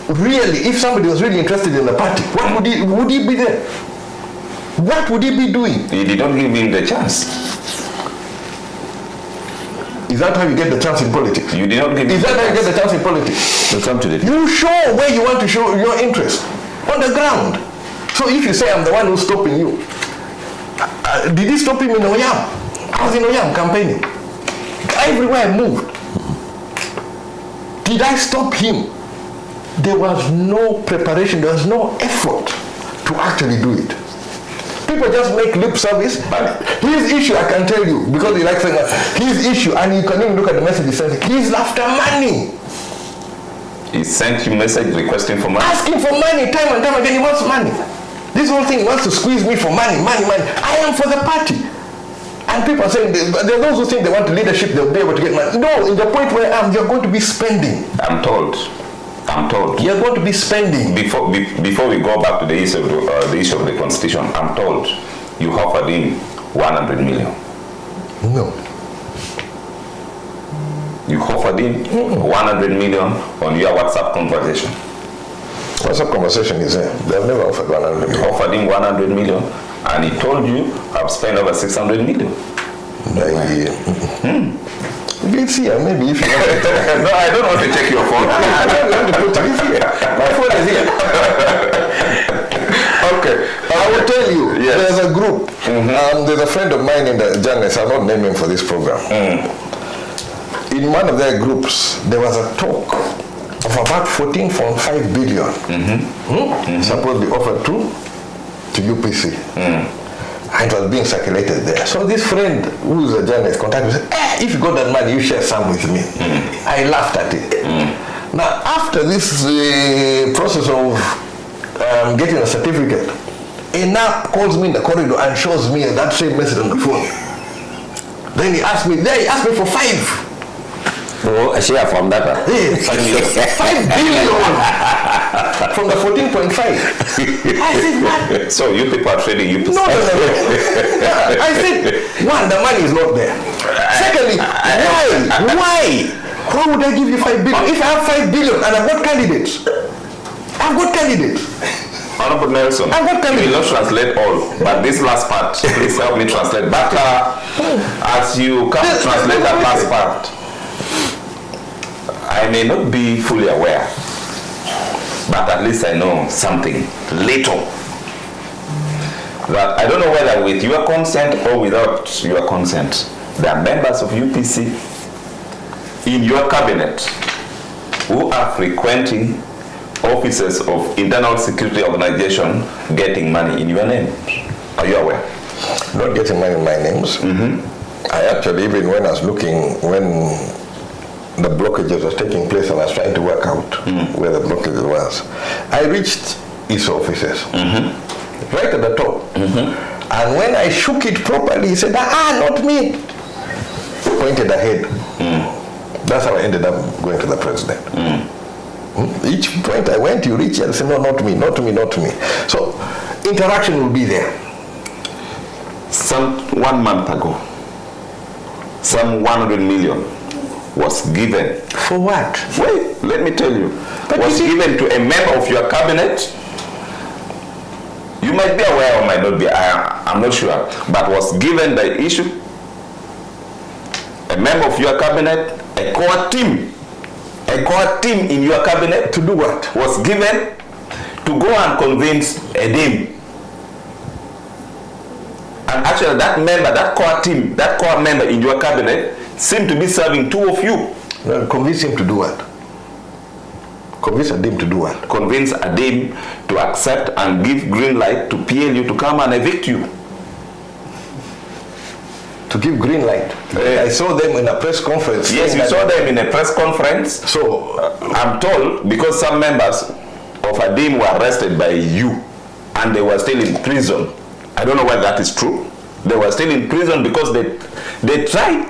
really, if somebody was really interested in the party, what would he be there? What would he be doing? You did not give him the chance. Is that how you get the chance in politics? You did not give him Is that how you get the chance in politics? Let's come to it. You show where you want to show your interest on the ground. So if you say I'm the one who's stopping you, did he stop him in Oyam? I was in Oyam campaigning. Everywhere I moved. Did I stop him? There was no preparation, there was no effort to actually do it. People just make lip service. But his issue, I can tell you, because he likes saying that, his issue, and you can even look at the message he sent, he's after money. He sent you a message requesting for money? Asking for money, time and time again, he wants money. This whole thing, he wants to squeeze me for money. I am for the party. And people are saying, there are those who think they want leadership, they'll be able to get money. No, in the point where I am, you're going to be spending. I'm told. You're going to be spending. Before we go back to the issue of the constitution, I'm told you offered him 100 million. No. You offered him 100 million on your WhatsApp conversation. WhatsApp conversation is there. They've never offered 100 million. You offered him 100 million and he told you, I've spent over 600 million. It's here, maybe if you want to. No, I don't want to check your phone. I don't want to put it here. My phone is here. Okay. I will tell you, there's a group. There's a friend of mine in the journalist, I'll not name him for this program. In one of their groups, there was a talk of about 14.5 billion supposedly offered to UPC. And it was being circulated there. So this friend, who is a journalist, contacted me and said, if you got that money, you share some with me. I laughed at it. Now, after this process of getting a certificate, Ena calls me in the corridor and shows me that same message on the phone. Then he asked me for 5. Oh, a share from that. 5 billion from the 14.5. I said, what? So you people are trading UPC? No. I said, one, the money is not there. Secondly, why? Why would I give you 5 billion? If I have 5 billion and I've got candidates. Honorable Nelson, I've got candidates. you will not translate all, but this last part, please help me translate. But as you come to translate that last part, I may not be fully aware, but at least I know something little. That I don't know whether with your consent or without your consent, there are members of UPC in your cabinet who are frequenting offices of internal security organization getting money in your name. Are you aware? Not getting money in my names. I actually, even when I was looking, when the blockages was taking place and I was trying to work out where the blockage was, I reached his offices, right at the top. And when I shook it properly, he said, not me. Pointed ahead. That's how I ended up going to the president. Each point I went, you reach and say, no, not me. So interaction will be there. Some 1 month ago, some 100 million was given. For what? Wait, let me tell you. Was given to a member of your cabinet. You might be aware or might not be, I'm not sure, but was given the issue. A member of your cabinet, a core team in your cabinet. To do what? Was given to go and convince a dame. And actually that core member in your cabinet seemed to be serving 2 of you. Well, convince him to do what? Convince a dame to do what? Convince a dame to accept and give green light to PLU to come and evict you. To give green light. I saw them in a press conference. Yes, you saw them in a press conference. So I'm told because some members of a dame were arrested by you and they were still in prison. I don't know whether that is true. They were still in prison because they tried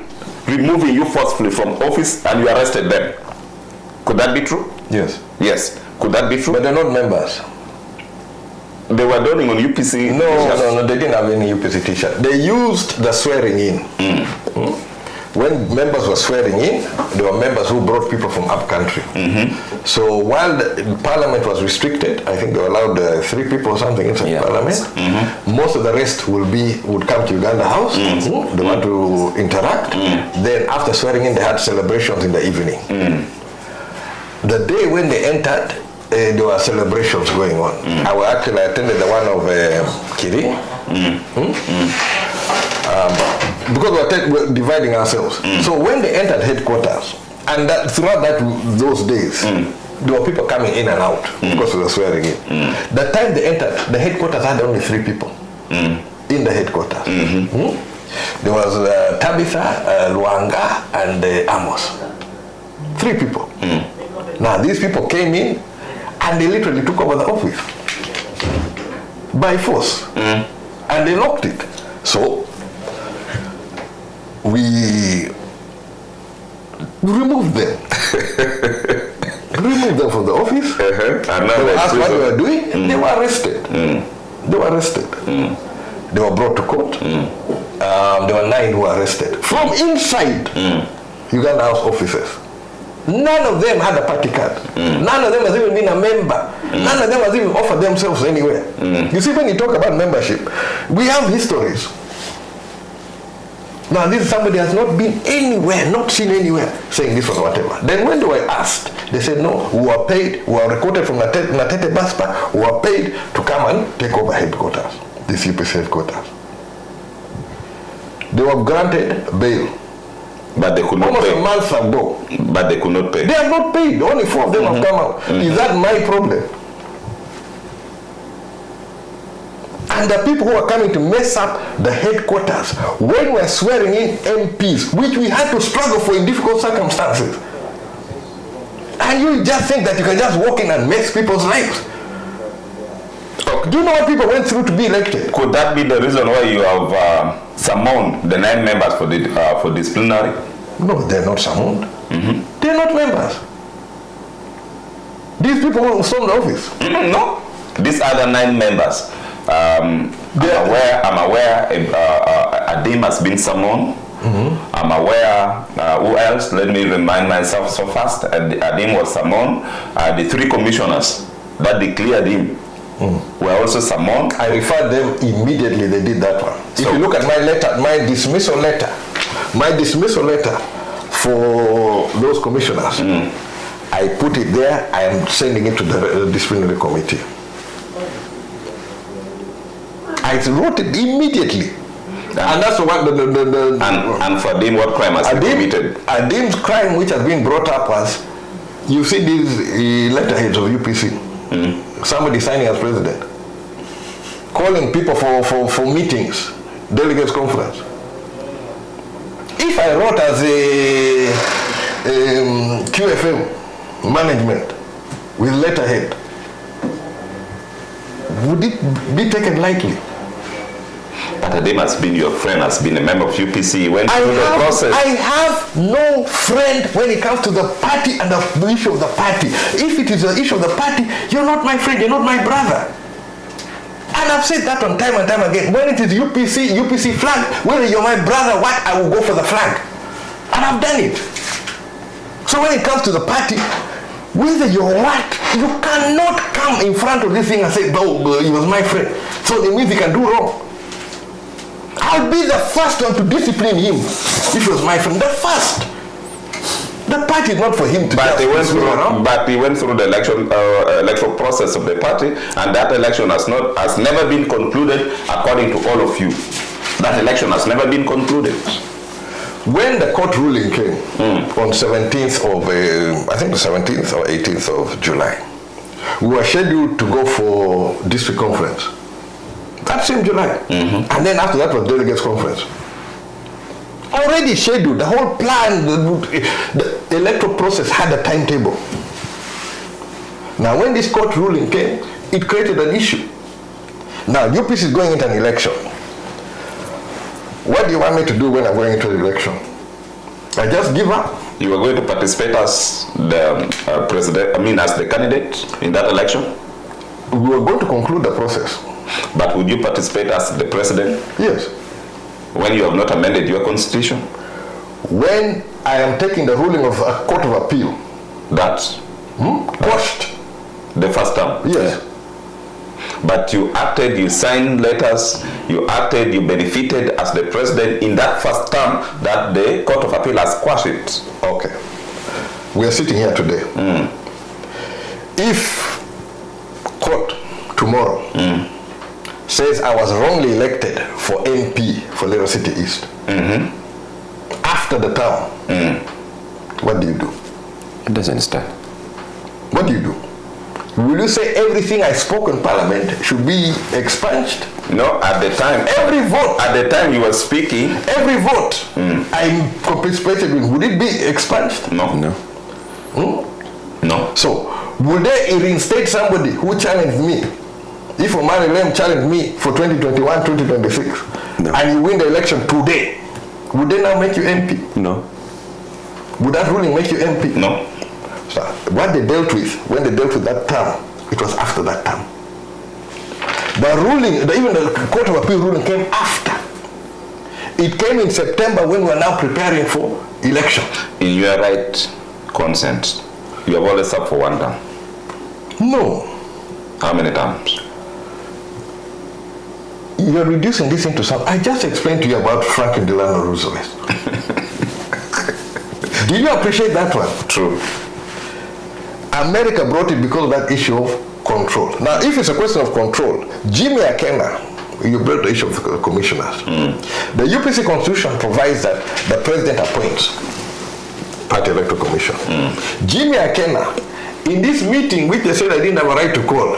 removing you forcefully from office and you arrested them. Could that be true? Yes. Yes. Could that be true? But they're not members. They were donning on UPC. No, they didn't have any UPC t-shirt. They used the swearing in. When members were swearing in, there were members who brought people from up country. So while the parliament was restricted, I think they were allowed 3 people or something inside parliament. Most of the rest would come to Uganda House. They want to interact. Then after swearing in, they had celebrations in the evening. The day when they entered, there were celebrations going on. I attended the one of Kiri. Because we were dividing ourselves. So when they entered headquarters, and throughout those days, there were people coming in and out because we were swearing in. The time they entered, the headquarters had only 3 people in the headquarters. There was Tabitha, Luanga, and Amos. 3 people. Now these people came in and they literally took over the office by force, and they locked it. So we removed them. Removed them from the office. And now they were asked what they were doing. They were arrested. They were arrested. They were brought to court. There were 9 who were arrested from inside Uganda House offices. None of them had a party card. None of them has even been a member. None of them has even offered themselves anywhere. You see, when you talk about membership, we have histories. Now, this is somebody has not been anywhere, not seen anywhere, saying this or whatever. Then when they were asked, they said, no, we were paid, we were recruited from Natete Baspa, we were paid to come and take over headquarters, this UPC headquarters. They were granted bail. But they could not almost pay. A month ago. But they could not pay. They have not paid. Only 4 of them have come out. Is that my problem? And the people who are coming to mess up the headquarters when we're swearing in MPs, which we had to struggle for in difficult circumstances. And you just think that you can just walk in and mess people's lives. Do you know what people went through to be elected? Could that be the reason why you have summoned the 9 members for disciplinary? No, they're not summoned. They're not members. These people who stormed the office. No. These other 9 members. I'm aware Adim has been summoned. I'm aware, who else? Let me remind myself so fast. Adim was summoned. The 3 commissioners that declared him were also summoned. I referred them immediately, they did that one. So if you look at my letter, my dismissal letter for those commissioners, I put it there, I am sending it to the disciplinary committee. I wrote it immediately. And that's what and for Adim, what crime has been committed? Adim's crime which has been brought up was, you see these letterheads of UPC. Somebody signing as president, calling people for meetings, delegates conference. If I wrote as a QFM management with letterhead, would it be taken lightly? But Adim has been your friend, has been a member of UPC. He went through the process. I have no friend when it comes to the party and the issue of the party. If it is the issue of the party, you're not my friend, you're not my brother. And I've said that on time and time again. When it is UPC flag, whether you're my brother, what, I will go for the flag. And I've done it. So when it comes to the party, whether you're what, you cannot come in front of this thing and say, oh, he was my friend, so it means he can do wrong. I'll be the first one to discipline him if he was my friend. The first. The party is not for him to. But he went through the electoral process of the party, and that election has never been concluded according to all of you. That election has never been concluded. When the court ruling came on 17th of, I think the 17th or 18th of July, we were scheduled to go for district conference. That same July. And then after that was delegates conference. Already scheduled, the whole plan, the electoral process had a timetable. Now when this court ruling came, it created an issue. Now UPC is going into an election. What do you want me to do when I'm going into the election? I just give up. You are going to participate as the president, as the candidate in that election? we were going to conclude the process. But would you participate as the president? Yes. When you have not amended your constitution? When I am taking the ruling of a court of appeal. That? Quashed. The first term? Yes. But you acted, you signed letters, you acted, you benefited as the president in that first term that the court of appeal has quashed it. Okay. We are sitting here today. If court tomorrow says I was wrongly elected for MP for Lagos City East, after the term, what do you do? It doesn't stand. What do you do? Will you say everything I spoke in Parliament should be expunged? No, at the time. Every vote. At the time you were speaking. Every vote I participated in, would it be expunged? No. No. So, would they reinstate somebody who challenged me? If Omanilem challenged me for 2021, 2026, and you win the election today, would they now make you MP? No. Would that ruling make you MP? No. So what they dealt with, when they dealt with that term, it was after that term. The ruling, even the Court of Appeal ruling came after. It came in September when we are now preparing for election. In your right consent, you have always served for one term. No. How many terms? You're reducing this into some. I just explained to you about Franklin Delano Roosevelt. Did you appreciate that one? True. America brought it because of that issue of control. Now, if it's a question of control, Jimmy Akena, you brought the issue of the commissioners. The UPC constitution provides that the president appoints party electoral commission. Jimmy Akena, in this meeting, which they said I didn't have a right to call,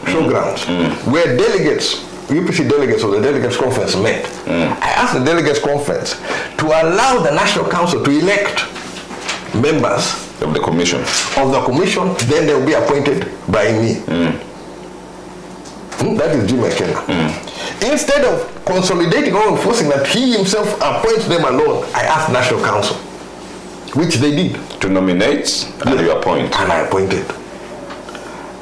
showgrounds, where delegates, UPC delegates of the delegates conference met. I asked the delegates conference to allow the National Council to elect members of the commission. Then they will be appointed by me. That is Jim Akena. Instead of consolidating or enforcing that he himself appoints them alone, I asked National Council, which they did. To nominate and you appoint. And I appointed.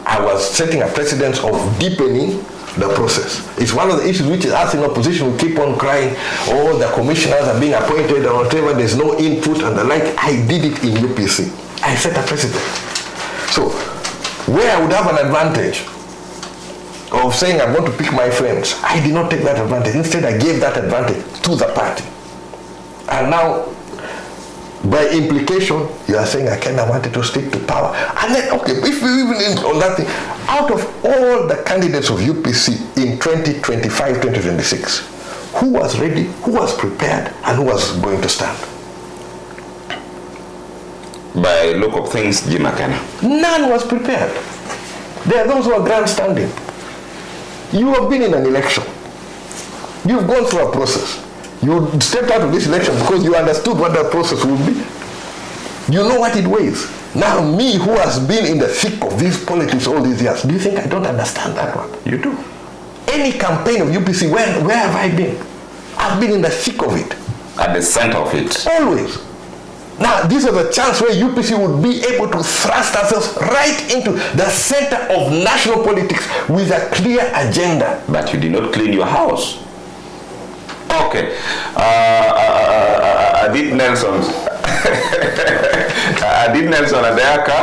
I was setting a precedent of deepening the process. It's one of the issues which is us in opposition, we keep on crying, oh, the commissioners are being appointed or whatever, there's no input and the like. I did it in UPC. I set a precedent. So, where I would have an advantage of saying I'm going to pick my friends, I did not take that advantage. Instead, I gave that advantage to the party. And now, by implication, you are saying Akena wanted to stick to power. And then, okay, if we even on that thing, out of all the candidates of UPC in 2025, 2026, who was ready, who was prepared, and who was going to stand? By look of things, Jim Akena. None was prepared. There are those who are grandstanding. You have been in an election. You've gone through a process. You stepped out of this election because you understood what that process would be. You know what it weighs. Now me, who has been in the thick of these politics all these years, do you think I don't understand that one? You do. Any campaign of UPC, where have I been? I've been in the thick of it. At the center of it. Always. Now, this is a chance where UPC would be able to thrust ourselves right into the center of national politics with a clear agenda. But you did not clean your house. Okay. Adit Nelson. Adit Nelson Adeka.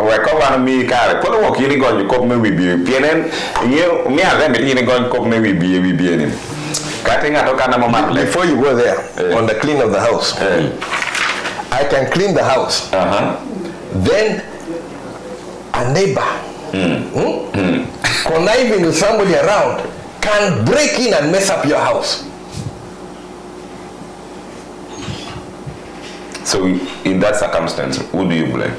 We're me car. Put a walk in going to cop me with you. PNN. You me have them in going to cop me with you. Before you go there, on the clean of the house, I can clean the house. Then a neighbor conniving with somebody around can break in and mess up your house. So in that circumstance, who do you blame?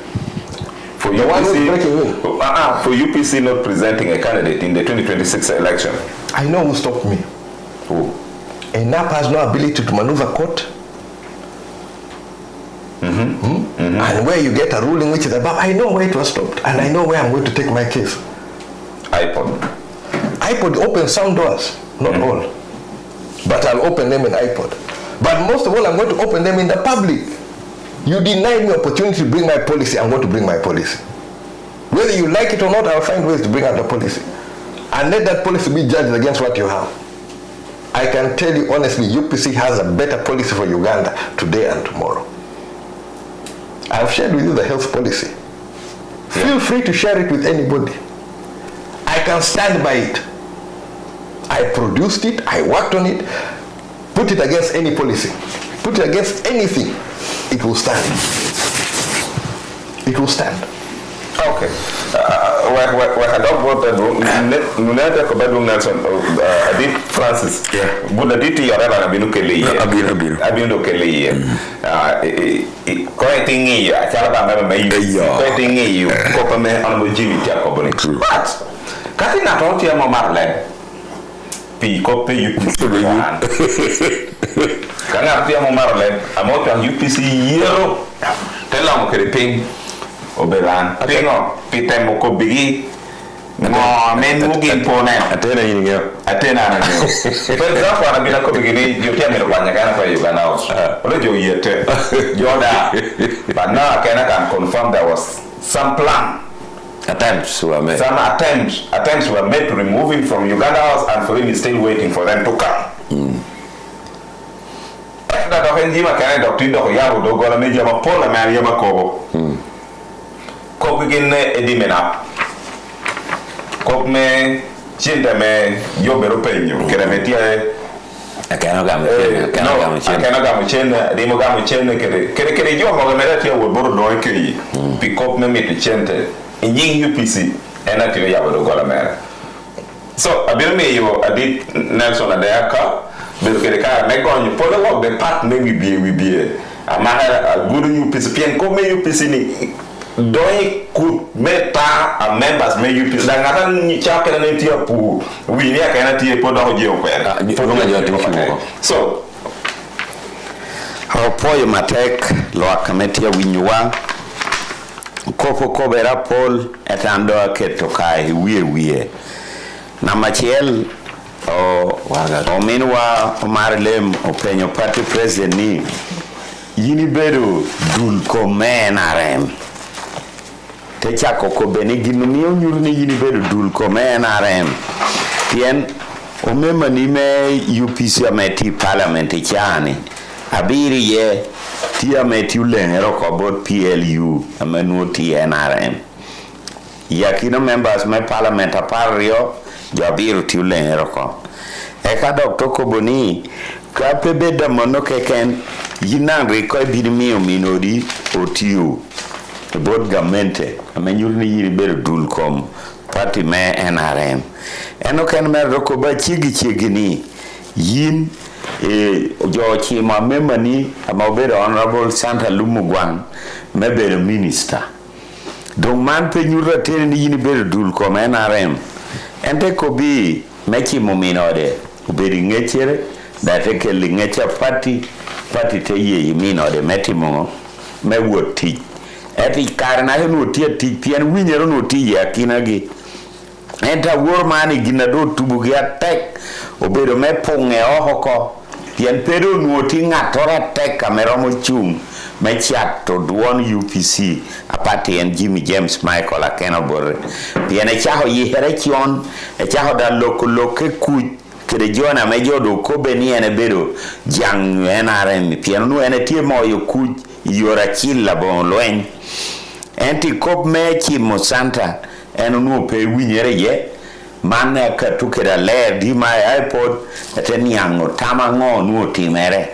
For the one who's breaking in. For UPC not presenting a candidate in the 2026 election. I know who stopped me. Who? A NAP has no ability to maneuver court. And where you get a ruling which is above, I know where it was stopped, and I know where I'm going to take my case. iPod opens some doors, not all, but I'll open them in iPod. But most of all, I'm going to open them in the public. You denied me opportunity to bring my policy, I'm going to bring my policy. Whether you like it or not, I'll find ways to bring out the policy. And let that policy be judged against what you have. I can tell you honestly, UPC has a better policy for Uganda today and tomorrow. I've shared with you the health policy. Feel free to share it with anybody. I can stand by it. I produced it, I worked on it, put it against any policy, put it against anything, it will stand. It will stand. Okay. Nunete ko bedung Nelson Adit Francis. Buda diti yorela na binu kele. Abinu kele. Ko etingi ya chala ba me ko etingi ko pa me on Jimmy Jacob ni. But kati na to tie mo marle. Pi ko pe UPC. Kana tie mo marle amo ta UPC yero. Tela mo kele ping. Obelan pingo pitemo ko bigi no men mugin pone atena yinga atena na yo for example ana bila ko bigi ni yotia me kwanya kana kwa Uganda ole jo yete joda but now Akena can confirm there was some plan attempts were made to remove him from Uganda House, and for him is still waiting for them to come. That of Njima Akena doctrine do ya do gola meja ma pola me ya makobo ko begin edimena ko me chinda me yo bero peño que remetía Akena gamu chena dimo gamu chena que yo mo me retia wo boro do ke pick up me mit chente yin UPC ena tire ya boro gola mera so abiro me yo Adit Nelson Adeka bero que ka me gonyo polo wo be part me we be amara good UPC pien ko me UPC ni doi could meta a members may you pis ngata ni chapela na tia pu wi ni Akena tie po do je ko so how poyo matek lo akametia winywa kopo kobera Paul etando aketo kai wie na machiel o minwa Marlem openyo party president ni yini bedo dul komena rem te chako ko beni gino miyo nyurni yini bedo dul ko mena rem tien o mema ni me UPC ameti parliament chani abiri ye ti ameti ulengero ko bot PLU amenu ti NRM yakino members me parliament apario jo abiru ti ulengero ko eka Dr. Koboni ka pebeda mono keken yinangri ko bidimiyo minodi otiu board governmente amenyurni yiri bedo dul kom party me NRM eno ken mer roko ba chigi ni yin jo chima memani amabedo honorable Santa Lumugwan mebedo minister donc man pe nyurra tere ni yini bedo dul kom NRM ente ko bi mechi mominode ubedi ngechere da teke lingecha party te ye minode metimo me woti eti karna henu ti pian winyero no ti ya kinagi enta wor mani gina do tubugi atek obedo me punge ohoko pian pedo no ti ngatora tek kamera mo chung me chat to duon UPC apati en Jimmy James Michael Akena bor pian e chaho yihere chion e chaho da loke ku kede jona me jodo ko beni ene bedo jang NRM pian no ene tie moyo ku yora chilla bon loen enti kop mechi Mosanta enu no pe winyere ye manne ka tukeda le di my iPod eteni ango tamango no timere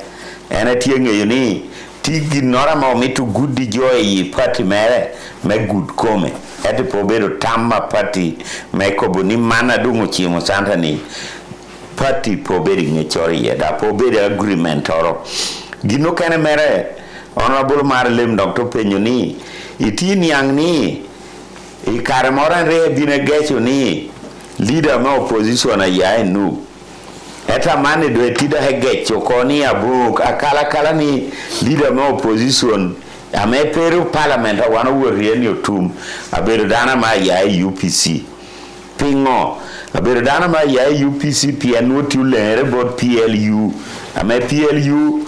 ene tienge yuni tigi nora ma mitu gudi joy party mere me good come eti pobero tamma party me ko boni mana dungo chi Mosanta ni party poberi ngechori ye da poberi agreement oro gino kene mere honorable Marlem Dr. Penyoni itini yang ni ikarmoran re binegecho ni leader ma opposition ya nu eta mane do etida hegecho koni abuk akala ni leader ma opposition ame peru parliament wana wori ni otum abedo dana ma ya UPC pingo abedo dana ma ya UPC piano ti ulere bot PLU ame PLU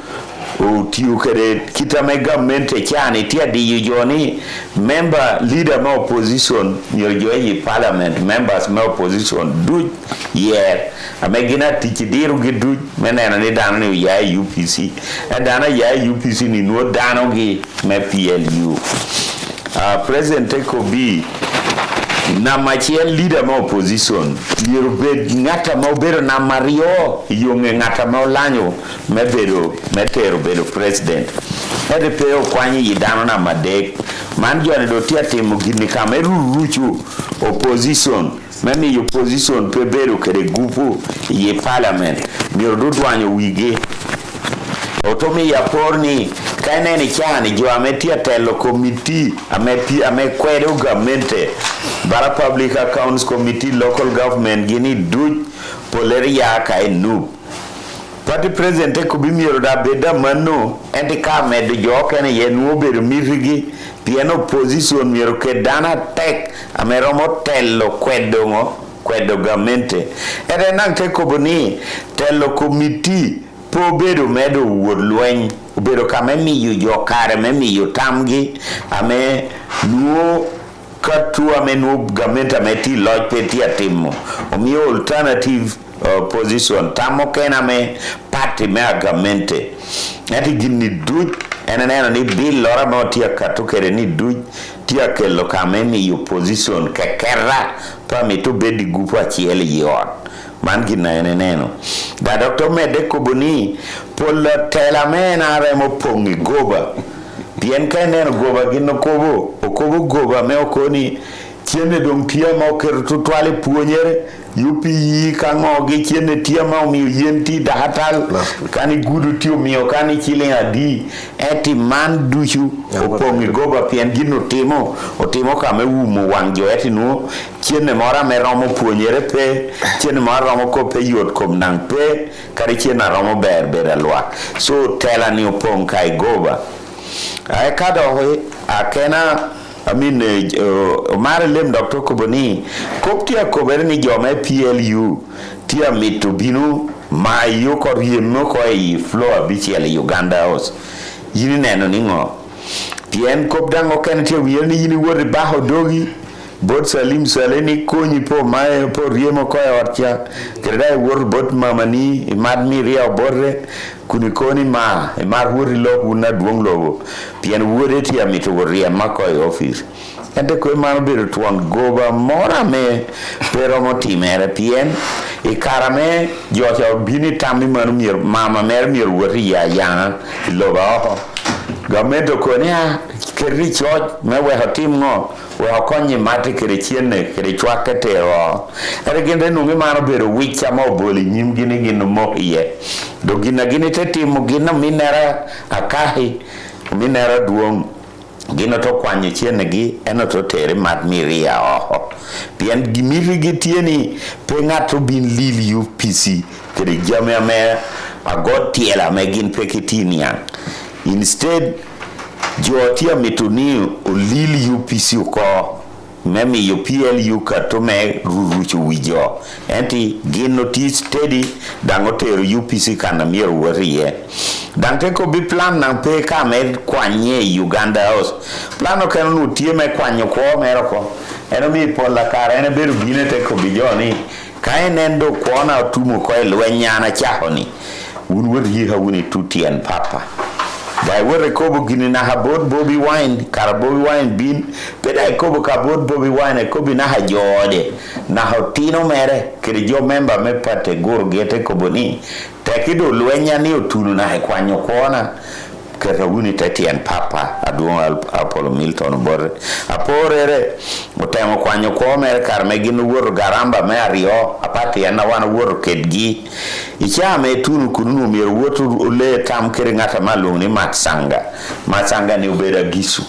tiu kere kita me government chani tia di joni member leader ma opposition nyojoyi parliament members ma opposition du yer amegina tichidiru gidu menena ni dano ni ya UPC dana ya UPC ni no dano gi me PLU president Kobi na machiel leader ma opposition yerubed ngata ma obero na Mario yonge ngata ma olanyo metero bedo president ede peo kwanyi yidano na madek man jone do tia timo gini kama ruchu opposition memi opposition pe bedo kere gupu ye parliament mirodo dwanyo wige otomi ya porni kaine ni chani jo ametia telo committee ame kwedo government bara public accounts committee local government gini duj poleria ka enu party president ko bimiro da beda mano enti ka med jo kene yenu obedo mirigi piano opposition miro ke dana tek ame romo telo kwedo government ere nang te ko boni telo committee po bedo medo wuod lweny obedo kama miyo jokare miyo tamgi ame nuo katu ame nuo government ame ti lodge peti atimo omiyo alternative position tamo kena me party me government ati gini duj enena ni bill lora mo tia katu kere ni duj tia kelo kama miyo position kekera pa mitu bedi gupu achiel yon man gina neno da Dr. Mede Koboni pola tela mena remo pongi goba bien kaneno goba gino kobo goba me okoni chiene dong tia ma oker tutwale puonyere UPI kango gi chiene tia ma mi yenti dahatal kani gudu tio mio kani chiling adi eti man duchu opongi goba pien gino otimo kame umo wangjo eti no chiene mora me romo puonyere pe chiene mora romo ko pe yot kom nang pe kari chiene romo ber alwa so tela ni opong kai goba ai kada ho Akena Omar Lem Dr. Koboni koptia kobere ni jome PLU tia mitubinu ma yoko riemo ko e floor bichiel Uganda house yini neno ningo pien kopdango ken tia wieni yini wori baho dogi bot Salim Saleni konyi po mae po riemo ko e orcha kredai wor bot mamani madmi ria borre kunikoni ma mar wori lo una duong lobo pien wori tia mitu ria mako e office ente ko man biro tuon goba mora me pero motimere pien e karame jocha bini tammi manu mir mama mer mir wori ya yana loba gamento ko ne kerri choj me we hatim ngo we akonyi mati kere chiene kere chwakete o ere gende nungi mano biro wicha mo boli nyim gino mo iye do gina te timo gino minera akahi minera duong gino to kwanyo chiene gi eno to tere mat miria oho pien gimiri gi tieni pe ngato bin lili UPC kere jame ame agot tiela me gin pekitinia instead jotia mituni olili UPC ko memi UPLU ka to me ruruchu wijo enti gino ti steady dangoteru UPC kana mier woriye dante ko bi plan na pe ka me kwanye Uganda house plano kan nu tie me kwanyo ko mero ko eno mi pola kare ene beru gine te ko bijoni kai nendo ko na tumu ko lwenyana chahoni unwori ha woni tutien papa dai wore kobo gini na habod Bobby Wine kara Bobby Wine bin peda kobo kabod Bobby Wine kobi na hajode na hotino mere kiri jo member me pate guru gete kobo ni tekido lwenya ni otunu na kwanyo kona kera wuni tetien papa aduong Apollo Milton bore aporere otemo kwanyo ko mere kar me ginu wor garamba me ario apati yana wana wor kedgi ichame tunu kununu mir wotu le tam kere ngata malung ni matsanga ni ubeda gisu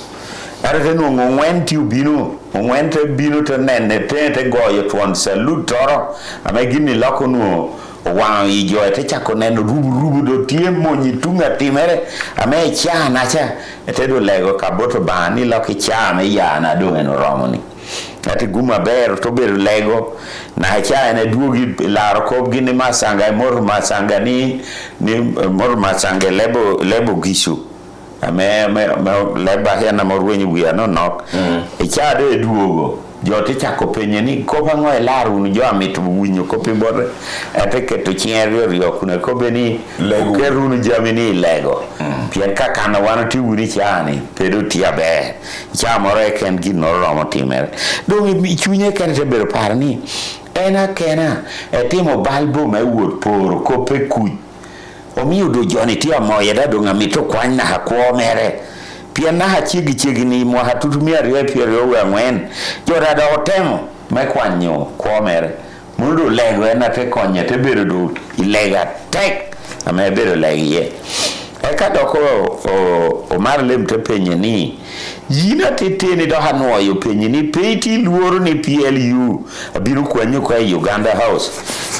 arete no ngwenti ubinu ngwente binu to nene tete goyo twon salute toro ame gini lako no wang yi jo te chako neno rubu do tie monyi tunga timere ame cha na cha te do lego kaboto bani lo ki cha me ya na do en romoni ati guma ber to ber lego na cha ene duogi laro ko gini masanga mor masanga ni mor masanga lebo gishu ame leba hena morwenyi wiya no nok e cha de duogo jo te chako penye ni ko pango e laru ni jo amit winyo ko pe bor ate keto chiero rio kuna ko beni lego keru ni jamini lego pien ka kana wana ti wuri chani pedo tia be cha more ken gi no romo timer do mi chunye kan te ber parni ena kena e timo balbo me wuot por ko pe ku o mi do joni tia moye da do ngamito kwanya hakwo mere pia na chigi ni mo hatutumia rie piero ngwen jora da otemo me kwanyo ko mere mundu lego na te konye te bedo do ilega tek ame bedo lege e ka doko o marlem te penye ni yina teteni do hanoyo penye ni peti luoro ni PLU abiru kwanyo kwa Uganda House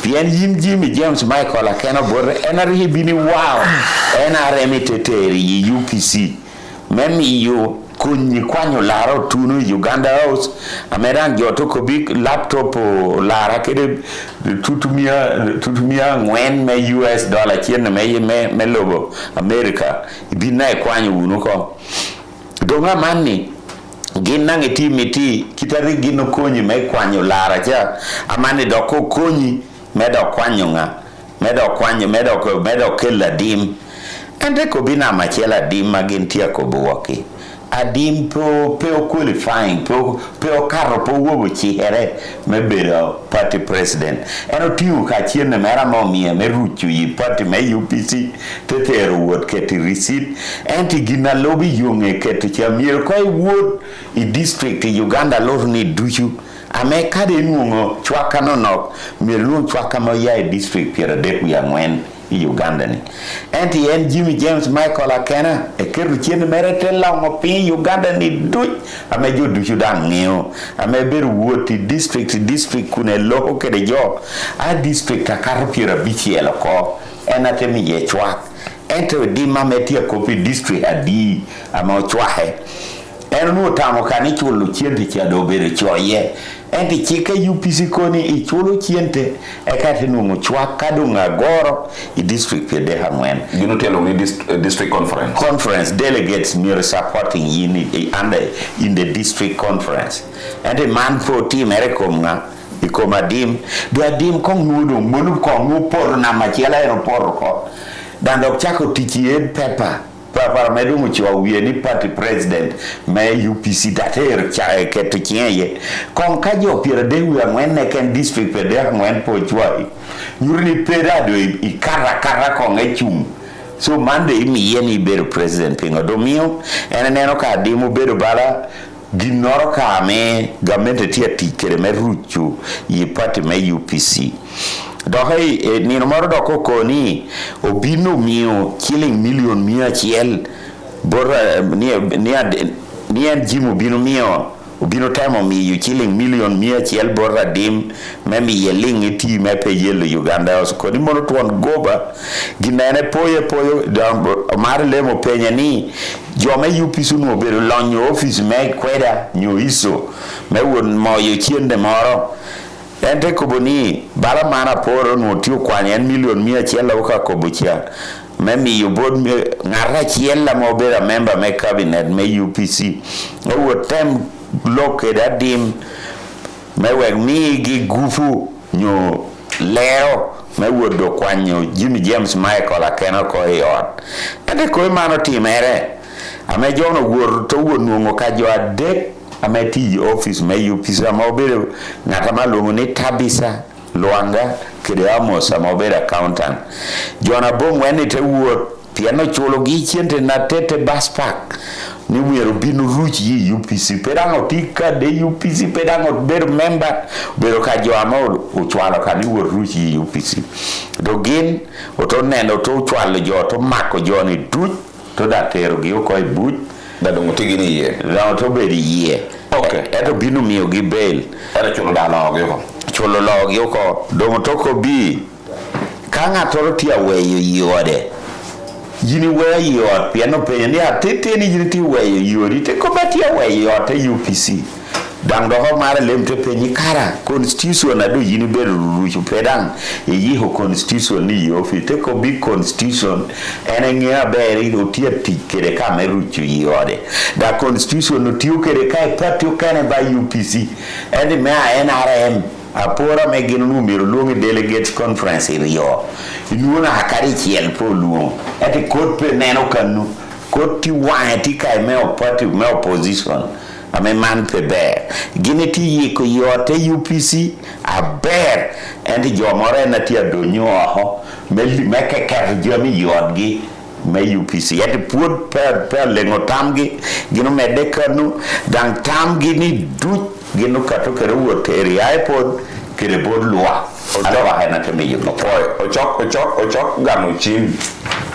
pien Jimmy James Michael Akena bore enari bini wow enare miteteri UPC memi yo kunyi kwanyo laro tunu Uganda House ameran joto ko big laptop lara kede tutumia ngwen me US dollar chien me logo America bina kwanyo unuko donga manni ginna ngeti miti kitari gino konyi me kwanyo lara cha amani doko konyi medo kwanyo nga medo kella dim ande ko bina machela dim magentia ko buoki adim po qualifying po carro po wobo chi here mebero party president eno tiu ka chiene mera momie meruchu yi party me UPC tetero wot keti receipt enti gina lobby yonge keti chamier ko wood I district Uganda lor ni duchu ame kade nuongo chwaka no nok mielu chwaka mo ya district piera deku ya ngwen Uganda ni enti en Jimmy James Michael Akena e keru chiene merete la ngo pi Uganda ni duch ame jo duchu da ngeo ame beru woti district kune loko kede jo a district akaro piera bichielo ko enate mi ye chwak ento di mametia kopi district adi ame chwahe eno no tamo kani chulo chiente cha do bere choye enti chike UPC koni I chulo chiente e kati nungu chwaka do ngagoro I district pede hangwen you know tell me district conference delegates mere supporting in the district conference enti man for team erekom nga ikoma dim do adim kong nudo monu kong por na machela eno por ko dando chako tichie pepper Papa medu mchwa ni party president me UPC dater cha keto chieye kon kajo piera de wi ngwen ken district pede ngwen po chwa yurni perado I kara kon echum so mande imi yeni beru president pingo domio eneno ka dimu beru bala ginoro ka me gamente tia tikere me ruchu yi party me UPC dohai ni nomoro doko koni obino mio killing million mia chiel bora ni jimu bino mio obino time mi you killing million mia chiel bora dim memi yeling iti mepe yelo Uganda House koni mono tuan goba ginene poyo mare lemo penya ni jome UPC no bero lonyo office me kweda nyo iso me won moyo chiende moro ente koboni bala mana poro no tiu kwanya million mia chiela uka kobuchia memi yubod ngara chiela mobera member me cabinet me UPC o tem loke da dim me weg mi gi gufu nyo leo me wodo kwanyo Jimmy James Michael Akena ko yot ente ko mano timere ame jono wor to wonu ka jo adek ameti office me UPC amobere ngata malungu ni Tabisa Luanga kede Amos amobere accountant jona bom weni te wuot piano chulo gi chiente na tete baspak ni wero binu ruchi UPC pedango tika de UPC pedango ber member bero ka jo amor uchwalo ka ni wor ruchi UPC dogin oto neno to uchwalo jo to mako joni duch to da tero gi ko e buch da dongo tigini ye da to beri ye okay eto binu miyo gi bail era chulo da log yo ko dongo to ko bi kanga toro tia weyo yode yini weyo yod piano penye ni atete ni yini ti weyo yodi te ko batia weyo te UPC dang do ho mara lemte penye kara constitution na do yini beru ruchu pedang yi ho constitution ni yo fi te ko bi constitution enenge aberi do tia tikere ka meruchu yode da constitution no tiu kere kai patio kane ba UPC and me NRM apora me gino numero lungi delegates conference rio inuona hakari chiel po luo ati kot pe neno kanu kot ti wa ti kai me party me opposition ame man pe ber gine ti yiko yote UPC aber and jo more na ti adonyo ho me ke ka jomi yodgi me UPC ati put per lengo tamgi gino me dekanu dan tamgi ni du gino kato kere woteri iPod kere bod lua alo wa hena te me yuko ochok ganu chim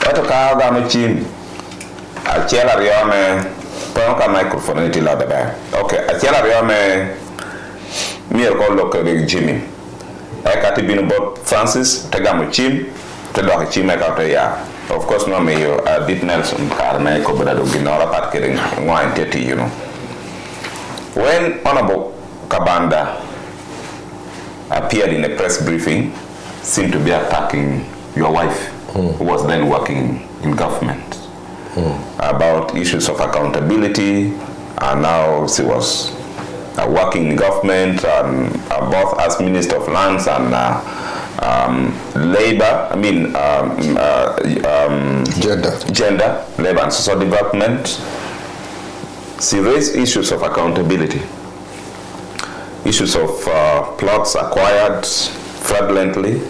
ato ka ganu chim achela riome pon ka microphone ti la de ba okay achela riome mier ko lokko Jimmy e ka ti binu bot Francis te gamu chim te do chim e ka to ya of course no me yo dit Nelson karna ko bada do ginora pat kere ngwa entity you know when Honorable Kabanda appeared in a press briefing, seemed to be attacking your wife, who was then working in government, about issues of accountability, and now she was working in government, and both as Minister of Lands and Labor, Gender, Labor and Social Development. She raised issues of accountability, issues of plots acquired fraudulently,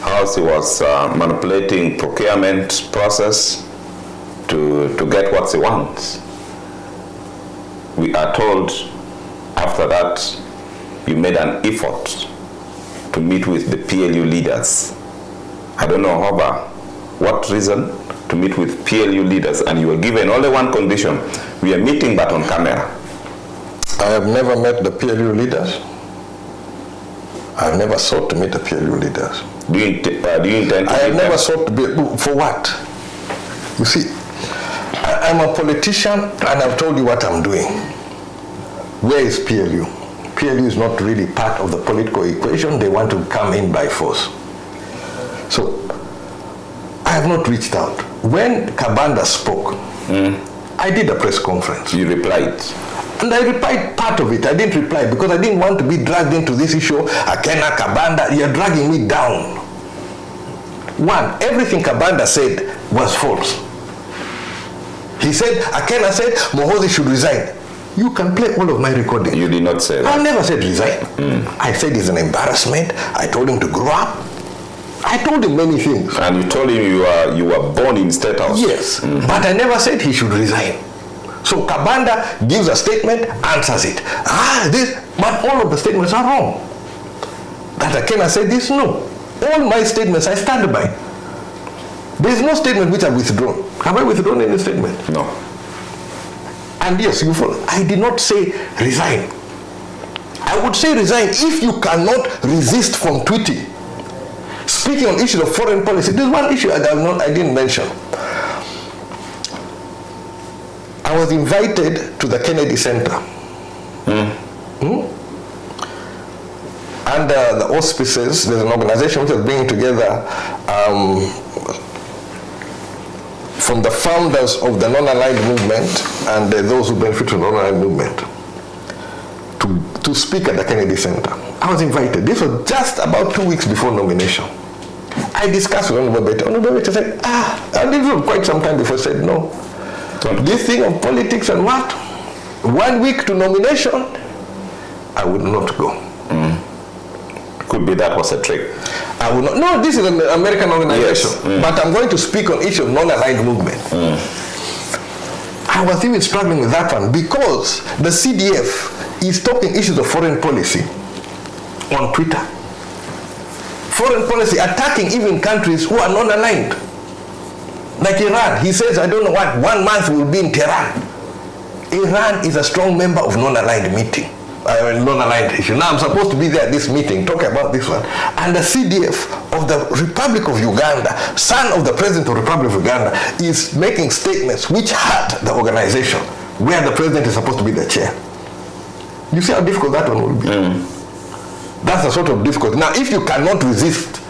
how she was manipulating procurement process to get what she wants. We are told after that you made an effort to meet with the PLU leaders. I don't know, however, what reason to meet with PLU leaders, and you were given only one condition: we are meeting but on camera. I have never met the PLU leaders. I have never sought to meet the PLU leaders. Do you intend to I have meet never them? sought to be, for what? You see, I'm a politician and I've told you what I'm doing. Where is PLU? PLU is not really part of the political equation. They want to come in by force. So, I have not reached out. When Kabanda spoke, I did a press conference. You replied? And I replied part of it. I didn't reply because I didn't want to be dragged into this issue. Akena, Kabanda, you're dragging me down. One, everything Kabanda said was false. He said, Akena said, Mohozi should resign. You can play all of my recording. You did not say that. I never said resign. I said it's an embarrassment. I told him to grow up. I told him many things. And you told him you were born in State House. Yes, but I never said he should resign. So Kabanda gives a statement, answers it. But all of the statements are wrong. That Akena said this, no. All my statements I stand by. There is no statement which I've withdrawn. Have I withdrawn any statement? No. And yes, you follow. I did not say resign. I would say resign if you cannot resist from tweeting. Speaking on issues of foreign policy, there's one issue I didn't mention. I was invited to the Kennedy Center. Under the auspices, there's an organization which is bringing together from the founders of the non-aligned movement and those who benefit from the non-aligned movement to speak at the Kennedy Center. I was invited. This was just about 2 weeks before nomination. I discussed with Obote. Obote said, and this was quite some time before, said, no. This thing of politics and what? 1 week to nomination, I would not go. Could be that was a trick. I would not. No, this is an American organization. Yes. But I'm going to speak on issue of non-aligned movement. I was even struggling with that one because the CDF is talking issues of foreign policy on Twitter. Foreign policy attacking even countries who are non-aligned. Like Iran, he says, I don't know what, 1 month will be in Tehran. Iran is a strong member of non-aligned meeting. Non-aligned issue. Now I'm supposed to be there at this meeting, talk about this one. And the CDF of the Republic of Uganda, son of the President of the Republic of Uganda, is making statements which hurt the organization, where the President is supposed to be the chair. You see how difficult that one will be? That's a sort of difficult. Now, if you cannot resist,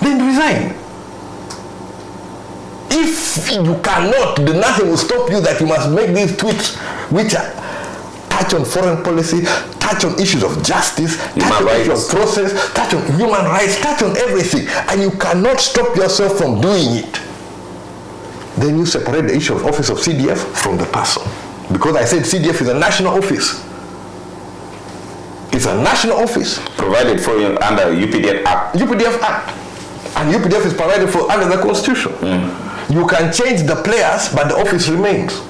then resign. If you cannot, then nothing will stop you that you must make these tweets which are touch on foreign policy, touch on issues of justice, touch on issues of process, touch on human rights, touch on everything, and you cannot stop yourself from doing it. Then you separate the issue of office of CDF from the person. Because I said CDF is a national office. It's a national office. Provided for under UPDF Act. UPDF Act. And UPDF is provided for under the Constitution. You can change the players, but the office remains.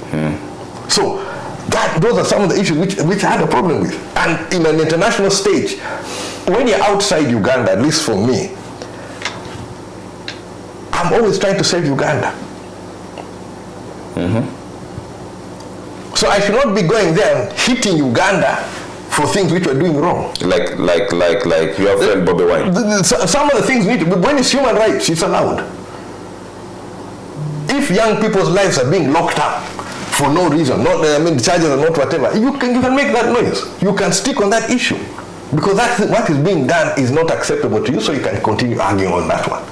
So those are some of the issues which I had a problem with. And in an international stage, when you're outside Uganda, at least for me, I'm always trying to save Uganda. So I should not be going there and hitting Uganda for things which we're doing wrong. Like your friend Bobby Wine. Some of the things when it's human rights, it's allowed. If young people's lives are being locked up for no reason, the charges are not whatever, you can make that noise. You can stick on that issue. Because what is being done is not acceptable to you, so you can continue arguing on that one.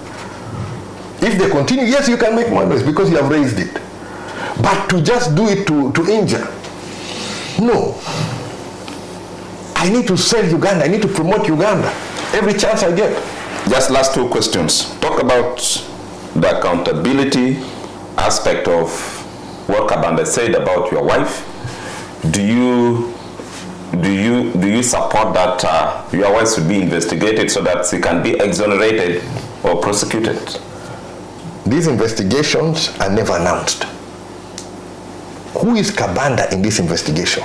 If they continue, yes, you can make more noise because you have raised it. But to just do it to injure, no. I need to sell Uganda. I need to promote Uganda every chance I get. Just last two questions. Talk about the accountability aspect of what Kabanda said about your wife. Do you support that your wife should be investigated so that she can be exonerated or prosecuted? These investigations are never announced. Who is Kabanda in this investigation?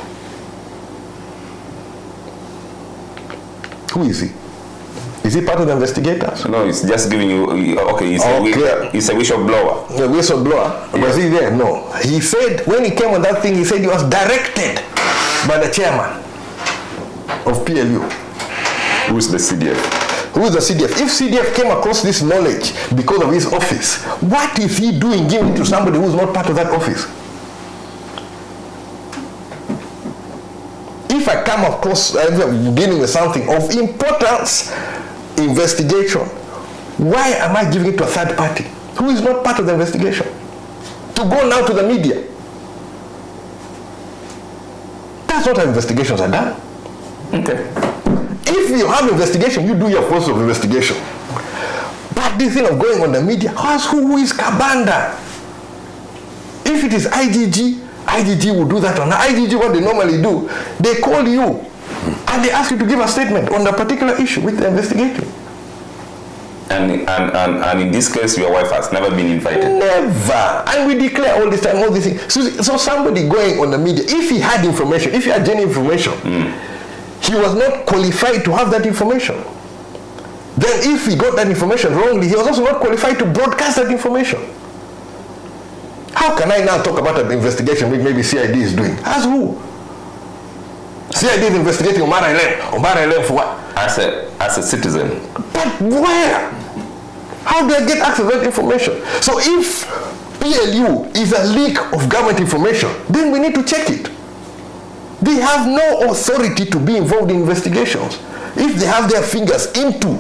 Who is he? Is he part of the investigators? No, he's just giving you, he's a whistleblower. A whistleblower? Yes. Was he there? No. He said, when he came on that thing, he said he was directed by the chairman of PLU. Who is the CDF? Who is the CDF? If CDF came across this knowledge because of his office, what is he doing giving it to somebody who is not part of that office? If I come across dealing with something of importance, investigation, why am I giving it to a third party who is not part of the investigation? To go now to the media. That's not how investigations are done. Okay. If you have investigation, you do your process of investigation. But this thing of going on the media, who is Kabanda? If it is IGG will do that. On IGG, what they normally do, they call you and they ask you to give a statement on the particular issue which they're investigating. And in this case, your wife has never been invited? Never. And we declare all this time, all these things. So somebody going on the media, if he had information, if he had genuine information, he was not qualified to have that information. Then if he got that information wrongly, he was also not qualified to broadcast that information. How can I now talk about an investigation which maybe CID is doing? As who? CID is investigating Omar Elem for what? As a citizen. But where? How do I get access to that information? So if PLU is a leak of government information, then we need to check it. They have no authority to be involved in investigations. If they have their fingers into,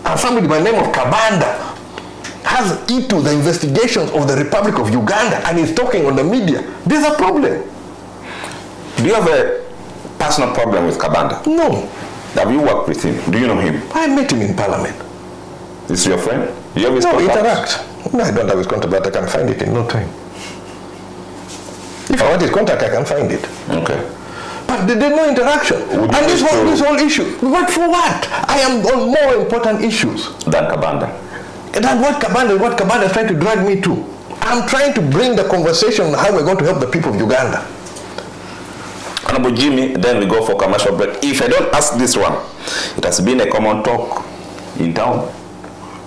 and somebody by the name of Kabanda has into the investigations of the Republic of Uganda and is talking on the media, there's a problem. Do you have a personal problem with Kabanda? No. Have you worked with him? Do you know him? I met him in Parliament. Is he your friend? You have his contact? Interact. No, I don't have his contact, but I can find it in no time. If I want his contact, I can find it. Okay. But there's no interaction. And this whole issue, but for what? I am on more important issues than Kabanda. Than what Kabanda is trying to drag me to. I'm trying to bring the conversation on how we're going to help the people of Uganda. Honorable Jimmy, then we go for commercial break. If I don't ask this one, it has been a common talk in town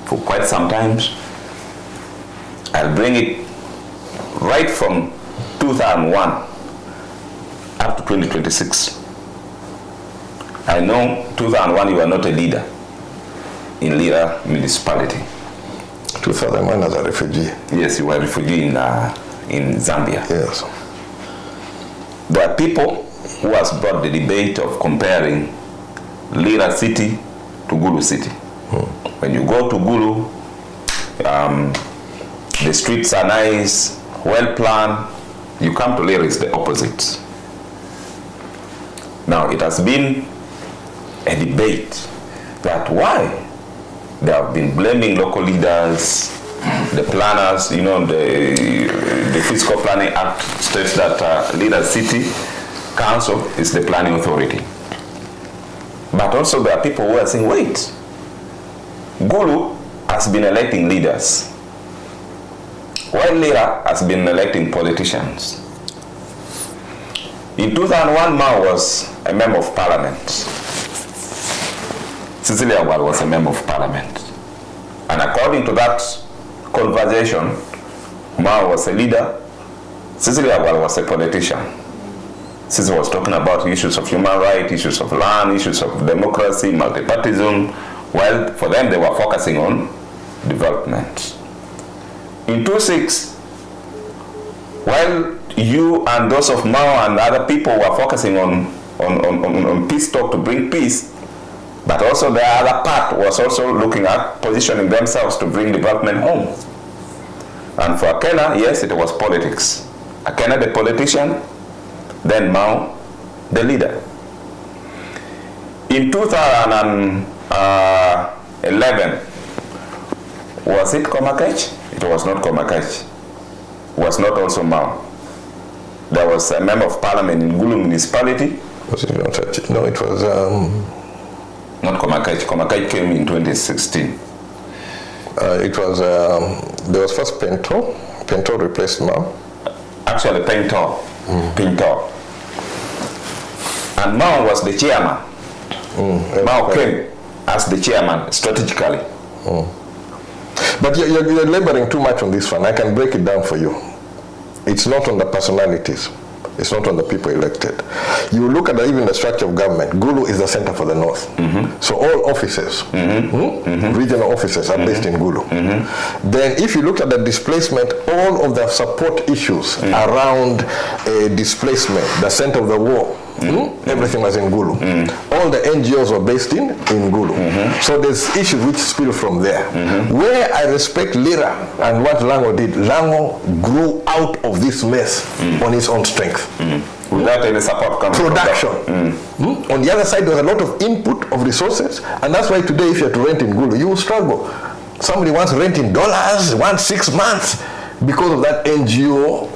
for quite some time. I'll bring it right from 2001 up to 2026. I know 2001 you were not a leader. in Lira municipality. 2001 as a refugee. Yes, you were a refugee in Zambia. Yes. There are people who has brought the debate of comparing Lira city to Gulu city. When you go to Gulu, the streets are nice, well planned. You come to Lira, it's the opposite. Now, it has been a debate that why they have been blaming local leaders, the planners, you know, the Fiscal Planning Act states that Lira City Council is the planning authority. But also there are people who are saying, wait, Gulu has been electing leaders, while Lira has been electing politicians. In 2001, Mao was a member of parliament. Cecilia Awal was a member of parliament. And according to that conversation, Mao was a leader, Cecilia Awal was a politician. Cecilia was talking about issues of human rights, issues of land, issues of democracy, multipartyism, while for them they were focusing on development. In 2006, while you and those of Mao and other people were focusing on peace talk to bring peace, but also the other part was also looking at positioning themselves to bring development home. And for Akena, yes, it was politics. Akena the politician, then Mao the leader. In 2011, was it Komakech? It was not Komakech. It was not also Mao. There was a member of parliament in Gulu municipality. Was it not? No, it was... Not Komakech. Komakech came in 2016. It was... there was first Pinto. Pinto replaced Mao. Actually, Pinto. Pinto. And Mao was the chairman. Mao came as the chairman strategically. But you're laboring too much on this one. I can break it down for you. It's not on the personalities. It's not on the people elected. You look at even the structure of government. Gulu is the center for the north. So all offices, regional offices are based in Gulu. Then if you look at the displacement, all of the support issues around displacement, the center of the war, everything was in Gulu. All the NGOs were based in Gulu. So there's issues which spill from there. Where I respect Lira and what Lango did, Lango grew out of this mess on his own strength. Without any support coming production. On the other side, there was a lot of input of resources, and that's why today if you have to rent in Gulu, you will struggle. Somebody wants rent in dollars, wants 6 months because of that NGO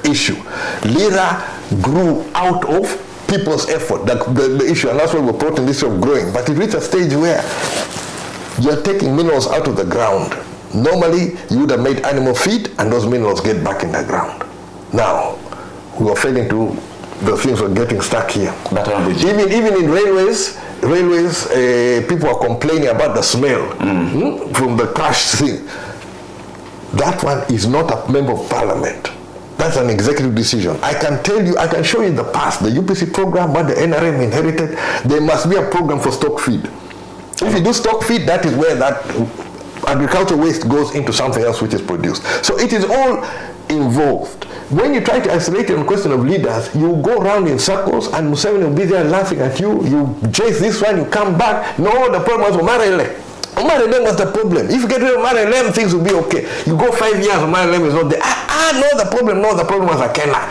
issue. Lira grew out of people's effort, the issue, and that's why we're promoting this of growing. But it reached a stage where you're taking minerals out of the ground. Normally, you would have made animal feed, and those minerals get back in the ground. Now, we were failing to, the things were getting stuck here. Even in railways, people are complaining about the smell from the crushed thing. That one is not a member of parliament. That's an executive decision. I can tell you, I can show you in the past, the UPC program, what the NRM inherited, there must be a program for stock feed. If you do stock feed, that is where that agricultural waste goes into something else which is produced. So it is all involved. When you try to isolate it on the question of leaders, you go around in circles and Museveni will be there laughing at you. You chase this one, you come back. No, the problem was Omarele. Omarele was the problem. If you get rid of Omarele, things will be okay. You go 5 years, Omarele is not there. No, the problem was Akena.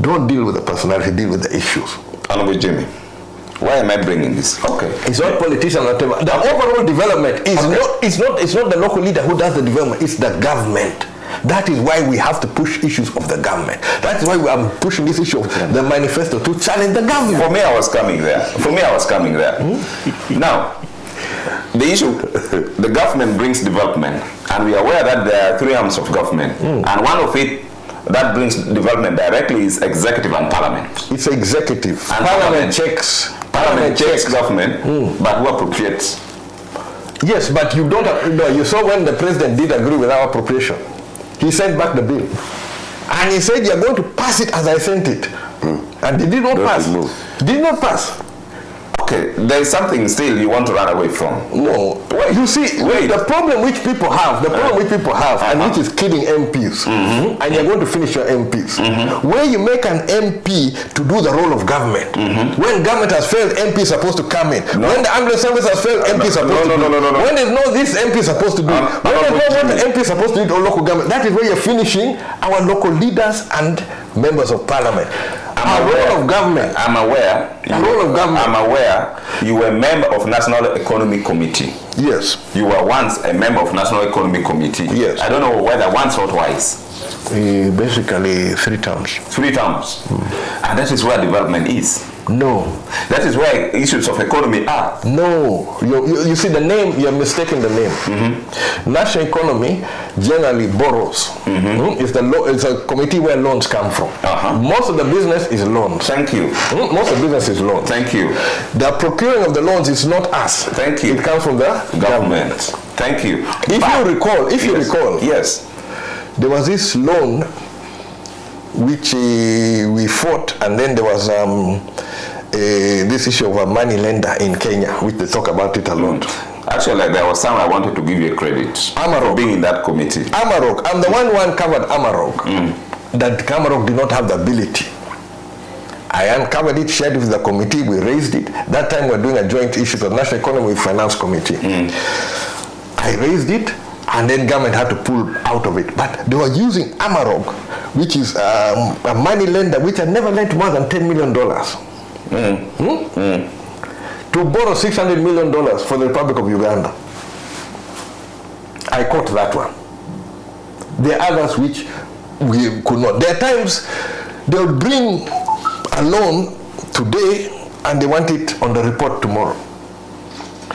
Don't deal with the personality, deal with the issues. Honorable Jimmy, why am I bringing this? Okay. It's not politicians. The overall development is it's not the local leader who does the development, it's the government. That is why we have to push issues of the government. That's why we are pushing this issue of the manifesto to challenge the government. For me, I was coming there. Now, the issue, the government brings development, and we are aware that there are 3 arms of government, and one of it that brings development directly is executive and parliament. It's executive. And parliament checks government, but who appropriates? Yes, but you don't. You saw when the president did agree with our appropriation. He sent back the bill. And he said, you're going to pass it as I sent it. And it did not pass. Did not pass. Okay, there is something still you want to run away from. No. Wait, you see, the problem which people have, and which is killing MPs, and you're going to finish your MPs, where you make an MP to do the role of government. When government has failed, MP is supposed to come in. When the ambulance service has failed, MP is supposed to do it. When there's no this, MP is supposed to do it. When there's no what the MP is supposed to do it or local government, that is where you're finishing our local leaders and members of parliament. I'm aware you were a member of National Economic Committee. Yes. You were once a member of National Economic Committee. Yes. I don't know whether once or twice. Basically 3 terms. 3 terms. And that is where development is. No. That is where issues of economy are. No. You see the name, you're mistaking the name. National economy generally borrows. It's a committee where loans come from. Most of the business is loans. Thank you. Most of the business is loans. Thank you. The procuring of the loans is not us. Thank you. It comes from the government. Thank you. If you recall, yes, there was this loan which we fought, and then there was this issue of a money lender in Kenya, which they talk about it a lot. Actually, there was some I wanted to give you credit for being in that committee. Amarok, I'm the one covered Amarok. That Amarok did not have the ability. I uncovered it, shared it with the committee, we raised it. That time we were doing a joint issue with the National Economy Finance Committee. I raised it, and then government had to pull out of it. But they were using Amarok, which is a money lender which had never lent more than $10 million. To borrow $600 million for the Republic of Uganda. I caught that one. There are others which we could not. There are times they would bring a loan today and they want it on the report tomorrow.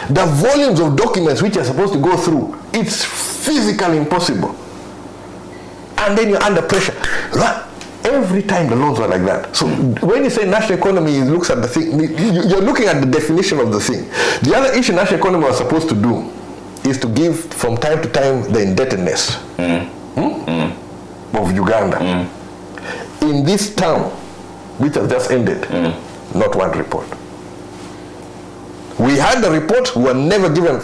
The volumes of documents which are supposed to go through, it's physically impossible. And then you're under pressure. Every time the loans were like that. So when you say national economy, it looks at the thing, you're looking at the definition of the thing. The other issue national economy was supposed to do is to give from time to time the indebtedness of Uganda. In this term, which has just ended, not one report. We had the report, we were never given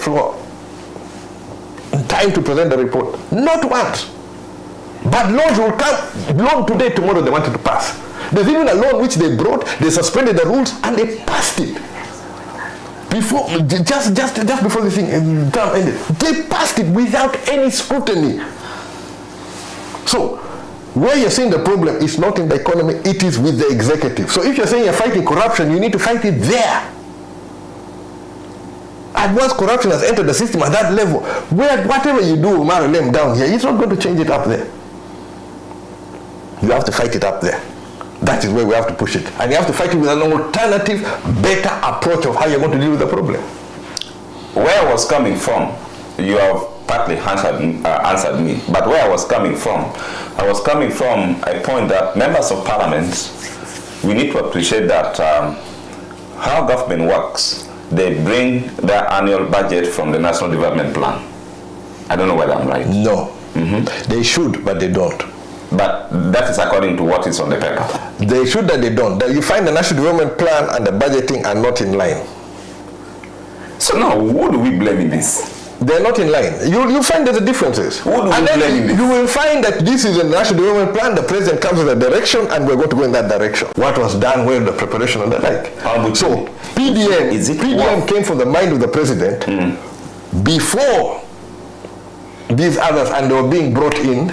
time to present the report. Not once. But loans will come, loan today, tomorrow they wanted to pass. There's even a loan which they brought, they suspended the rules and they passed it. Before, just before the thing term ended, they passed it without any scrutiny. So, where you're saying the problem is not in the economy, it is with the executive. So if you're saying you're fighting corruption, you need to fight it there. And once corruption has entered the system at that level, where whatever you do, Marilyn down here, it's not going to change it up there. You have to fight it up there. That is where we have to push it. And you have to fight it with an alternative, better approach of how you're going to deal with the problem. Where I was coming from, you have partly answered me. But where I was coming from a point that members of parliament, we need to appreciate that how government works, they bring their annual budget from the National Development Plan. I don't know whether I'm right. No. They should, but they don't. But that is according to what is on the paper. They should, that they don't. You find the National Development Plan and the budgeting are not in line. So now, who do we blame in this? They're not in line. You find that the differences. Who do we blame in this? You will find that this is a National Development Plan, the president comes with a direction and we're going to go in that direction. What was done, where the preparation and the like. So PDM came from the mind of the president before these others, and they were being brought in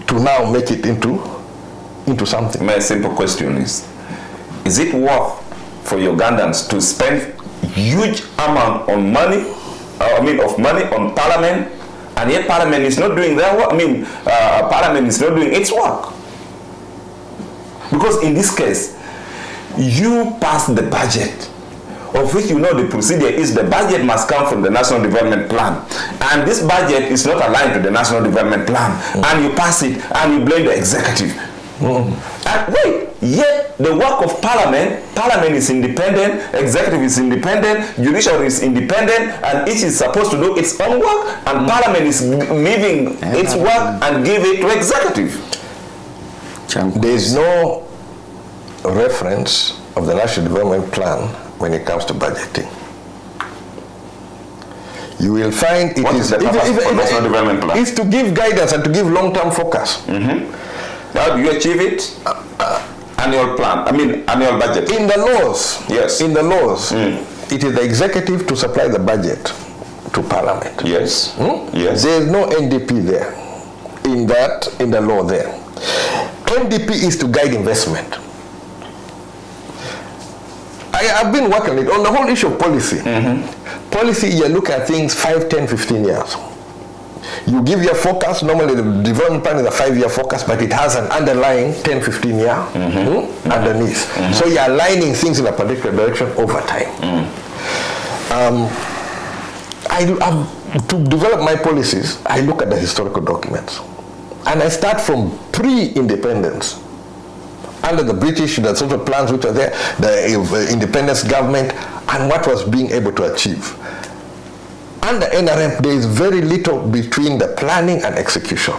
to now make it into something. My simple question is it worth for Ugandans to spend huge amount on money, of money on parliament, and yet parliament is not doing their work? Parliament is not doing its work. Because in this case, you pass the budget, of which you know the procedure is the budget must come from the National Development Plan. And this budget is not aligned to the National Development Plan. And you pass it and you blame the executive. And wait, yet the work of parliament is independent, executive is independent, judiciary is independent, and each is supposed to do its own work, and parliament is leaving its work and give it to executive. There is no reference of the National Development Plan when it comes to budgeting. You will find it What is the purpose of national development plan? Is to give guidance and to give long-term focus. How do you achieve it? Annual plan. Annual budget. In the laws. Yes. In the laws, it is the executive to supply the budget to Parliament. Yes. Yes. There is no NDP there. In the law there. NDP is to guide investment. I've been working on it. On the whole issue of policy. Policy, you look at things 5, 10, 15 years. You give your focus. Normally the development plan is a 5-year focus, but it has an underlying 10, 15 year underneath. So you're aligning things in a particular direction over time. To develop my policies, I look at the historical documents. And I start from pre-independence. Under the British, the social plans which are there, the independence government, and what was being able to achieve. Under NRM, there is very little between the planning and execution.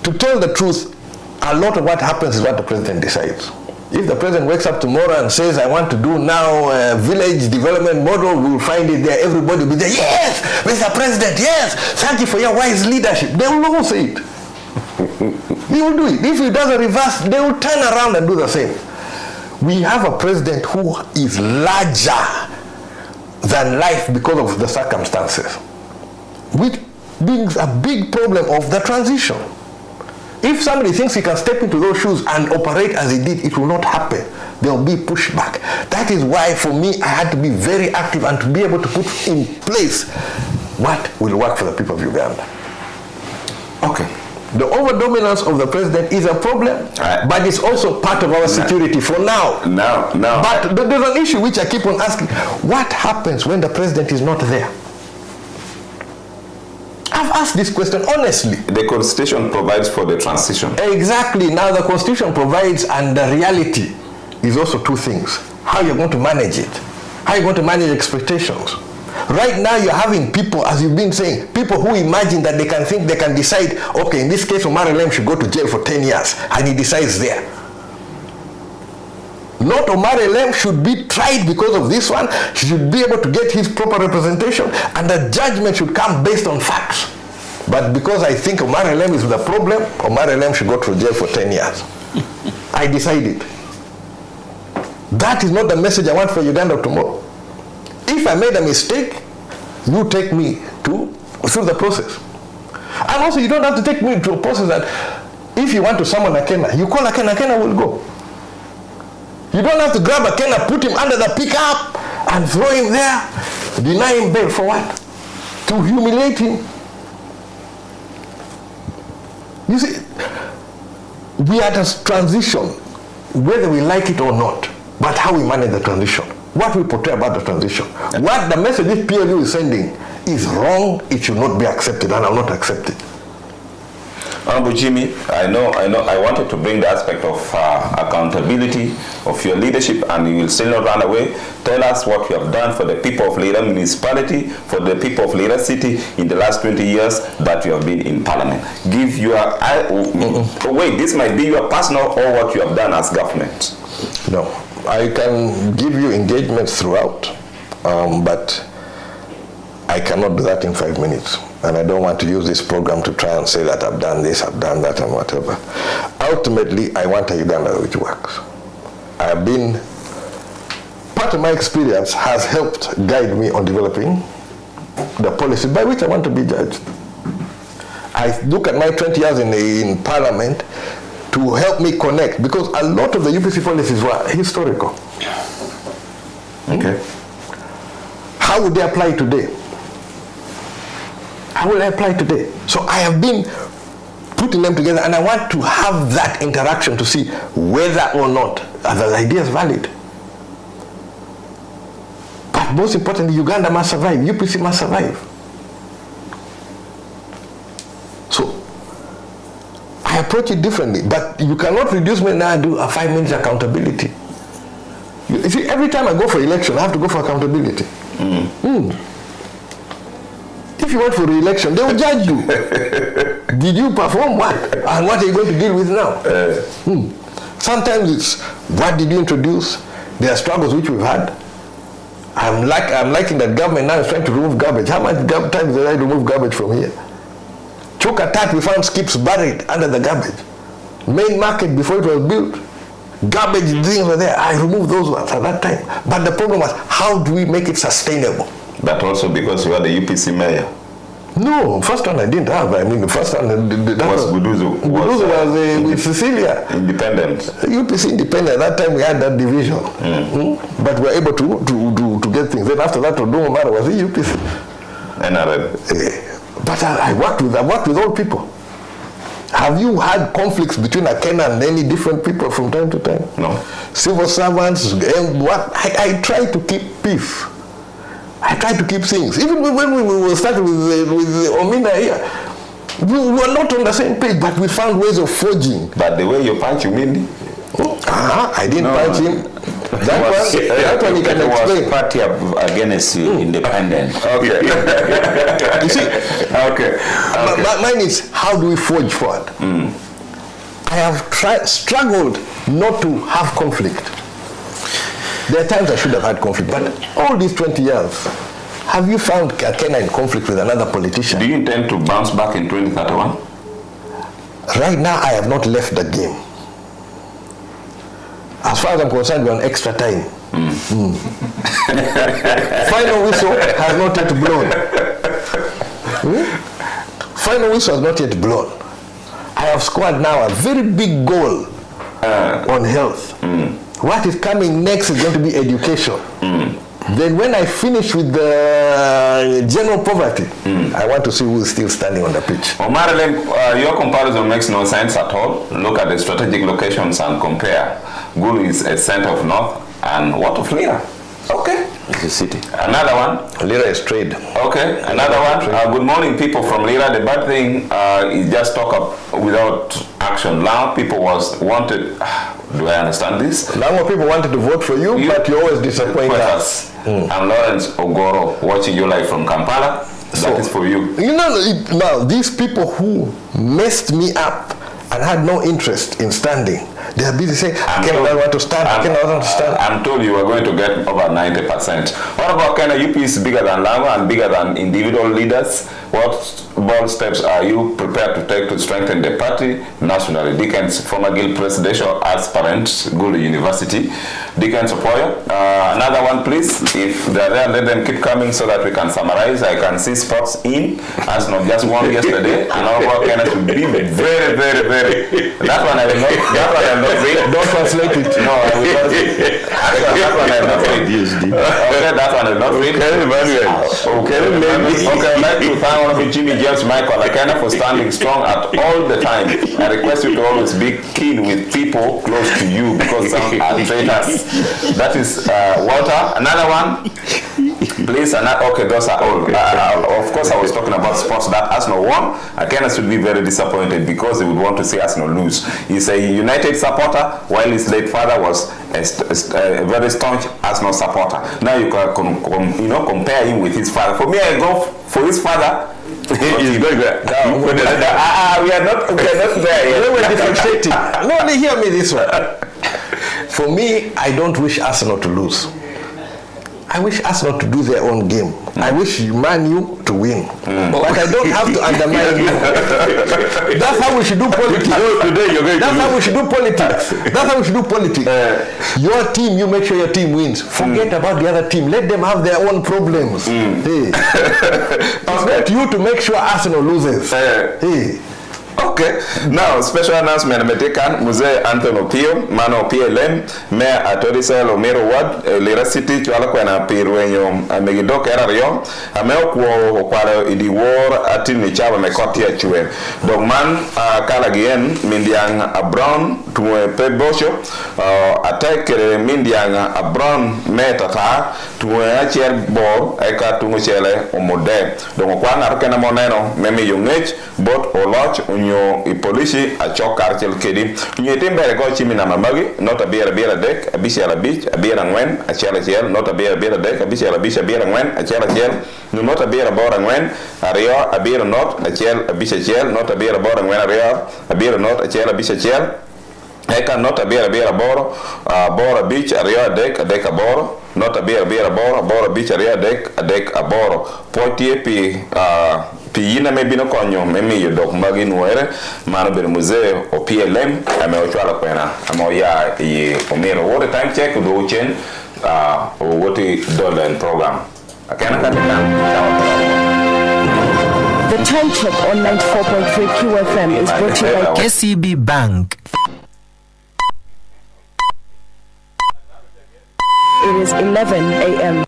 To tell the truth, a lot of what happens is what the president decides. If the president wakes up tomorrow and says, I want to do now a village development model, we will find it there. Everybody will be there, yes, Mr. President, yes, thank you for your wise leadership. They will all say it. He will do it. If he does a reverse, they will turn around and do the same. We have a president who is larger than life because of the circumstances, which brings a big problem of the transition. If somebody thinks he can step into those shoes and operate as he did, it will not happen. There will be pushback. That is why, for me, I had to be very active and to be able to put in place what will work for the people of Uganda. Okay. The overdominance of the president is a problem, but it's also part of our security for now. But there's an issue which I keep on asking. What happens when the president is not there? I've asked this question honestly. The Constitution provides for the transition. Exactly. Now the Constitution provides, and the reality is also two things. How you're going to manage it. How you're going to manage expectations. Right now you're having people, as you've been saying, people who imagine that they can think they can decide, okay, in this case Omar Elem should go to jail for 10 years, and he decides there. Not Omar Elem should be tried because of this one. He should be able to get his proper representation, and the judgment should come based on facts. But because I think Omar Elem is the problem, Omar Elem should go to jail for 10 years. I decided. That is not the message I want for Uganda tomorrow. If I made a mistake, you take me through the process. And also you don't have to take me to a process that if you want to summon Akena, you call Akena, Akena will go. You don't have to grab Akena, put him under the pickup and throw him there, deny him bail for what? To humiliate him. You see, we are at a transition, whether we like it or not, but how we manage the transition. What we portray about the transition. What the message this PLU is sending is wrong. It should not be accepted, and I will not accept it. Honorable Jimmy, I wanted to bring the aspect of accountability of your leadership, and you will still not run away. Tell us what you have done for the people of Lira municipality, for the people of Lira city in the last 20 years that you have been in parliament. Give your, wait, this might be your personal or what you have done as government. No. I can give you engagements throughout, but I cannot do that in 5 minutes. And I don't want to use this program to try and say that I've done this, I've done that, and whatever. Ultimately, I want a Uganda which works. Part of my experience has helped guide me on developing the policy by which I want to be judged. I look at my 20 years in Parliament to help me connect, because a lot of the UPC policies were historical. Okay. How would they apply today? How will I apply today? So I have been putting them together, and I want to have that interaction to see whether or not are the ideas valid. But most importantly, Uganda must survive, UPC must survive. So I approach it differently, but you cannot reduce me now and do a 5 minutes accountability. You see, every time I go for election, I have to go for accountability. If you went for re-election, they will judge you. Did you perform what? And what are you going to deal with now? Sometimes it's, what did you introduce? There are struggles which we've had. I'm liking that government now is trying to remove garbage. How much time did I remove garbage from here? Chukatat, we found skips buried under the garbage. Main market before it was built, garbage things were there. I removed those ones at that time. But the problem was, how do we make it sustainable? But also because you are the UPC mayor. No, first one I didn't have. I mean, the first one that was Guduzu. Guduzu was with Cecilia. Independent. UPC independent. At that time we had that division. But we were able to get things. Then after that, Odomo Mara was the UPC. NRL. But I worked with all people. Have you had conflicts between Akena and any different people from time to time? No. Civil servants, I try to keep peace. I try to keep things. Even when we started with Omina here, we were not on the same page, but we found ways of forging. But the way you punch Umindi? I didn't punch him. That one you can explain. Was party against independent. Okay. You see? Okay. Mine is, how do we forge forward? I have struggled not to have conflict. There are times I should have had conflict, but all these 20 years, have you found Akena in conflict with another politician? Do you intend to bounce back in 2031? Right now, I have not left the game. As far as I'm concerned, we're on extra time. Final whistle has not yet blown. Final whistle has not yet blown. I have scored now a very big goal on health. What is coming next is going to be education. Then when I finish with the general poverty, I want to see who is still standing on the pitch. Omarele, your comparison makes no sense at all. Look at the strategic locations and compare. Gulu is a center of North, and what of Lira? Okay. It's a city. Another one. Lira is trade. Okay. Another one. Good morning, people from Lira. The bad thing is just talk up without action. Now people wanted. Do I understand this? Now more people wanted to vote for you, but you always disappoint us. I'm Lawrence Ogoro, watching you live from Kampala. That is for you. You know, now these people who messed me up and had no interest in standing, they are busy saying, I cannot want to stand, I cannot want to stand. I'm told you are going to get over 90%. What about Kenya? UP is bigger than Lama and bigger than individual leaders. What bold steps are you prepared to take to strengthen the party nationally? Dickens, former Guild presidential aspirant, Gulu University. Dickens Opoyo. Another one, please. If they're there, let them keep coming so that we can summarize. I can see spots in, as not just one yesterday. And all Kenya should be very, very, very. That one I will not. That one I will not read. Don't translate it. No, I will not read. That one I will not read. Okay, that one I will not read. Okay, I'd like to thank Honorable Jimmy James Michael Akena for standing strong at all the time. I request you to always be keen with people close to you because some are traitors. That is Walter. Another one, please. Okay, those are all. Of course, I was talking about sports that Arsenal won. Akena should be very disappointed because they would want to see Arsenal lose. He's a United supporter, while his late father was a very staunch Arsenal supporter. Now you can compare him with his father. For me, I go for his father. He's very good. We are not there yet. We're differentiating. No, hear me this way. For me, I don't wish Arsenal to lose. I wish Arsenal to do their own game. I wish Man U to win. But I don't have to undermine you. That's how we should do politics. That's how we should do politics. That's how we should do politics. Your team, you make sure your team wins. Forget about the other team. Let them have their own problems. Hey. It's not you to make sure Arsenal loses. Hey. Okay. Now, special announcement Metekan, Muse Anthony Opio, Mano PLM, Mayor Atorisel Omero Ward, Lira City, Chuala Kwena Pirwenyo, Megidok Erario, Ameo Kwara Idi War, Atin Nichaba Mekotia Chue. Dogman, Kalagien, Mindiang Abron, Tue Pebosho, Attack Mindiang Abron, Metata, Tue Achier Bo, Eka Tumuchele, Omode. Dongokwan Arkena Moneno, Memi Yungech, Bot Oloch, Unyo Ipolishi, a chok Archel Kedi, Unyetimbere Gochimi Namamagi, not a beer deck, a bish a beach, a beer and wen, a chelachiel, not a beer deck, a bish a beach, a beer and wen, a chelachiel, no not a beer aboard and wen, a rio, a beer not, a chel, a bish a chel, not a beer aboard and wen, a rio, a beer not, a chel, a bish a chel. Eka nota biera boro, boro beach ario adek aboro, nota biera boro beach ario adek aboro. Potie pi yina me bino konyo me miyo dok mbagi nuere mano bere museo o PLM ame ochwala kwena ame oya i omiro wote time check do uchen o wote dollar program Akena The time check on 94.3 QFM is brought to you by KCB Bank. It is 11 a.m.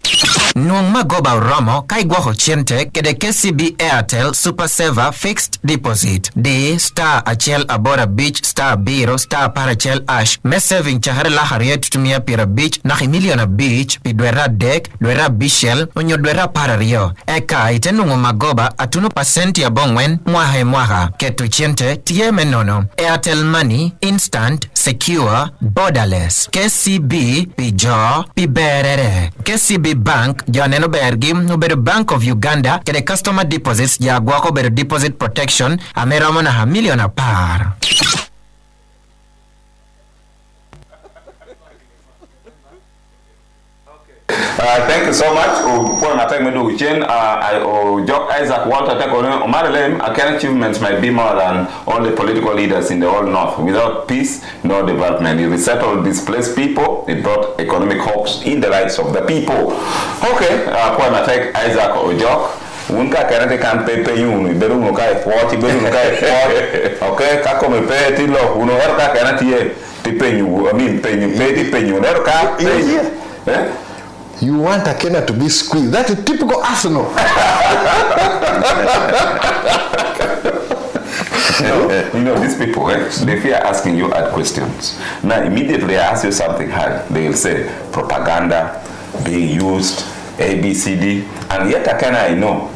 Nuong magoba romo kai gwaho chiente kede KCB Airtel Super Saver Fixed Deposit D star achel abora beach star biro star parachel ash me saving chahare la hariet tumia pira beach na miliona beach pi dwera dek dwera bishel onyo dwera parario eka itenungo magoba atuno pasenti ya bongwen mwaha ketu chiente tie menono Airtel Money instant secure borderless KCB pi jo pi berere KCB Bank Janeno Bergi, Uber Bank of Uganda, kede customer deposits ya guako ber deposit protection, ameramo na $1 million par. Thank you so much. For my time, Jock Isaac Walter Marilyn, Akena achievements might be more than all the political leaders in the whole north. Without peace, no development. It resettled displaced people. It brought economic hopes in the lives of the people. Okay, for my take Isaac or Jock. Unka kena kan pepe yunu beru nukai poti beru nukai poti. Okay, kako me pe tilo uno herka kena tie tipenyu. I mean penyu pe penyu herka. You want Akena to be squeezed. That is typical Arsenal. You know, these people, they fear asking you hard questions. Now, immediately I ask you something hard, they'll say propaganda being used, ABCD, and yet Akena, I know,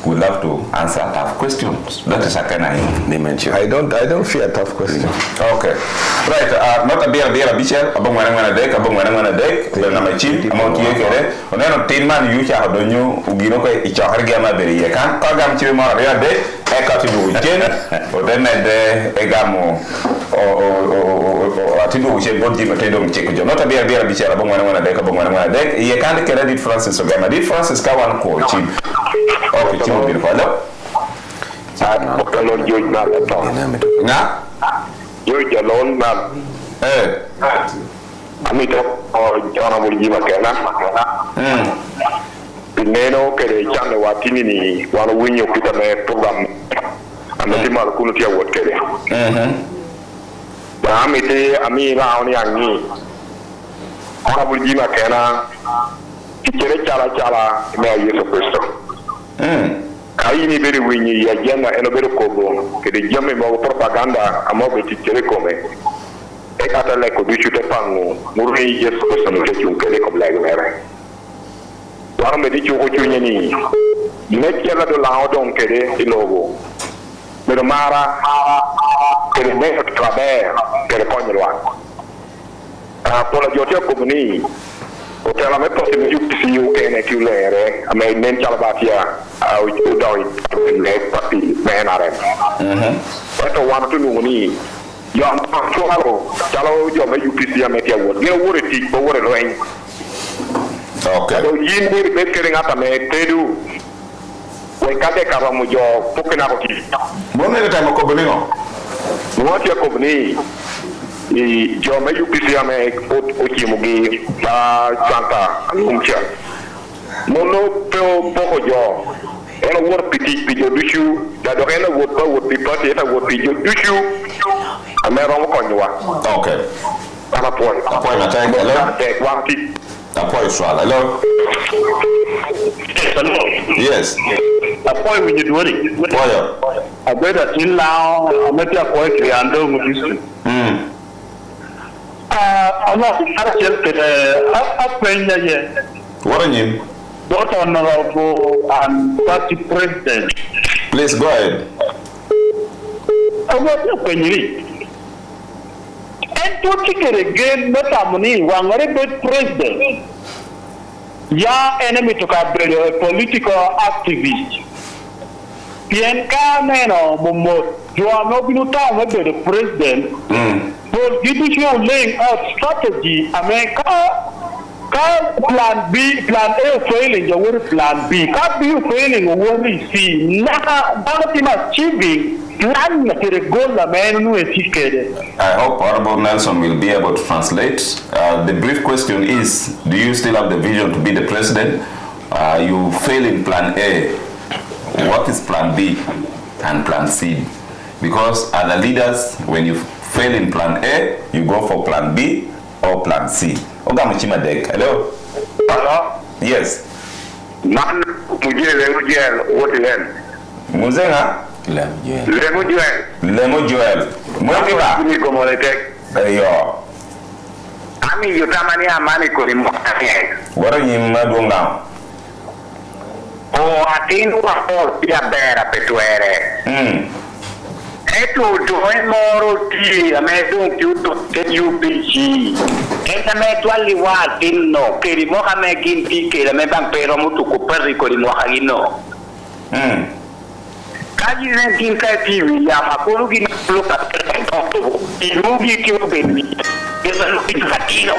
would love to answer tough questions. That is Akena, they mention. I don't fear tough questions. Okay. Right, not a beer bichel, abong wana dek, na machine, amount yekere, oneno tinman yucha hadonyo, ugino ko ichaharge ama beri yekan, kagam chiwe mara rea dek, eka tibu ujen, odene de egamo, tibu ujen bodji matedo mchekujo. Not a beer bichel, abong wana dek, yekan kere dit Francis Ogama. Dit Francis kawan ko chim. Okay, chimo bin hello. Kalon George na to. Nga? George alone na. Amito o jona mulji makena. Pineno kere chane watini ni wano winyo kita me program. Amiti mal kunu tia wot kere. Ba amiti ami la oni angi. Ona mulji makena. Kichere chala me Yesu Kristo. Kai ni beri winyi ya jana eno beri kobo kede jame mo propaganda amo beti telecom e kata le ko bichu te pangu muri Yesu Kristo no te kede ko blague mere waro me di chu ko chu nyani ne kela do la odon kede ilogo pero mara kede me ko traber kede konyo wa por la jote ko ni o te la me pote me UPC Ukene kulere ame men chalbatia au udoi le pati menare to wan to ngoni yo am chalo yo me UPC ame tia wor ge wor ti bo wor loen okay do yin ni be kere ngata me tedu we kate karo mo jo pokena ko ti mo ne ta mo ko boningo mo ti ko boni i jo me UPC ame o ti mo ge ba santa umcha mono peo poko jo eno wor piti pijo dushu da do eno wor pa wor pipati eta wor pijo dushu amero mo konwa okay ana point na thank hello take one tip apoy swala hello yes apoy when you do it oyo abeda tinlao ameti apoy kriando mudisu ana ara chelkede apenya ye waranyin Dr. Honorable and Party President. Please go ahead. About your penny. And to take it again, not a money, one very good president. Ya enemy to a political activist. Pienka Neno, Momo, you are not going to tell the president. Politicians laying out strategy. I mean, plan B, plan A failing, the word plan B. Can B failing, what we see. Now, achieving plan the goal, the man who is seeking. I hope Honorable Nelson will be able to translate. The brief question is, do you still have the vision to be the president? You fail in plan A. What is plan B and plan C? Because other leaders, when you fail in plan A, you go for plan B or plan C. Ogamuchima Dek. Hello? Hello? Yes. Man, Lemujuel, what is it? Muzenga? Lemujuel. Lemujuel. Mwendiba? Yo. Ami yutamani amani kulimo. What are you doing now? Oh, atinu wapol pia bera petuere. Eto doe moro ti amedung tiuto ke UPG. Esa me tuali wa tinno keri moha me kinti ke me bang pero mutu ko perri ko mo hagino. Kaji nen tin ka TV ya makuru gi lo ka to ilugi ki obeni. Esa lo ki fatino.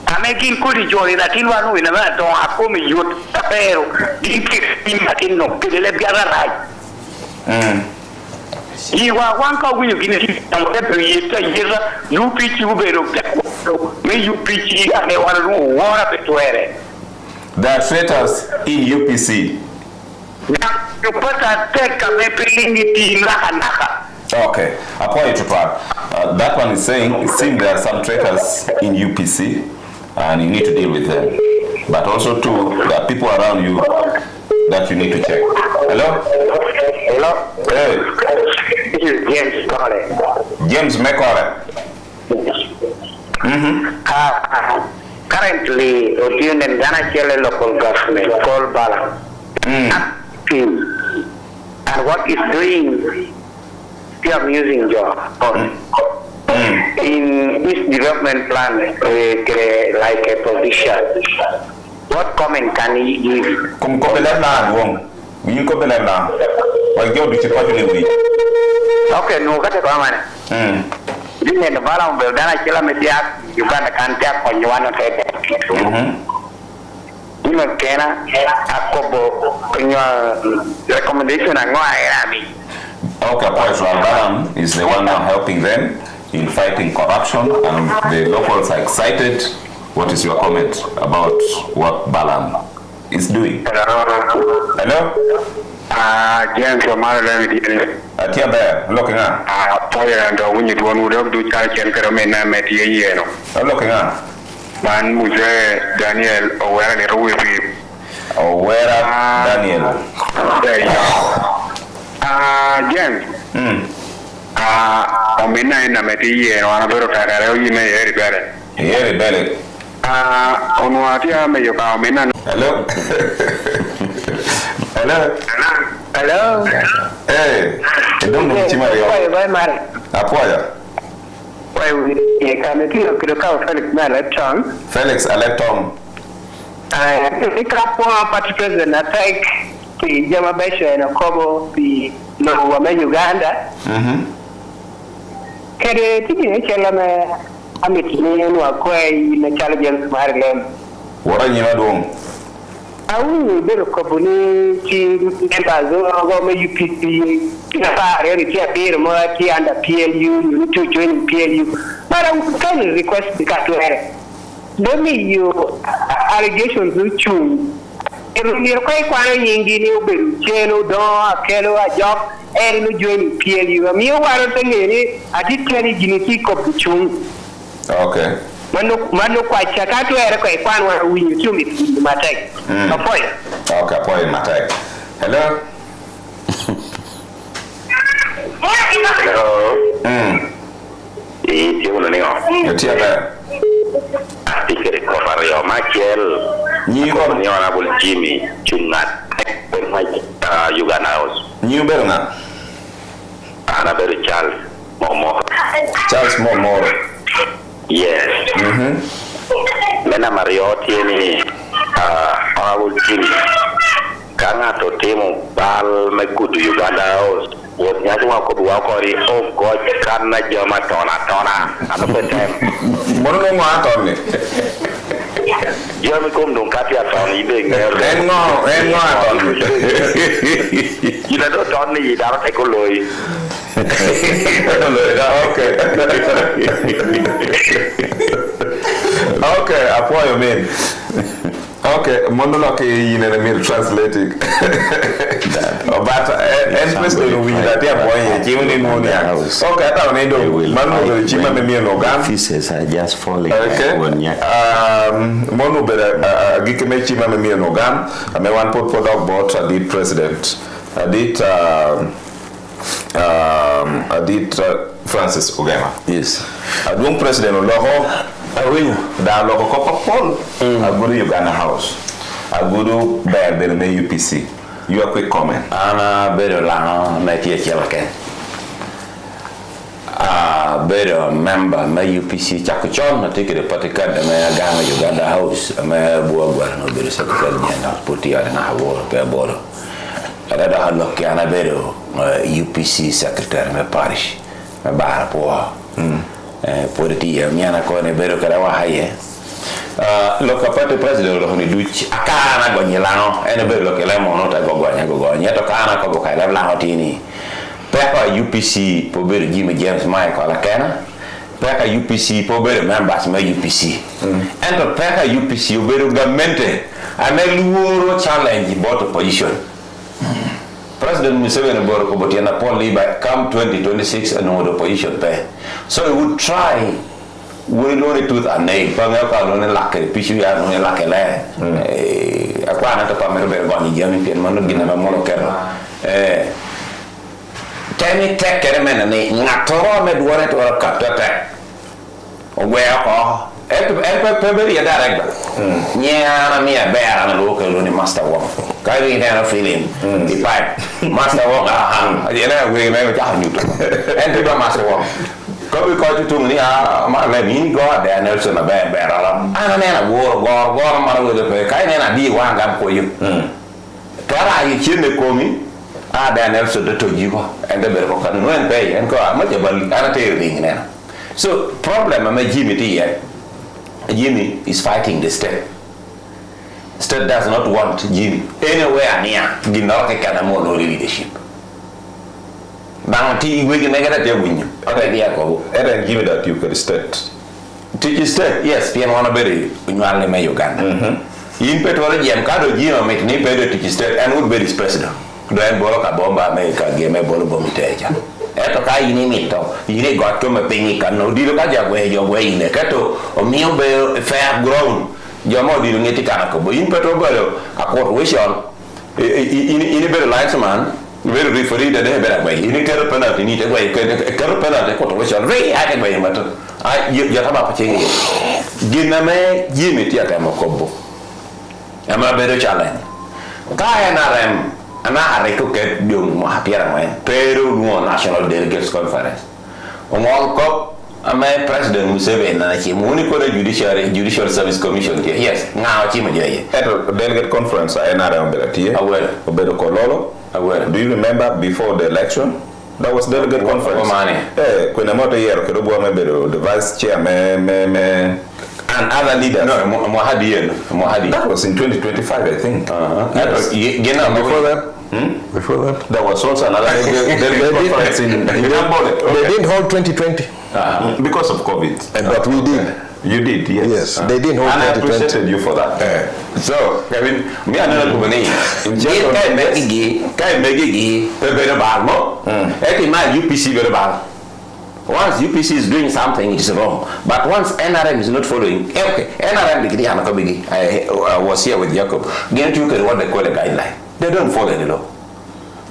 Amekin kuli jori la kilwa no ina ma to akome yot pero dinki imatino ke le biara rai. Iwa wanka winyo gine tambe priyeta yeza UPG ubero me UPG ane waru wora petuere. There are traitors in UPC. You put a teka me pilingi naka. Okay, point to part. That one is saying, it seems there are some traitors in UPC and you need to deal with them. But also too, there are people around you that you need to check. Hello? Hello? Hey. This is James calling. James McCollum. Currently, Otiun and Ghana Chile local government called Bala. And what is doing still amusing job. In this development plan, like a position, what comment can he give? Come you go now. Why go to the Okay, no, got a comment. This is the Balam Beldana Kilometer, Uganda can't tap on you one of them. You know, Kena, Akobo, in your recommendation, and why I mean. Okay, Balam is the one now helping them in fighting corruption, and the locals are excited. What is your comment about what Balam is doing? Hello? James, Atia Bear, looking at. And when you want to do charge and Karamena Metia, looking at. Man, Muse, Daniel, or where it will be. Or where Daniel? There you go. James. Omena in a Metia, or another Ferrari, you may hear it better. Hear it better. Onuatia, may you come in. Hello? Hello? Hello? Hey, don't know Chimario. Apoya. Why, you can Felix Electron. Felix Electron. I think party president attack the Jamabesha and a Kobo, the Uganda. Can what are you doing? I will be a community members of UPC, and PLU, to join PLU. But I would kind of request the cat to her. Let me you allegations with you. If you're quite quarrying in you, Chelo, Akena, a job, and you join PLU. A mere one thing, I did tell you genetic of the chung. Okay. Mano kwa chakatu era kwa ifan wa winyu chumi matai. Apoya. Okay, apoya matai. Hello? Hello. Tiyo na niyo. Yotia ba? Tikere kwa fario Michael. Niyo ni honorable Jimmy Chungat. Uganda House. Niyo berna. Honorable Charles Momo. Charles Momo. Yes. Mena Mariotti ni honorable Jimmy. Kanga to temo bal me kudu Uganda House. What Yashua could walk on it, oh God, Kana Jama Tona. I'm the first time. Mono Matoni. Jeremy come don't cut your son, you didn't know. You don't tell me, you don't take a lawyer. Okay, I what you mean. Okay, monologue in a minute translating. But especially with that point, even in one house. Okay, I don't need Manu Jima Minogan. Pieces are just falling. Okay. Monu better Gikime Chima Minogan. I may want put product bought a lead president. I did Francis Uganda. Yes. I don't president Loho. I will. Da Loho Paul. I go to Uganda House. I go to Bear UPC. Your quick comment. Ana better la make it yelake. Better member my UPC Chakuchon. I take the particular Ghana Uganda House. I may work no better secretary and put the other na war per border. I don't have look at a better UPC secretary my parish. My bar poor. Put it here. Miana Kone better Karawa higher. Look up at the president of the Dutch. Akana Gonilano, and a bit look at Lemon, not a Gogonia, yet Akana Koboka, Lavlatini. Pepper UPC, Pobir Jimmy James Michael Akena. Pepper UPC, Pobir members, my UPC. And the Pepper UPC, Uberu Gamente, and a Luoro challenge bought a position. President Museveni and Obote and Paul Liba come 2026 and hold the position there. So he would try. We know the tooth and nail. Pangaka only lack a pishu and only lack a lair. A quana to Pamela Boni, Yami, and Monogina Monocero. Tell me, take a man and Natoro made warrant or a cut attack. Where everybody a director. Yeah, me a bear and a local only master walk. Carrying down a feeling. The pipe. Master walk, you know, we may have you. And the master walk. Go because you told me, my mean God, there Nelson a bear barrel. And a war, with the kind and a D1 gun for you. Tara, you chill me call me. There Nelson the Tojiva and the bear can win pay and go much about anything now. So, problem I'm a Jimmy here. Jimmy is fighting the state. State does not want Jimmy anywhere near the North Canamo leadership. Bounty, we can make it at your win. Okay, and then give it that you could state. Teach state, yes, Pian wanna bury when you only may Uganda. In Petroleum, and Cardo Jim make me better teach state and would be his president. Then Boroka Bomba America gave me Bolobomitaja. Etoka inimito, yine got to me penny can no deal where your way in the cattle, or meal bell fair grown. Your more dealing it canako, but in Petrobello, a court wish on in a better linesman, very referee that they better way. In a carrot penalty, need a way, a carrot penalty, a court wish on, very acting way, but you have a change. Giname, Jimmy Tiatamocobo. I'm a better challenge. Guy and RM. And I recommend you Mahapiran, Peru National Delegates Conference. On World Cup, I'm a President Museveni and he monitored Judicial Service Commission. Yes, now Chima Delegate Conference, I know that here. Obedo Kololo. Do you remember before the election? That was Delegate Conference. When I'm out here, the Vice Chairman. And other leaders. No, Mohadi. That was in 2025, I think. Yes. Before that? Before that? There was also another conference in Uganda. They didn't hold 2020. Because of COVID. But we did. You did, yes. They didn't hold 2020. And I appreciated you for that. So, Kevin, me and another company. In once UPC is doing something, it is wrong. But once NRM is not following, okay, NRM I was here with Jacob. Get you what they call a guideline. They don't follow the law.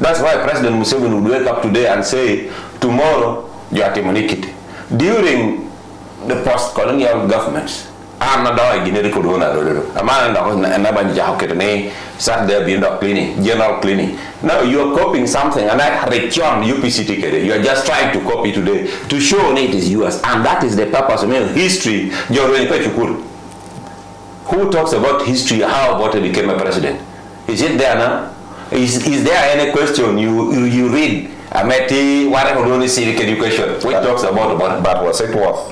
That's why President Museveni would wake up today and say, tomorrow you are communicated. During the post-colonial governments, I'm not a generic corona. A man and sat there being cleaning, general cleaning. Now you're copying something and I return UPC ticket. You're just trying to copy today to show it is yours. And that is the purpose of history. Who talks about history, how Obote became a president? Is it there now? Is there any question you read Ameti, whatever only civic education, which talks about but was it worth?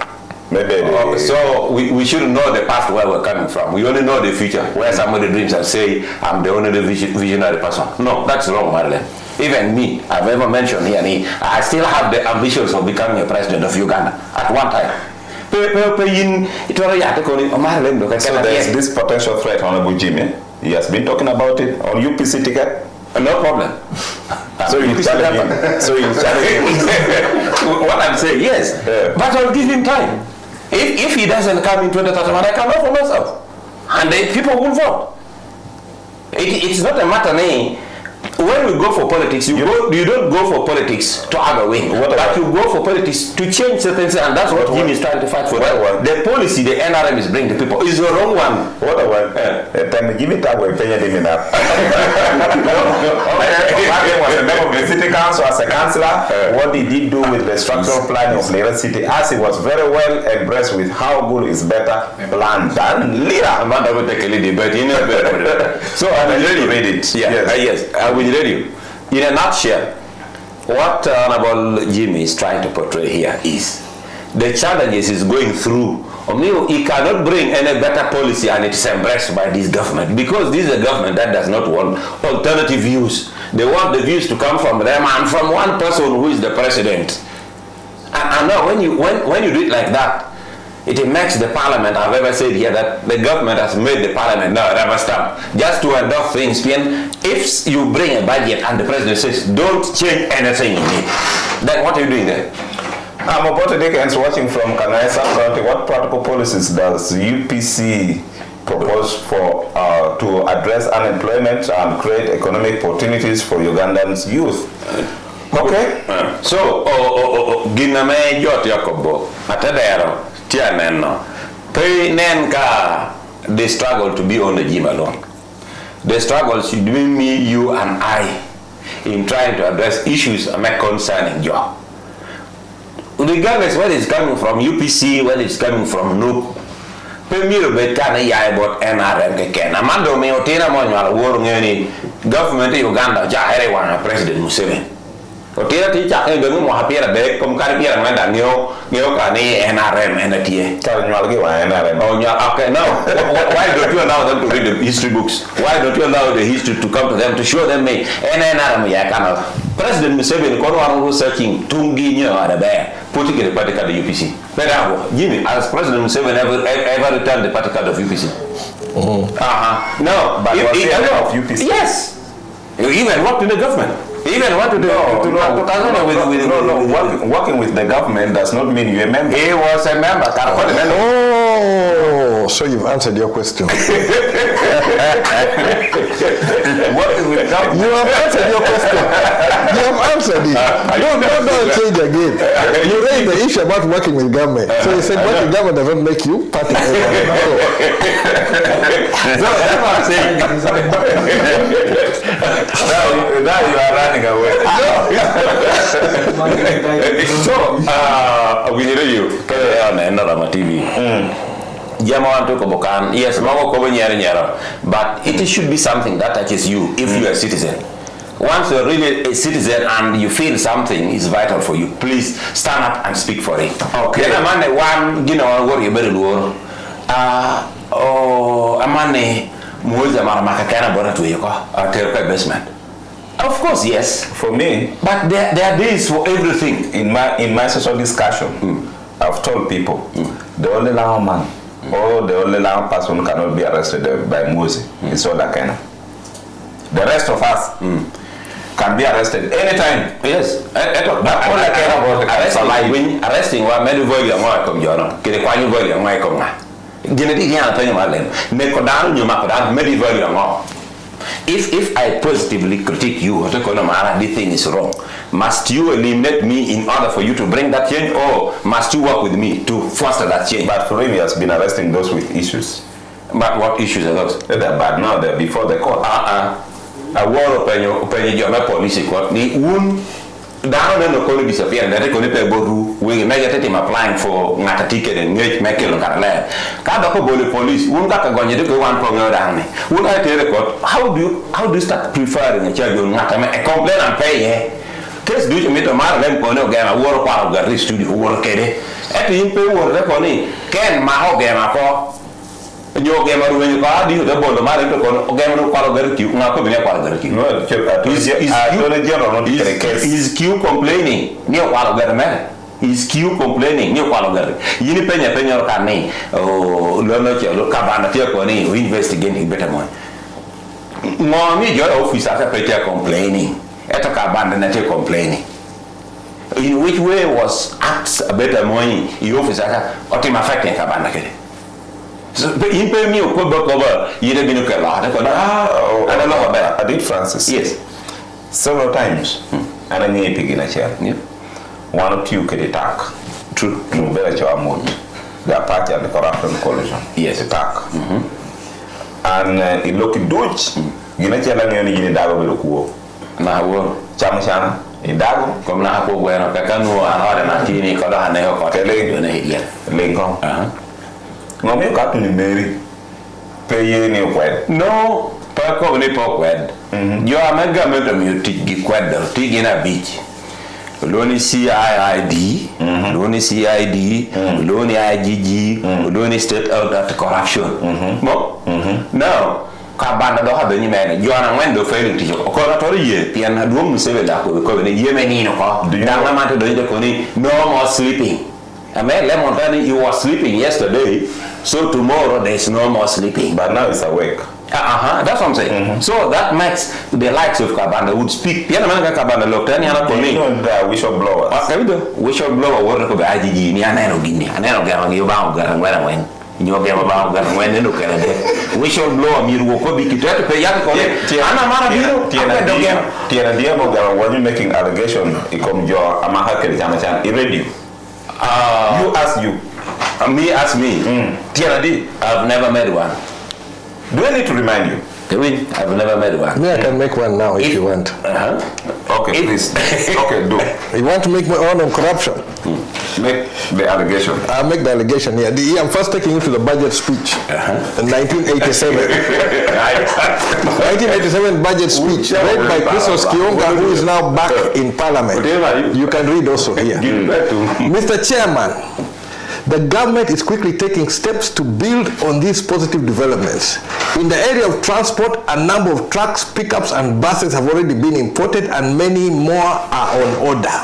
Maybe so we should know the past where we're coming from. We only know the future, where somebody dreams and say, I'm the only visionary person. No, that's wrong, Marlene. Even me, I've ever mentioned here, I still have the ambitions of becoming a president of Uganda at one time. So there's this potential threat, Honorable Jimmy. He has been talking about it on UPC ticket. No problem. So you challenge him. So you challenge him. What I'm saying, yes. But I'll give him time. If he doesn't come in 2031, I can vote for myself. And then people will vote. It's not a matter when we go for politics, you don't go for politics to have a win, but you go for politics to change certain things, and that's what Jim is trying to fight for. The policy the NRM is bringing to people is the wrong one. What a one. Give it up when paying him enough. Was a member of the city council as a councillor. What he did do with the structural planning of Lagos City, as he was very well impressed with how good is better planned than leader. I'm not going to take a lead, but you know. So I will really read it. Yes. I will read you. In a nutshell, what Honorable Jimmy is trying to portray here is the challenges he's going through. He cannot bring any better policy, and it's embraced by this government, because this is a government that does not want alternative views. They want the views to come from them and from one person who is the president. And now when you do it like that, it makes the parliament, I've ever said here that the government has made the parliament now rubber stamp just to endorse things. If you bring a budget and the president says don't change anything in it, then what are you doing there? I'm Obote Dickens watching from Kanaisa County. What practical policies does UPC propose for to address unemployment and create economic opportunities for Ugandans youth? Okay. So, giname jot yakobo atadero tianeno pay nenka the struggle to be on the gym alone. The struggle should be me, you, and I in trying to address issues concerning job. Regardless whether it's coming from UPC, whether it's coming from NUP, Premier Betana Yabot NRM Akena. Amando me otena monwal wor ngeni government Uganda ja one President Museveni. Otena ti cha endo mo hapira be kom karipira nganda ngeo kani NRM NTA. Nyal gi wa NRM. Okay, now why don't you allow them to read the history books? Why don't you allow the history to come to them to show them me NRM ya kana. President Museveni kono waru searching tungi nyo ada be putting the party card of UPC. But Jimmy, as President Museveni ever returned the party card of UPC? No, but was he of UPC? Yes. You even worked in the government. You even want to do working with the government does not mean you're a member. He was a member. Oh, so you've answered your question. Working with government. You have answered your question. You have answered it. Don't change again. You raised the issue about working with government. So you said working with government doesn't make you party member. So that's what I'm saying. Now you are running away. So, we need you. On another TV. Jamawan to Kobokan, yes, but it should be something that touches you if you are a citizen. Once you're really a citizen and you feel something is vital for you, please stand up and speak for it. Okay. Then one, worry about it. Amane, Muza Marakana Bora to Yoko, or basement. Of course, yes. For me. But there are days for everything. In my social discussion, I've told people, the only Lao man, or the only Lao person cannot be arrested by Muzi. It's all Akena. The rest of us can be arrested anytime. Yes. Arresting one many volume come Jono. Get a quite volume my come. Genetic Yan Nekodan, you make many volume. If I positively critique you, this thing is wrong, must you eliminate me in order for you to bring that change, or must you work with me to foster that change? But for him, he has been arresting those with issues. But what issues are those? They're bad now, they're before the court. A war opinion police court. Down and the colleague disappear, and they connect boru. We immediately applying for a ticket and make it look at land. Kabako police, won't got a gun, you do one from your army. Would I tell the court, how do you start preferring a child you not a complaint and pay? kes duche mito mar lem ko ne gema woro kwa gari studio woro kede eti impe woro de ko ni ken ma ho gema ko nyo gema ruwe ko adi de bondo mar to ko gema no kwa gari ki nga ko bine kwa gari ki no is Q complaining ni kwa gari me is Q complaining ni kwa gari yini penya ro kani o lono che lo kabana tie ko ni we investigate better mo mi jo office ata pete complaining eta kabana na te complaining in which way was acts a better money the office ata otima affecting kabana kede so in pay me ko ba yire binu ka la ko I don't know about I did Francis. Yes, several times. And I need to get a chair. One of you could attack. True. No better job mode. The party and the corruption coalition. Yes, attack. And it looked Dutch. You know, you're not going to dago with a kuo. Na wo chama dago. Come na hapo bueno kakanu ahora na tini ko da ne ko tele ne hiya. Lengo. Ngombe ka tuni meri. Peye ni kwed. No, pa ko ni po kwed. Yo amega meto mi tigi kwed tigi na beach. Loni CID, loni CID, loni IGG, loni state out at corruption. Now, kabanda do habe ni mene. Joana wendo failing to ko na tori ye pian na dum sebe da ko ne ye meni no ko. Da na mate do je ko ni no more sleeping. Amen. Lemontani, you were sleeping yesterday, so tomorrow there is no more sleeping. But now it's awake. That's what I'm saying. So that makes the likes of Kabanda would speak. Piano man Kabanda look tani ana ko ni. Whistleblowers. Whistleblower word ko ba ajiji ni ana no gini. Ana no ga ngi ba ga ngwera wen. Nyo ga ba ga wen no kala de. Whistleblower mi ru ko bi kitet pe ya ko ni. Ana mara biro tiana dia mo ga when you making allegation ikom jo amaha ke chama chan irredio. You ask you. Me ask me. Tiana di I've never met one. Do I need to remind you? I've never met one. Me, I can make one now if you want. Okay, please. Okay, do. You want to make my own on corruption? Make the allegation. I'll make the allegation here. I'm first taking you to the budget speech in 1987. 1987 budget speech read by Christos Kionga, who is now back in Parliament. You can read also here. Mr. Chairman, the government is quickly taking steps to build on these positive developments. In the area of transport, a number of trucks, pickups, and buses have already been imported, and many more are on order.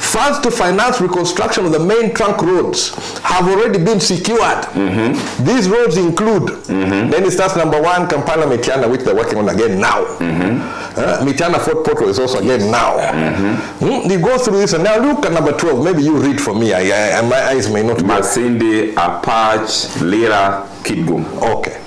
Funds to finance reconstruction of the main trunk roads have already been secured. These roads include, then it starts number 1, Kampala Mitiana, which they're working on again now. Mitiana Fort Portal is also again now. They go through this, and now look at number 12. Maybe you read for me. My eyes may not be. Masindi, Apache, Lira, Kidgum. Okay.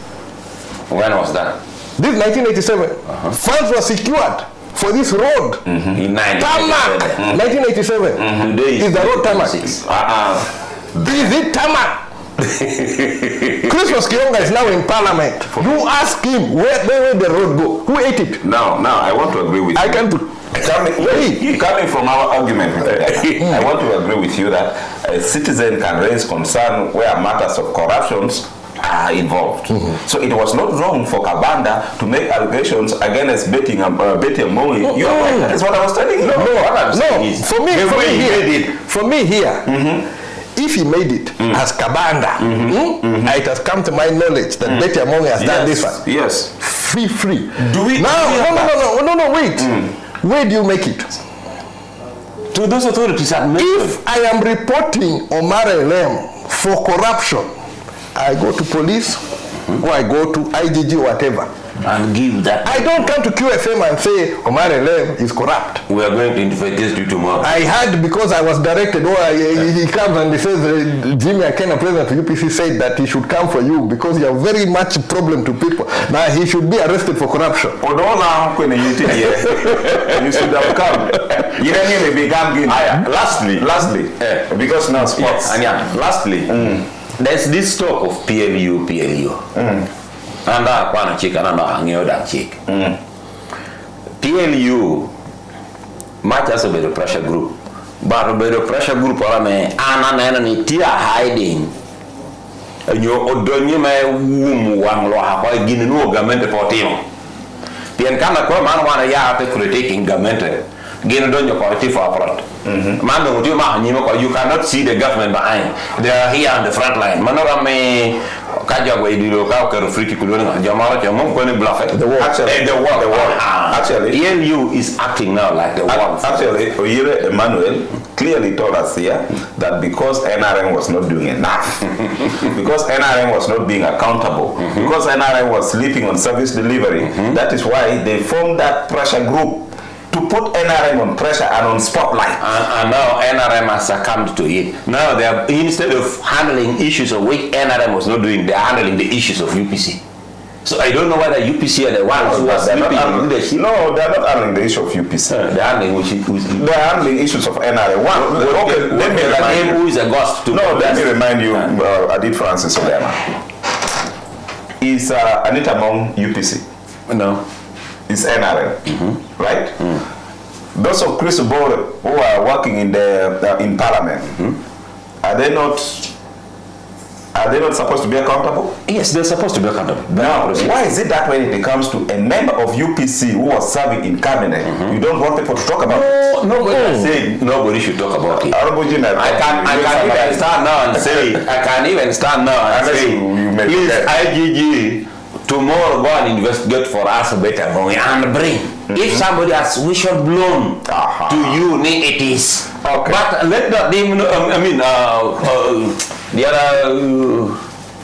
When was that? This 1987. Funds were secured for this road. In 1987. 1987. Today is the road tarmac. Is it tarmac? Christos Kionga is now in Parliament. You ask him where the road go. Who ate it? Now, I want to agree with you. Coming from our argument, I want to agree with you that a citizen can raise concern where matters of corruptions are involved. So it was not wrong for Kabanda to make allegations against Betty Amoui. You are right. That is what I was telling you. For me here, if he made it as Kabanda, it has come to my knowledge that Betty Amoui has done this one. Yes. Free. Do we? No, wait. Where do you make it? To those authorities that make If I am reporting Omar Elem for corruption, I go to police or I go to IGG or whatever. And give that. I don't come to QFM and say Omar Elem is corrupt. We are going to investigate you tomorrow. I had, because I was directed, he comes and he says, Jimmy Akena, president of UPC, said that he should come for you because you are very much a problem to people. Now he should be arrested for corruption. You should have come. Lastly, because now sports. Lastly, there's this talk of PLU. And that one chick and another chick. PLU much as a better pressure group. But a better pressure group or me and tia hiding. And you odonye may womb one law by guinea no government for team. The Ankana man 1 year after critiquing government. Gain don't your quality for front. Man, you cannot see the government behind. They are here on the front line. Manorame Kajawa, the local free Kuluna, Jamara, Jamon, going to bluff it. The war. Actually, ELU is acting now like the war. Actually, Emmanuel clearly told us here that because NRM was not doing enough, because NRM was not being accountable, because NRM was sleeping on service delivery, that is why they formed that pressure group to put NRM on pressure and on spotlight. And now NRM has succumbed to it. Now they are, instead of handling issues of which NRM was not doing, they are handling the issues of UPC. So I don't know whether UPC are the ones who are sleeping in leadership. No, they are not handling the issue of UPC. They are handling issues of NRM. Let me remind you. Who is a ghost to let me remind you, Adit Francis Olema. Is Anita Mong UPC? No. Is NRM, right? Those of Chris Obote who are working in the in Parliament, are they not supposed to be accountable? Yes, they're supposed to be accountable. Now, why is it that when it comes to a member of UPC who was serving in cabinet, you don't want people to talk about it? Nobody should talk about it. I can even stand now and say, please, IGG, tomorrow go and investigate for us better and bring. If somebody has whistle blown to you, it is. Okay. But let the other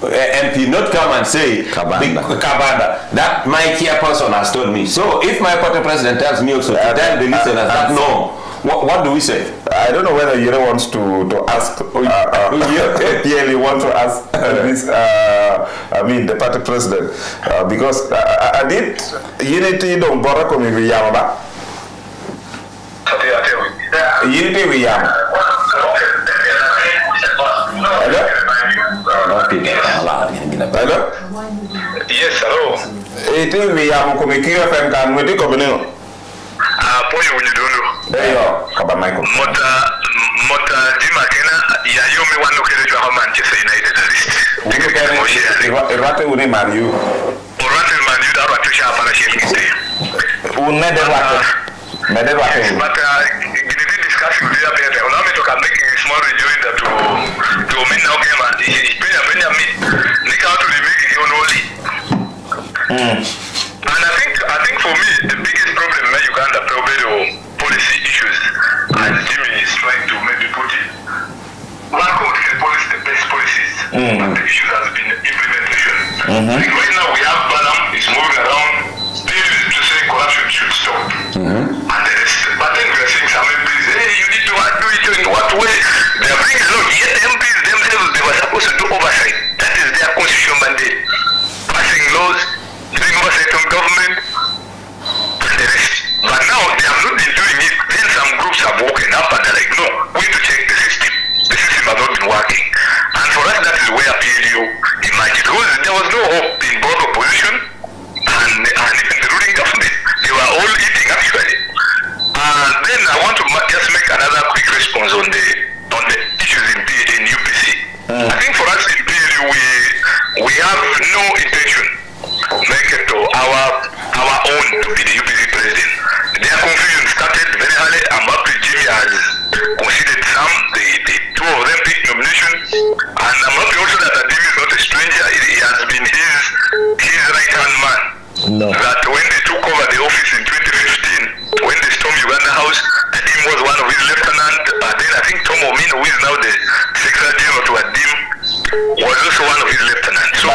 MP not come and say Kabanda. That my chairperson has told me. So if my party president tells me also to tell the listeners that no, what do we say? I don't know whether Yere wants to ask. Clearly want to ask this. The party president because I did unity don't bother coming with Yamaba. Unity with Yam. Hello? Yes, hello. It is we Yam coming here from Can we take a minute? Poyo when you don't know. There you go. Kaba Michael. Mota Jima Akena, ya yomi one look at your Manchester United list. Rate uni Mariu. Rate Manu da Ratusha Parashiliste. But discussing with the other allow me to making a small rejoinder to me now game and he pay a Benjamin Nick out to the making your only. And I think for me the biggest problem in Uganda probably policy issues and Jimmy is trying to maybe put it one country policy the best policies but the issue has been implementation. Like right now we have Balam is moving around to say corruption should stop. And the rest, but then we are seeing some MPs, hey, you need to do it in what way? They are bringing law, yet the MPs themselves, they were supposed to do oversight. That is their constitutional mandate. Passing laws, doing oversight on government, and the rest. But now they have not been doing it. Then some groups have woken up and they're like, no, we need to check the system. The system has not been working. And for us, that is where PLU emerged. Because there was no hope in both opposition and even the ruling government. They were all eating actually. Then I want to just make another quick response on the issues in UPC. I think for us in PLU we have no intention make it to our own to be the UPC president. Their confusion started very early. I'm happy Jimmy has considered some, the two of them picked nomination, and I'm happy also that Jimmy is not a stranger. He has been his right hand man. No. That when they took over the office in 2015, when they stormed Uganda House, Adim was one of his lieutenants. Then I think Tom Omino, who is now the Secretary General to Adim, was also one of his lieutenants. So,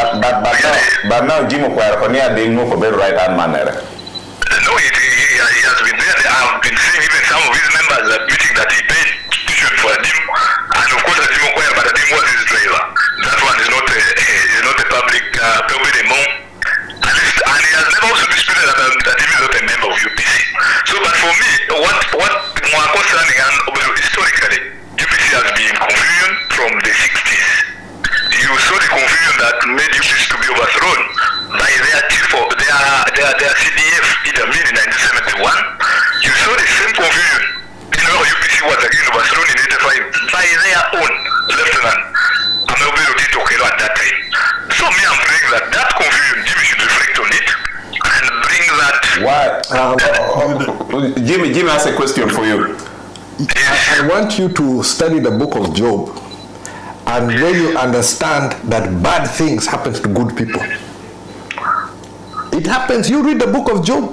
but now Jim Okwarakonia didn't know for the right hand man. No, he has been there. I have been seeing even some of his members admitting that he paid tuition for Adim, and of course Adim Okwara, but Adim was his driver. That one is not a public probably among. And he has never also disputed that Adim is not a member of UPC. So, but for me, what more concerning and historically, UPC has been confusion from the 60s. You saw the confusion that made UPC to be overthrown by their CDF in the mid in 1971. You saw the same confusion in how UPC was again overthrown in 85 by their own lieutenant. I'm not able to talk at that time. So me, I'm praying that confusion, Jimmy should reflect on it and bring that. Why? Jimmy has a question for you. I want you to study the book of Job, and when you understand that bad things happen to good people. It happens. You read the book of Job.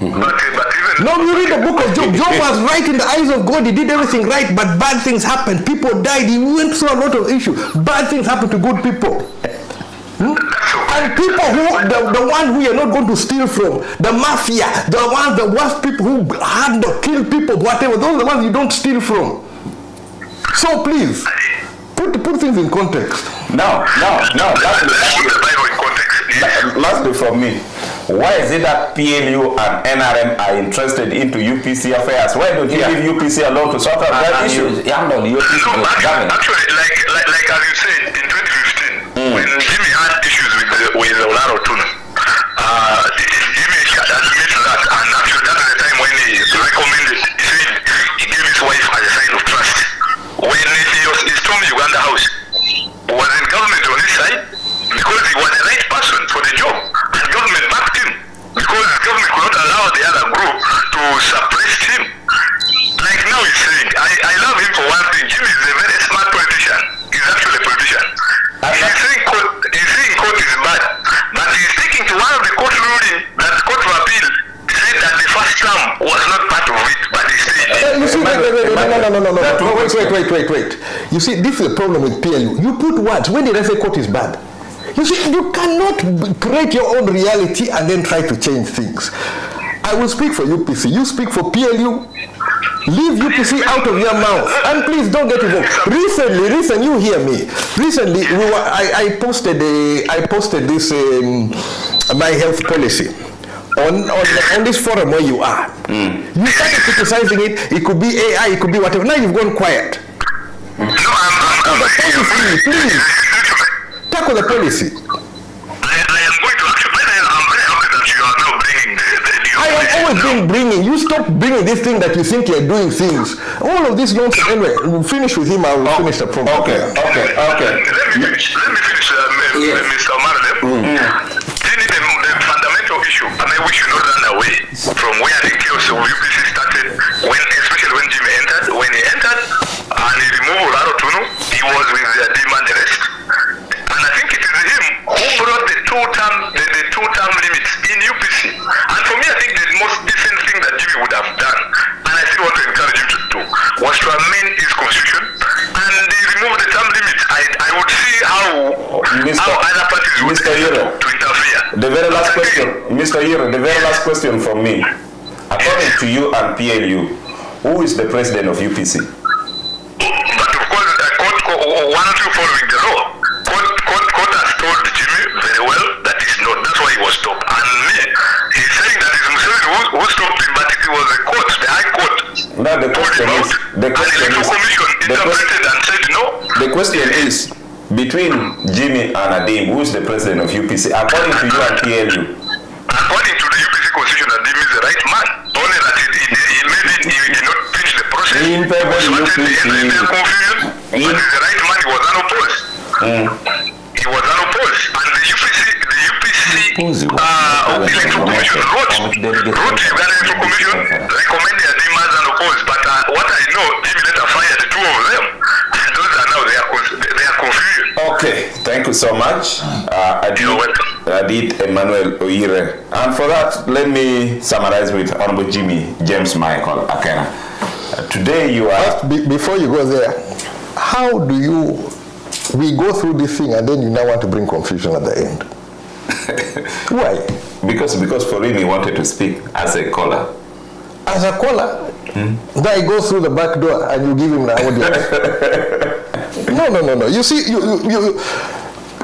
No, you read the book of Job. Job was right in the eyes of God. He did everything right, but bad things happened. People died. He went through a lot of issues. Bad things happen to good people. And people who, the one who you're not going to steal from, the mafia, the worst people who had to kill people, whatever, those are the ones you don't steal from. So please, put things in context. No. Lastly from me, why is it that PLU and NRM are interested into UPC affairs? Why don't you leave UPC alone to sort out that issue? Actually, like as you said, in 2015, when Jimmy had issues with Olaro Tuna, Jimmy admitted that, and actually that is the time when he recommended, he said he gave his wife as a sign of trust. When he stormed Uganda House, was in government on his side because he was the right person for the job, and government backed him because the government could not allow the other group to suppress him. Like now he's saying, I love him for one thing. Jimmy is a very smart politician. He's actually a politician. He's saying court is bad, but he's sticking to one of the court ruling that the court of appeal said that the first term was not part of it, but he said. You see, wait. You see, this is the problem with PLU. You put words. When did I say court is bad? You see, you cannot create your own reality and then try to change things. I will speak for UPC. You speak for PLU. Leave UPC out of your mouth, and please don't get involved. Recently, you hear me. Recently, I posted this my health policy on this forum where you are. You started criticizing it. It could be AI. It could be whatever. Now you've gone quiet. Tackle the policy, please. Tackle the policy. I have always been bringing. You stop bringing this thing that you think you're doing things. All of this nonsense. Anyway, we'll finish with him. I will finish the program. Okay. Let me finish, Mr. Marley. The fundamental issue, and I wish you not run away from where the chaos of UPC started, especially when Jimmy entered. When he entered and he removed Olaro Tunu, he was with the demand rest. And I think it is him who brought the two-term limits in UPC. And for me, I think the most decent thing that Jimmy would have done, and I still want to encourage him to do, was to amend his constitution and remove the term limits. I would see how other parties would to interfere. The very last question, Mr. Yero, the very last question from me. According to you and PLU, who is the president of UPC? But of course, one or two following the law. Court has told Jimmy very well that he's not. That's why he was stopped. And me, he's saying that it's Museveni who stopped him, but it was the court, the High Court. No, the question is, Commission interpreted and said no. The question is, between Jimmy and Adim, who is the president of UPC? According to you and PLU. According to the UPC constitution, Adim is the right man. Only that he did not finish the process. In favor of UPC. Confusion, but he's the right man. He was unopposed. He was unopposed, and the UPC Electoral Commission wrote to Uganda Electoral Commission recommending Adim as unopposed. But what I know, Jimmy later fired the two of them. Those are now they are confusion. Okay, thank you so much, Adit Emmanuel Oire. And for that, let me summarize with Honorable Jimmy James Michael Akena. Today you are... Before you go there, how do we go through this thing and then you now want to bring confusion at the end? Why? Because Forini wanted to speak as a caller. As a caller? Guy goes through the back door and you give him the audio. No. You see, you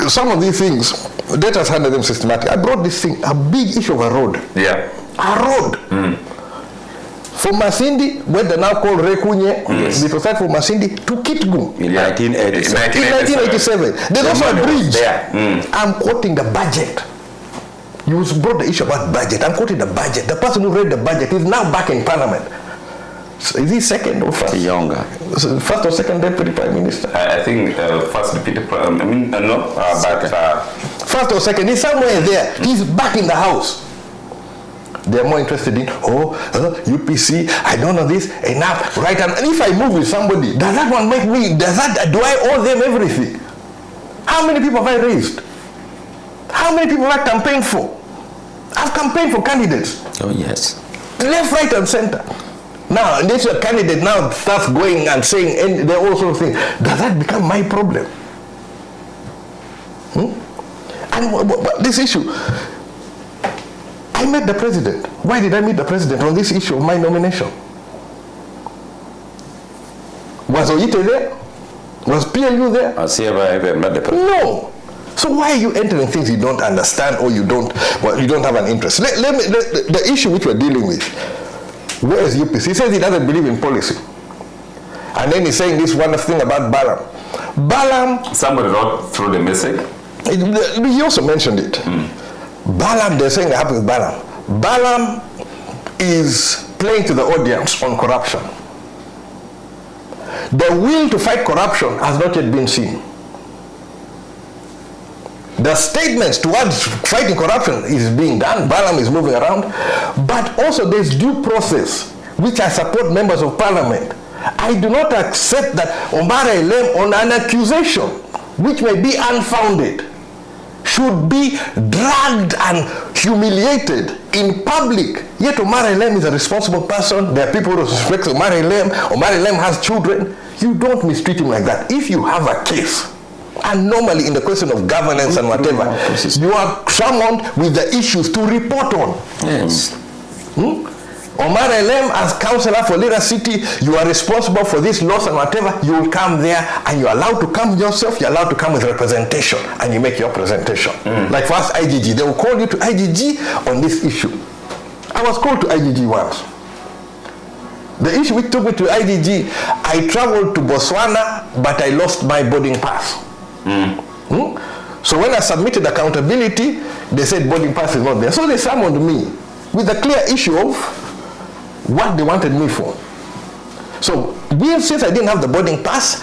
some of these things, let us handle them systematically. I brought this thing, a big issue of a road. Yeah. A road. From Masindi, where they now call Rekunye, it was from Masindi to Kitgum. In 1987. There's also a bridge. I'm quoting the budget. You brought the issue about budget. I'm quoting the budget. The person who read the budget is now back in Parliament. So is he second or first? Younger. First or second deputy prime minister? I think first deputy prime. First or second. He's somewhere there. He's back in the house. They're more interested in, UPC, I don't know this, enough, right? And if I move with somebody, does that one make me, do I owe them everything? How many people have I raised? How many people have I campaigned for? I've campaigned for candidates. Oh, yes. Left, right, and center. Now, this candidate now starts going and saying, and they also think, does that become my problem? And this issue, I met the president. Why did I meet the president on this issue of my nomination? Was Oite there? Was PLU there? I'll see if I ever met the president. No. So why are you entering things you don't understand or you don't have an interest? The issue which we're dealing with, where is UPC? He says he doesn't believe in policy. And then he's saying this wonderful thing about Balaam. Somebody wrote through the message. He also mentioned it. Balaam, they're saying they have with Balaam. Balaam is playing to the audience on corruption. The will to fight corruption has not yet been seen. The statements towards fighting corruption is being done. Balaam is moving around. But also there's due process, which I support members of parliament. I do not accept that Omara Elem on an accusation, which may be unfounded, should be dragged and humiliated in public. Yet Omara Elem is a responsible person. There are people who respect Omara Elem. Omara Elem has children. You don't mistreat him like that. If you have a case, and normally in the question of governance and whatever, you are summoned with the issues to report on. Yes. Omar Elem, as councillor for Lira City, you are responsible for this loss and whatever. You will come there and you're allowed to come yourself, you're allowed to come with representation and you make your presentation. Like for us, IGG, they will call you to IGG on this issue. I was called to IGG once. The issue which took me to IGG, I traveled to Botswana, but I lost my boarding pass. So when I submitted accountability, they said boarding pass is not there. So they summoned me with a clear issue of what they wanted me for. So since I didn't have the boarding pass,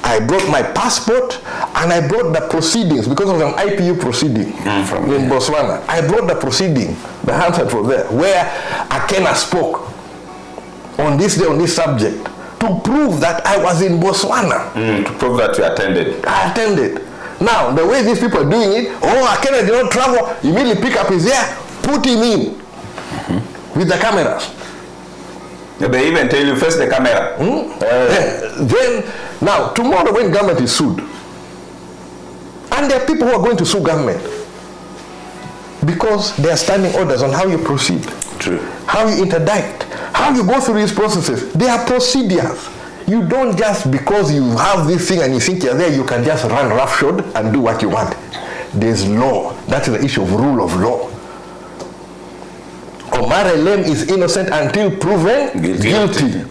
I brought my passport and I brought the proceedings because it was an IPU proceeding in Botswana. I brought the proceeding, the handset was there, where Akena spoke on this day on this subject to prove that I was in Botswana. To prove that you attended. I attended. Now, the way these people are doing it, Akena did not travel, immediately pick up his hair, put him in with the cameras. They even tell you face the camera. Then, now, tomorrow when government is sued, and there are people who are going to sue government because they are standing orders on how you proceed. True. How you interdict, how you go through these processes. They are procedures. You don't just, because you have this thing and you think you're there, you can just run roughshod and do what you want. There's law. That's the issue of rule of law. Omar Elem is innocent until proven guilty.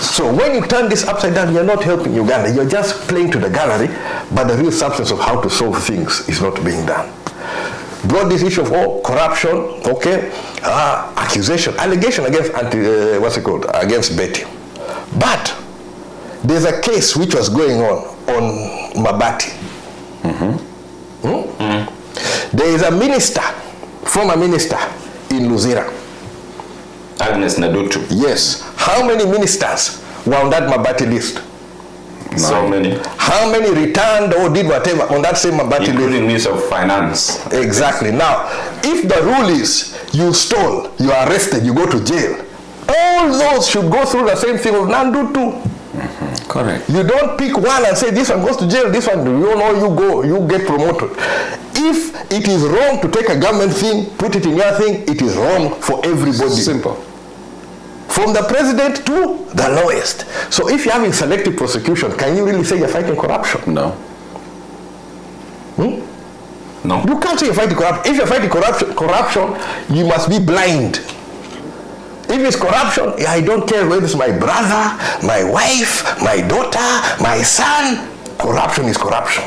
So when you turn this upside down, you're not helping Uganda. You're just playing to the gallery, but the real substance of how to solve things is not being done. Brought this issue of corruption, accusation, allegation against against Betty. But there's a case which was going on Mabati. There is a minister, former minister in Luzira. Agnes Nadutu. Yes. How many ministers were on that Mabati list? So many. How many returned or did whatever on that same Mabati list? Including Minister of Finance. Exactly. Now, if the rule is you stole, you are arrested, you go to jail, all those should go through the same thing of Nandutu. Correct. You don't pick one and say this one goes to jail, this one, you get promoted. If it is wrong to take a government thing, put it in your thing, it is wrong for everybody. Simple. From the president to the lowest. So if you're having selective prosecution, can you really say you're fighting corruption? No. No. You can't say you're fighting corruption. If you're fighting corruption, you must be blind. If it's corruption, I don't care whether it's my brother, my wife, my daughter, my son. Corruption is corruption.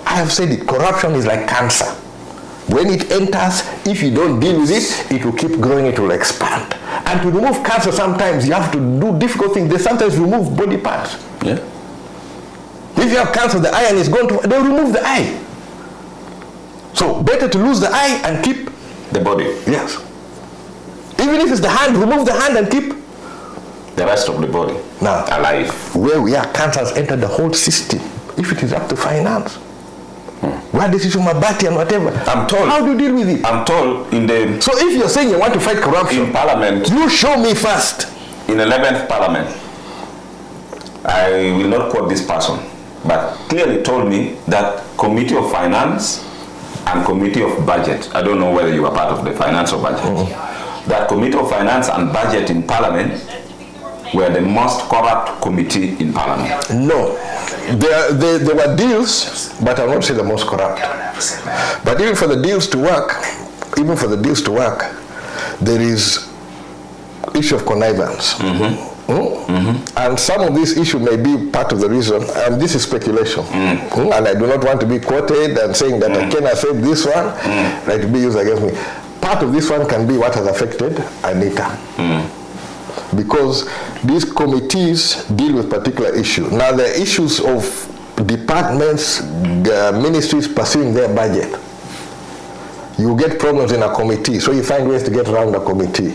I have said it. Corruption is like cancer. When it enters, if you don't deal with it, it will keep growing, it will expand. And to remove cancer, sometimes you have to do difficult things. They sometimes remove body parts. Yeah. If you have cancer, the iron is going to, they'll remove the eye. So better to lose the eye and keep the body. Yes. Even if it's the hand, remove the hand and keep the rest of the body alive. Where we are, cancer has entered the whole system. If it is up to finance, where decision mabati and whatever. I'm told. How do you deal with it? I'm told in the. So if you're saying you want to fight corruption in Parliament, you show me first. In 11th Parliament, I will not quote this person, but clearly told me that Committee of Finance and Committee of Budget. I don't know whether you are part of the Finance or Budget. That Committee of Finance and Budget in Parliament were the most corrupt committee in Parliament. No, there were deals, but I won't say the most corrupt. But even for the deals to work, there is issue of connivance. And some of this issue may be part of the reason, and this is speculation. And I do not want to be quoted and saying that Akena said this one, like to be used against me. Part of this one can be what has affected Anita. Because these committees deal with particular issue. Now there are issues of departments, ministries pursuing their budget. You get problems in a committee, so you find ways to get around the committee.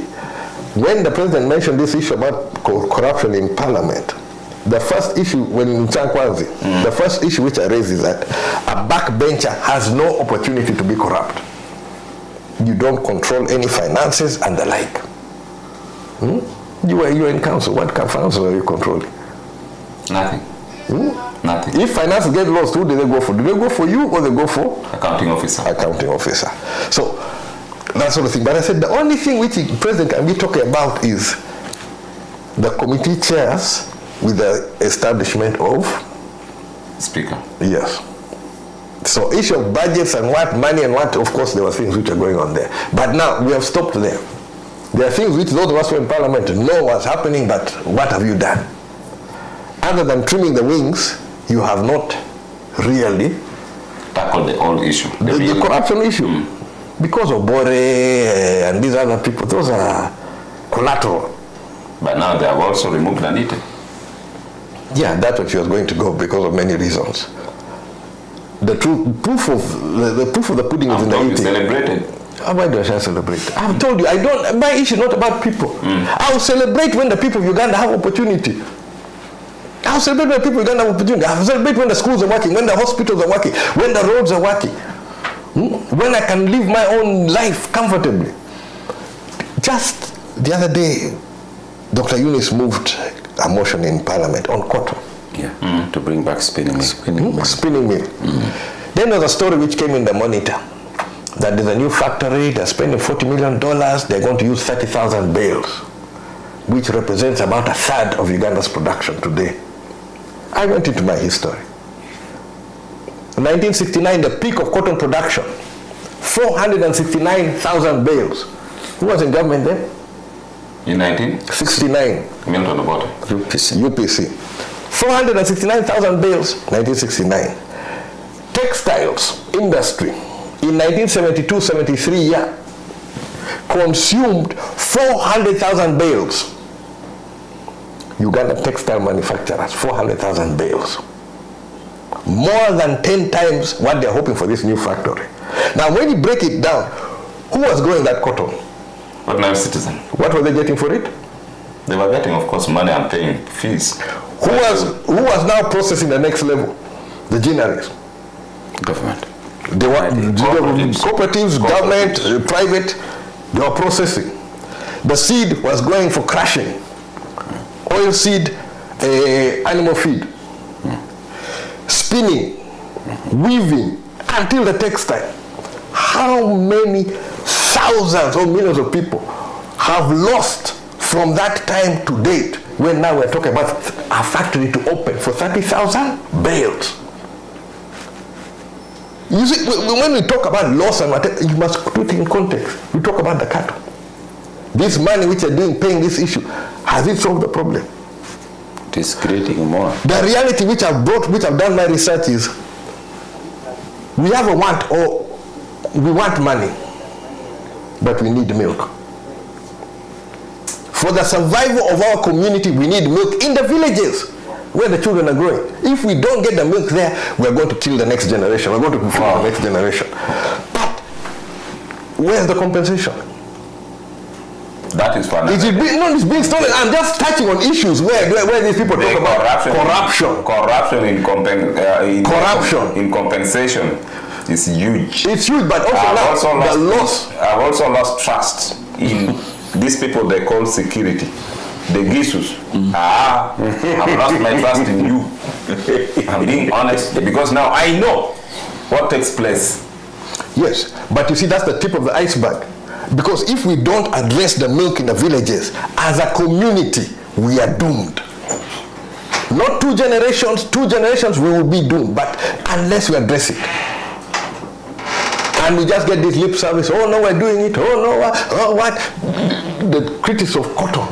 When the president mentioned this issue about corruption in Parliament, the first issue, the first issue which I raised is that a backbencher has no opportunity to be corrupt. You don't control any finances and the like. You are in council. What finances are you controlling? Nothing. Nothing. If finances get lost, who do they go for? Do they go for you or they go for? Accounting officer. Accounting officer. So, that sort of thing. But I said the only thing which the president can be talking about is the committee chairs with the establishment of Speaker. Yes. So issue of budgets and what money and what, of course there were things which are going on there. But now we have stopped there. There are things which those of us who are in Parliament know what's happening, but what have you done? Other than trimming the wings, you have not really tackled the old issue. The corruption issue. Because of Obote and these other people, those are collateral. But now they have also removed Anita. Yeah, that's what she was going to go because of many reasons. The proof of the pudding is in the eating. Celebrated. Why do I celebrate? I've told you, my issue is not about people. I'll celebrate when the people of Uganda have opportunity. I'll celebrate when the people of Uganda have opportunity. I'll celebrate when the schools are working, when the hospitals are working, when the roads are working. When I can live my own life comfortably. Just the other day, Dr. Eunice moved a motion in Parliament on cotton. Yeah, to bring back spinning mill. Spinning mill. Then there's a story which came in the Monitor that there's a new factory, they're spending $40 million, they're going to use 30,000 bales, which represents about a third of Uganda's production today. I went into my history. In 1969, the peak of cotton production, 469,000 bales. Who was in government then? In 1969. Milton Obote. UPC. 469,000 bales, 1969. Textiles industry in 1972-73 year consumed 400,000 bales. Uganda textile manufacturers, 400,000 bales. More than 10 times what they're hoping for this new factory. Now when you break it down, who was growing that cotton? Ordinary citizen. What were they getting for it? They were getting, of course, money and paying fees. Who was now processing the next level? The ginaries. Government. They were cooperatives, government, private, they were processing. The seed was going for crushing. Oil seed, animal feed. Spinning, weaving, until the textile. How many thousands or millions of people have lost from that time to date, when now we're talking about a factory to open for 30,000 bales? You see, when we talk about loss and whatever, you must put it in context. We talk about the cattle. This money which they're doing, paying this issue, has it solved the problem? It is creating more. The reality which I've done my research is, we have a want, or we want money, but we need milk. For the survival of our community, we need milk in the villages where the children are growing. If we don't get the milk there, we're going to kill the next generation. We're going to kill the next generation. But where's the compensation? That is fun. It's being stolen. I'm just touching on issues where these people talk about corruption in compensation is huge. It's huge, but also I've also lost trust in these people they call security. The Gisus. I've lost my trust in you. I'm being honest because now I know what takes place. Yes, but you see, that's the tip of the iceberg. Because if we don't address the milk in the villages, as a community, we are doomed. Not 2 generations we will be doomed, but unless we address it. And we just get this lip service, oh no, we're doing it, oh no, what? The critics of cotton.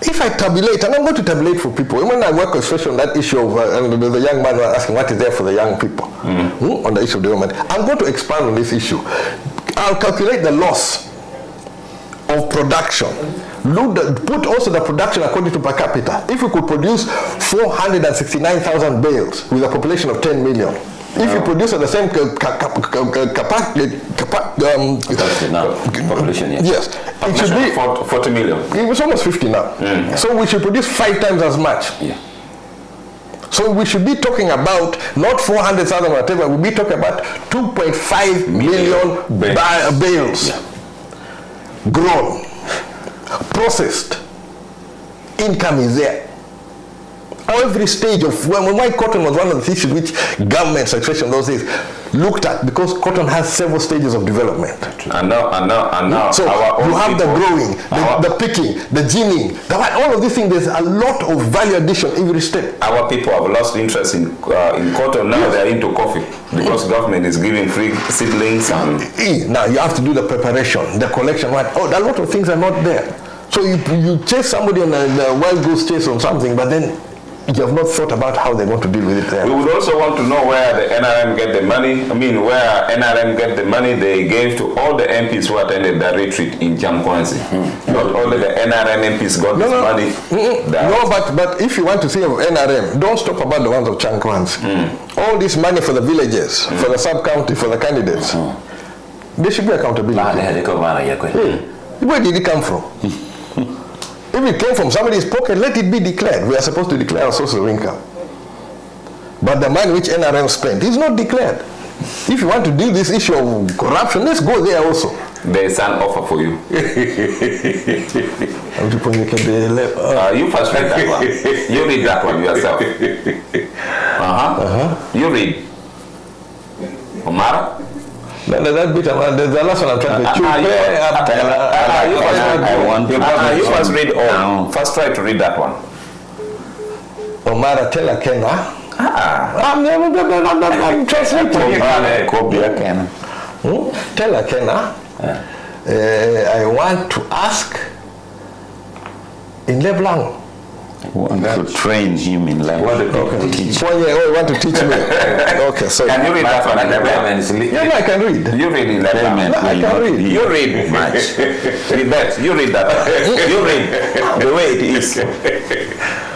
If I tabulate, and I'm going to tabulate for people, when I work especially on that issue of, the young man was asking what is there for the young people, on the issue of development, I'm going to expand on this issue. I'll calculate the loss of production. Put also the production according to per capita. If we could produce 469,000 bales with a population of 10 million, if you produce at the same population, yes, it should be 40 million. It was almost 50 now. So we should produce 5 times as much. So we should be talking about not 400,000 whatever. We'll be talking about 2.5 million bales grown, processed. Income is there. Every stage of why cotton was one of the issues which governments, especially in those days, looked at, because cotton has several stages of development. And now. So you have the growing, the picking, the ginning, all of these things. There's a lot of value addition every step. Our people have lost interest in cotton. Now they're into coffee because government is giving free seedlings. And now you have to do the preparation, the collection. A lot of things are not there. So you chase somebody on a wild goose chase on something, but then you have not thought about how they're going to deal with it there. We would also want to know where the NRM get the money. Where NRM get the money they gave to all the MPs who attended the retreat in Jamkwanzi. Not only the NRM MPs got this money. No, but if you want to see of NRM, don't stop about the ones of Chankwanzi. All this money for the villages, for the sub-county, for the candidates, there should be accountability. Where did it come from? If it came from somebody's pocket, let it be declared. We are supposed to declare our source of income. But the money which NRM spent is not declared. If you want to deal this issue of corruption, let's go there also. There is an offer for you. You first read that one. You read that one yourself. You read. Omar? That bit, there's the last one I'm trying to you first read all. First try to read that one. Omara tell Akena. I'm translating. Tell Akena. I want to ask in Leblanc. Want to train him in language. Teach. You want to teach me? Okay, so can you read that one? Yeah, I can read. You read in that one. I can read. You read much. Read that. You read that one. You read the way it is.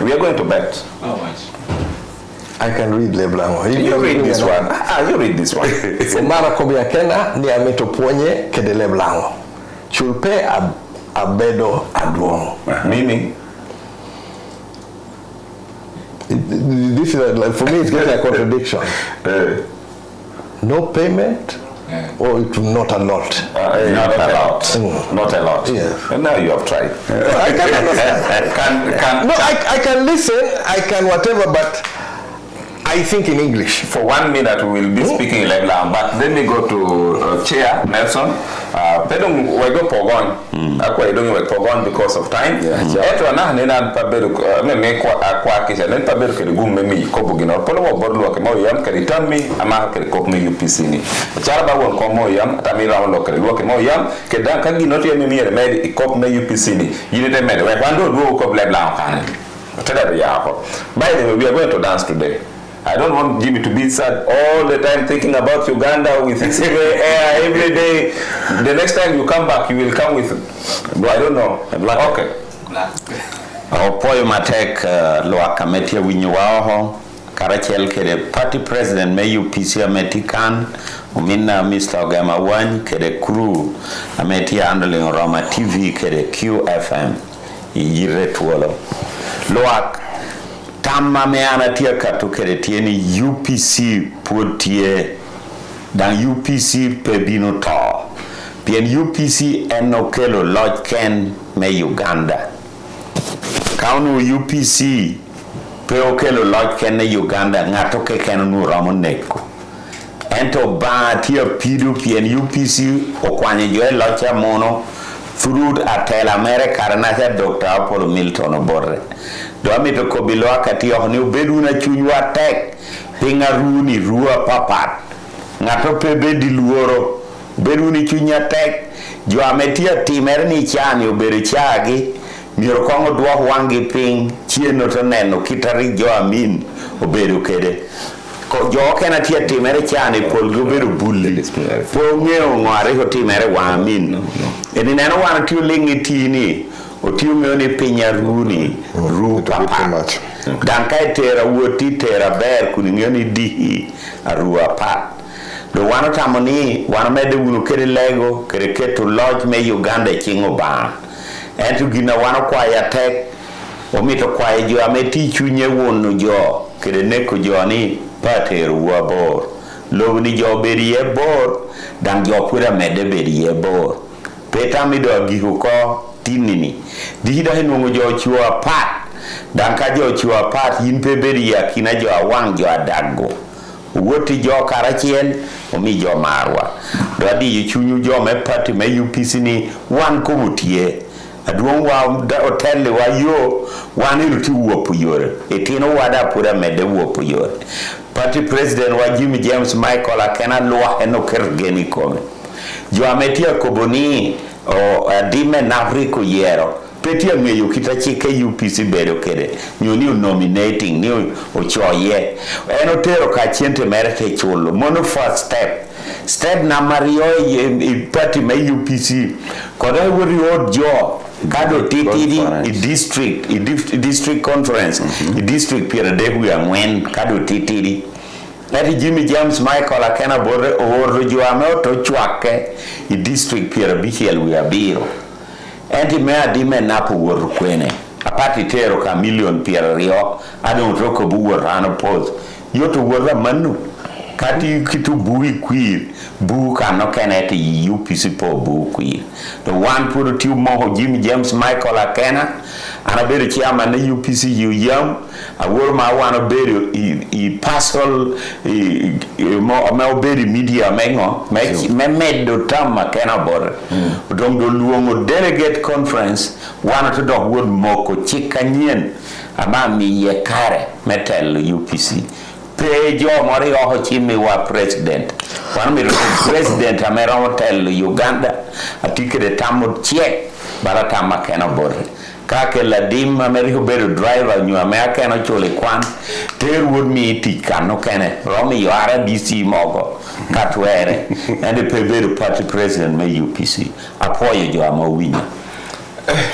We are going to bet. How much? I can read Leblanc. You read this one. You read this one. Omara Kobiakena ni ametoponye kede Leblanc. Chulpe abedo adwong. Meaning? This is for me, it's getting a contradiction. No payment, or it will not a lot. Not a lot. Not a lot. Yes. And now you have tried. I can understand. I can listen. I can whatever, but I think in English. For 1 minute we will be speaking in Leblanc, but then we go to Chair Nelson. Pedong we go Pogon. Akwa idong we Pogon because of time. Eto na nena paberu me kwa kisha nen paberu ke gumme mi ko bugino polo mo borlu ke mo yam ke tammi ama ke ko me UPC ni. Chara ba won ko mo yam tamira won lo ke mo yam ke dan kan gino to mi remedi ko me UPC ni. Yine de med we kwando do ko Leblanc kan. Tada ya ko. By the way, we are going to dance today. I don't want Jimmy to be sad all the time thinking about Uganda with his air every day. The next time you come back, you will come with, I don't know. Okay. Opoyo matek loa kametia winyo wao karachel kede party president me UPC ametikan Minna Mr. Ogama One, Kede Crew, Ameti handling Roma TV, Kede QFM, Yire Tuolo. Loak, Tamma Meana Tia Katu Kede Tieni UPC Putie, dan UPC Pebino Tor. Pien UPC Enokelo Lodge Ken me Uganda. Kaunu UPC Peokelo Lodge Ken ne Uganda, Ngatoke Kenunu Ramoneko. Ento ba tia pidu pien UPC okwanye joe locha mono through atel America na Dr. Apollo Milton Obote. Do amito kobilo akati ohni ubedu na chunywa tek pinga runi rua papat. Ngato pebe di luoro bedu ni chunya tek jo ametia timer ni chani ubere chagi mior kongo dwa wangi ping chieno to neno kitari jo amin obedu kede. Jo Akena tia timere chani pol guberu bulli po ngeo ngware ko timere wamin eni neno wan tiu lingi tini o tiu ngeo ni pinya runi ru papa dan kai tera woti tera ber kuni ngeo ni dihi arua pat do wano tamoni wana mede wunu kere lego kere ketu lodge me Uganda chingo ba entu gina wano kwa ya tek omito kwa jo ameti chunye wonu jo kere neko jo ni pateru wa bor lo ni jo beriye bor dan jo pura mede beriye bor peta mi do gihu ko tinini di do henu jo chua pat dan ka jo chua pat yin pe beriya kina jo awang jo adago woti jo karachiel omi jo marwa do adi chunyu jo me party me UPC ni wan ko mutie aduong wa hotel wa yo wani ruti wuopu yore etino wada pura mede wuopu yore party president wa Jimmy James Michael Akena lwa eno kergeni kome jo ametia koboni o adime navriko yero petia meyo kitachike UPC bedo kede nyoni nominating ni ochoye eno tero ka chiente merete chulo mono first step na mario party me UPC koda wori od jo kado titiri district conference district pira debu ya ngwen kado titiri nati Jimmy James Michael Akena bore oro jo ameto chwake district pira bichiel wi abiro enti me adime napo wor kwene apati tero ka million pira rio adon roko buwo rano pose yoto wora manu kati kitu bui queer bu kano keneti UPC po bu queer the one put tiu moho Jimmy James Michael Akena ana bedo chairman na UPC yam awor ma wana bedo I pastoral mo bedo media mengo me medo tam Akena bor dom do luongo delegate conference wana to do word moko chikanyen ama mi yekare metel UPC pejo mori oho chimi wa president wana mi president amera hotel Uganda atikere tamo check barata Akena bor kake ladim ameri bedo driver nyu America no chole kwan ter would me tikano kene romi yara DC mogo katwere and the bedo party president me UPC apoyo jo amawinyo.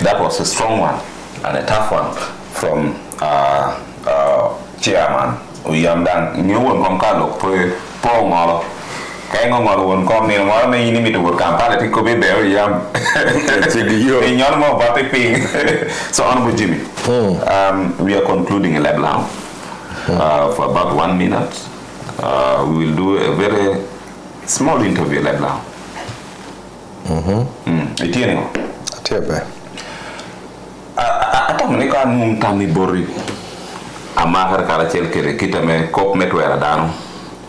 That was a strong one and a tough one from chairman Uyamdan new one from Kalo po ngolo kay ngolo won kom ni ngolo me yini mitu kampala ti ko be be yam tigiyo nyol mo batte ping. So honorable Jimmy, we are concluding a lab now for about 1 minute. We will do a very small interview lab now. Itieni atiebe atamne ka num tami bori amahar kala chel kere kitame kop metwera dano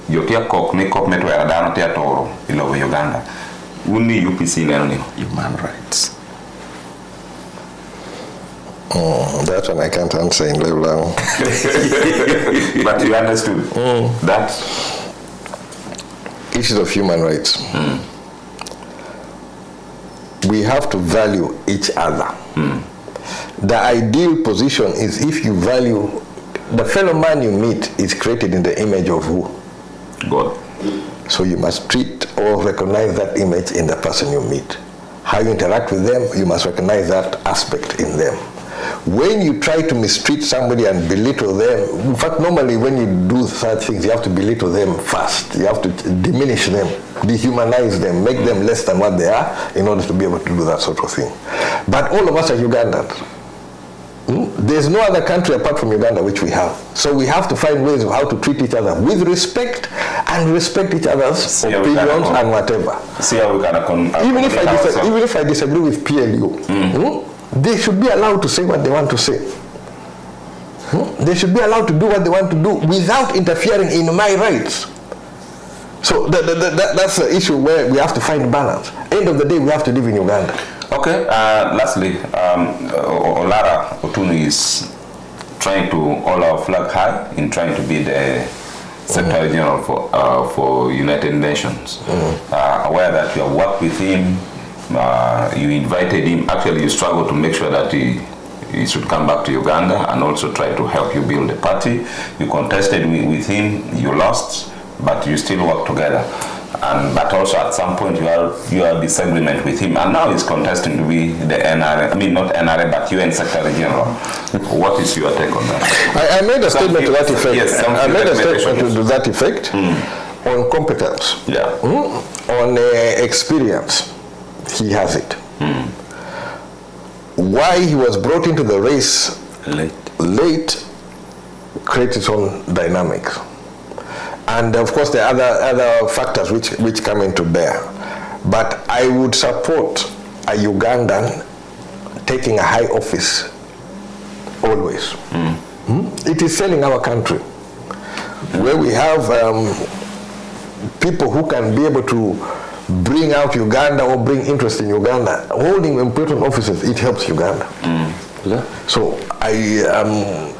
jotia kok ni kop metwera dano tia toro ilo Uganda uni UPC leno ni human rights. That one I can't answer in level. But you understood that issues of human rights. We have to value each other. The ideal position is if you value the fellow man you meet is created in the image of who? God. So you must treat or recognize that image in the person you meet. How you interact with them, you must recognize that aspect in them. when you try to mistreat somebody and belittle them, in fact, normally when you do such things, you have to belittle them first. You have to diminish them, dehumanize them, make them less than what they are in order to be able to do that sort of thing. But all of us are Ugandans. There's no other country apart from Uganda which we have. So we have to find ways of how to treat each other with respect and respect each other's opinions and whatever. See how we can even if I disagree with PLU, they should be allowed to say what they want to say. They should be allowed to do what they want to do without interfering in my rights. So that's the issue where we have to find balance. End of the day, we have to live in Uganda. Okay, lastly, Olara Otunu is trying to hold our flag high in trying to be the Secretary General for United Nations. Aware that you have worked with him, you invited him, actually you struggled to make sure that he should come back to Uganda and also try to help you build a party. You contested with him, you lost, but you still work together. But also at some point you are disagreement with him, and now he's contesting to be the NRA, I mean not NRA, but UN Secretary General. What is your take on that? I made a statement to that effect. Yes, I made a statement to that effect on competence, on experience. He has it. Why he was brought into the race late creates its own dynamics. And of course there are other factors which come into bear. But I would support a Ugandan taking a high office always. It is selling our country. Where we have people who can be able to bring out Uganda or bring interest in Uganda, holding important offices, it helps Uganda. So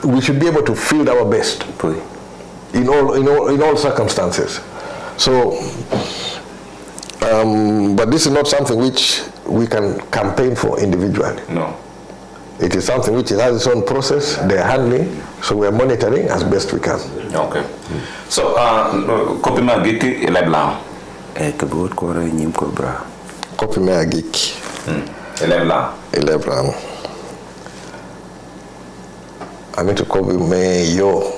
we should be able to field our best. In all circumstances. So, but this is not something which we can campaign for individually. No. It is something which has its own process. They are handling, so we are monitoring as best we can. Okay. So, copy my giki elebla. Kabut kora nyim kobra. Copy my giki. Elebla. I mean to copy me yo.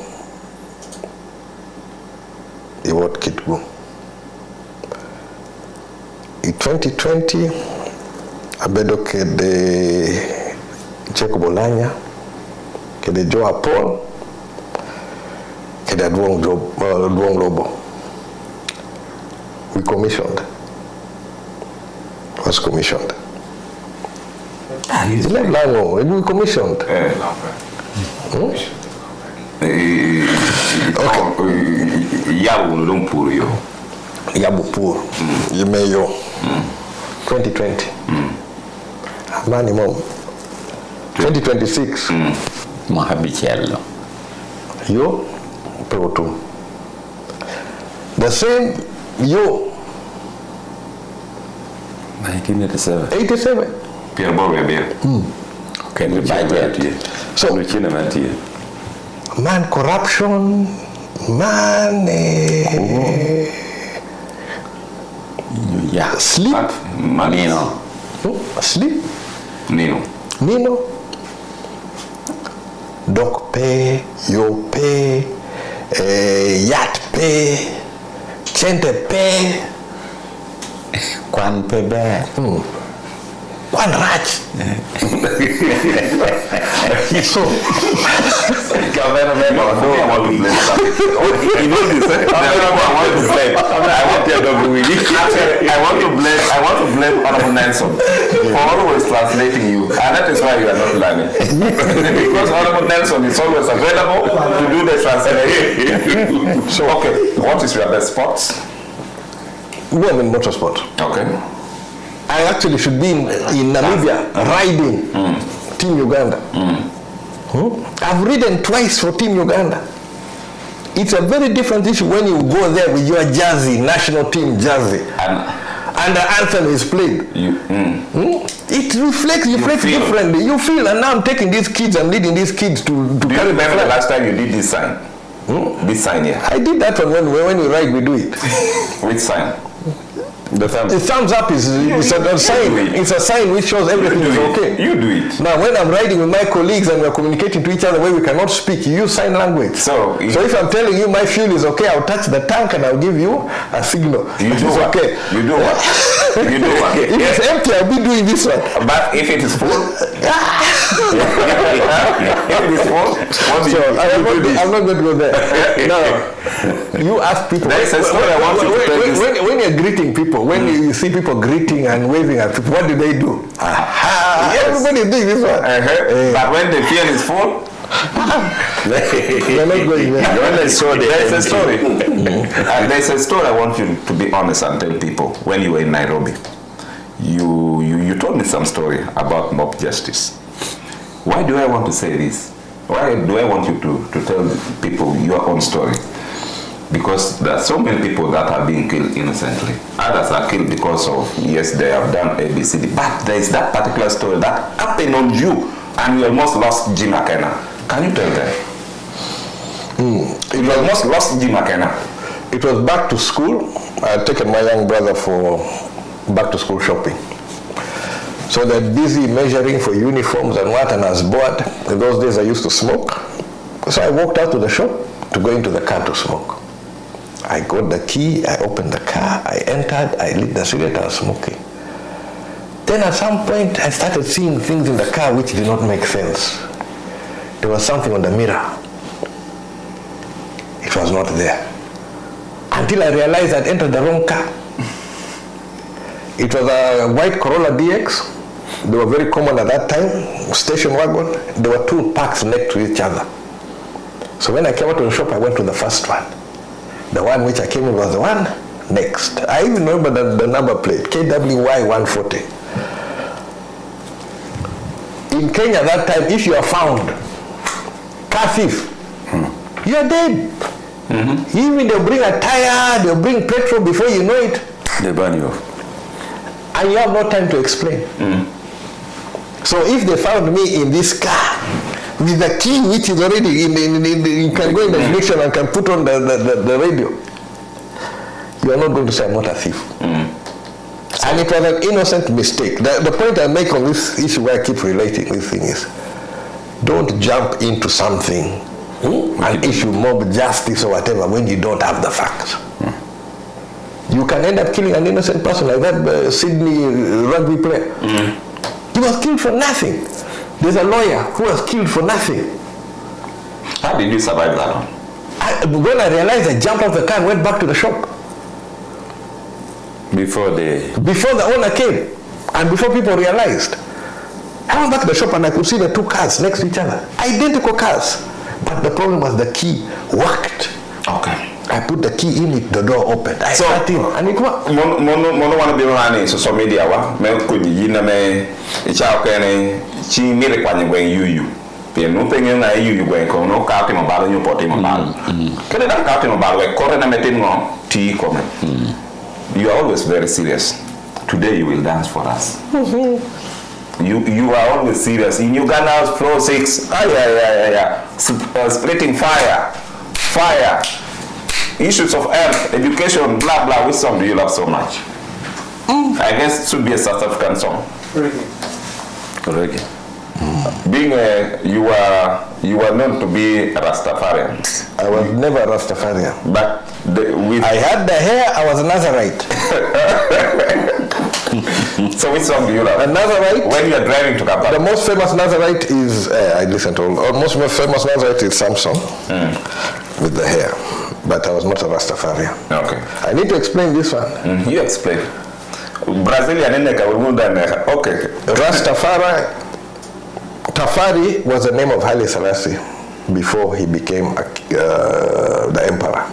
Iwot Kitgu. In 2020, abedo kede Jacob Olanya, kede Joa Paul, kede Duong Lobo. We commissioned. Was commissioned. We commissioned. Yabupur, Yimeyo, 2020. Amani Mom, 2026. Mahabichello. Yo, Peotum. The same yo. 1987. 87. Pierre Bowie. Okay, we buy that. So, man, corruption, man, sleep. Nino. Sleep. Nino. Dog pay, yo pay, yacht pay, chente pay. Kwan pay bad. One rat. So, cameraman, I want to blame something. You know this, I want to blame Honorable Nelson for always translating you, and that is why you are not learning. Because Honorable Nelson is always available to do the translation. So, okay, what is your best sports? Well, in motorsport. Okay. I actually should be in Namibia riding Team Uganda. I've ridden twice for Team Uganda. It's a very different issue when you go there with your jersey, national team jersey, and the anthem is played. It reflects differently. You feel, and now I'm taking these kids and leading these kids to carry the flag. The last time you did this sign? This sign here? I did that one when we ride, we do it. Which sign? The thumbs. A thumbs up is a sign. It's a sign which shows everything is okay. You do it. Now, when I'm riding with my colleagues and we're communicating to each other where we cannot speak, you use sign language. So if I'm telling you my fuel is okay, I'll touch the tank and I'll give you a signal. You do what? Okay. You do what? You do what? If it's empty, I'll be doing this one. But if it is full, if it is full, what do you do? I'm not going to go there. Now, you ask people. There's a story I want you to tell this. When you're greeting people, when you see people greeting and waving at people, what do they do? Yes. Everybody doing this one. But when the field is full, they're not going there. there's a story. There's a story I want you to be honest and tell people. When you were in Nairobi, you told me some story about mob justice. Why do I want to say this? Why do I want you to tell people your own story? Because there are so many people that are being killed innocently. Others are killed because of, yes, they have done ABCD. But there is that particular story that happened on you and you almost lost Jim Akena. Can you tell them? You almost lost Jim Akena. It was back to school. I had taken my young brother for back to school shopping. So they're busy measuring for uniforms and what, and I was bored. In those days I used to smoke. So I walked out to the shop to go into the car to smoke. I got the key, I opened the car, I entered, I lit the cigarette, I was smoking. Then at some point I started seeing things in the car which did not make sense. There was something on the mirror. It was not there. Until I realized I'd entered the wrong car. It was a white Corolla DX. They were very common at that time, station wagon. There were two parks next to each other. So when I came out to the shop, I went to the first one. The one which I came in was the one next. I even remember the number plate, KWY 140. In Kenya that time, if you are found, car thief, you are dead. Even they'll bring a tire, they'll bring petrol before you know it. They burn you off. And you have no time to explain. So if they found me in this car with the key which is already you can go in the ignition and can put on the radio, you are not going to say I'm not a thief. And it was an innocent mistake. The point I make on this issue where I keep relating this thing is, don't jump into something, an issue, mob justice or whatever, when you don't have the facts. You can end up killing an innocent person like that Sydney rugby player. He was killed for nothing. There's a lawyer who was killed for nothing. How did you survive that one? When I realized, I jumped off the car and went back to the shop. Before the owner came and before people realized. I went back to the shop and I could see the two cars next to each other. Identical cars. But the problem was the key worked. Okay. I put the key in it, the door opened. I sat in and it worked. Mono wana bi wana social media wa me ko yina me icha kene chi mire kwa ngwen yuyu. Pe no pengen na yuyu gwen ko no ka ti mo balo nyu poti mo balo. Kene da ka ti mo balo we kore na metin ngo ti ko me. You are always very serious. Today you will dance for us. You are always serious. In Uganda's floor 6, splitting fire. Issues of health, education, blah blah. Which song do you love so much? I guess it should be a South African song. Reggae. Being you are known to be a Rastafarian. I was never a Rastafarian. But I had the hair. I was a Nazarite. So which song do you love? A Nazarite. When you are driving to Kampala. The most famous Nazarite is I listen to all. Most famous Nazarite is Samson with the hair. But I was not a Rastafarian. Okay. I need to explain this one. You explain. Brazilian okay. Tafari was the name of Haile Selassie before he became the emperor.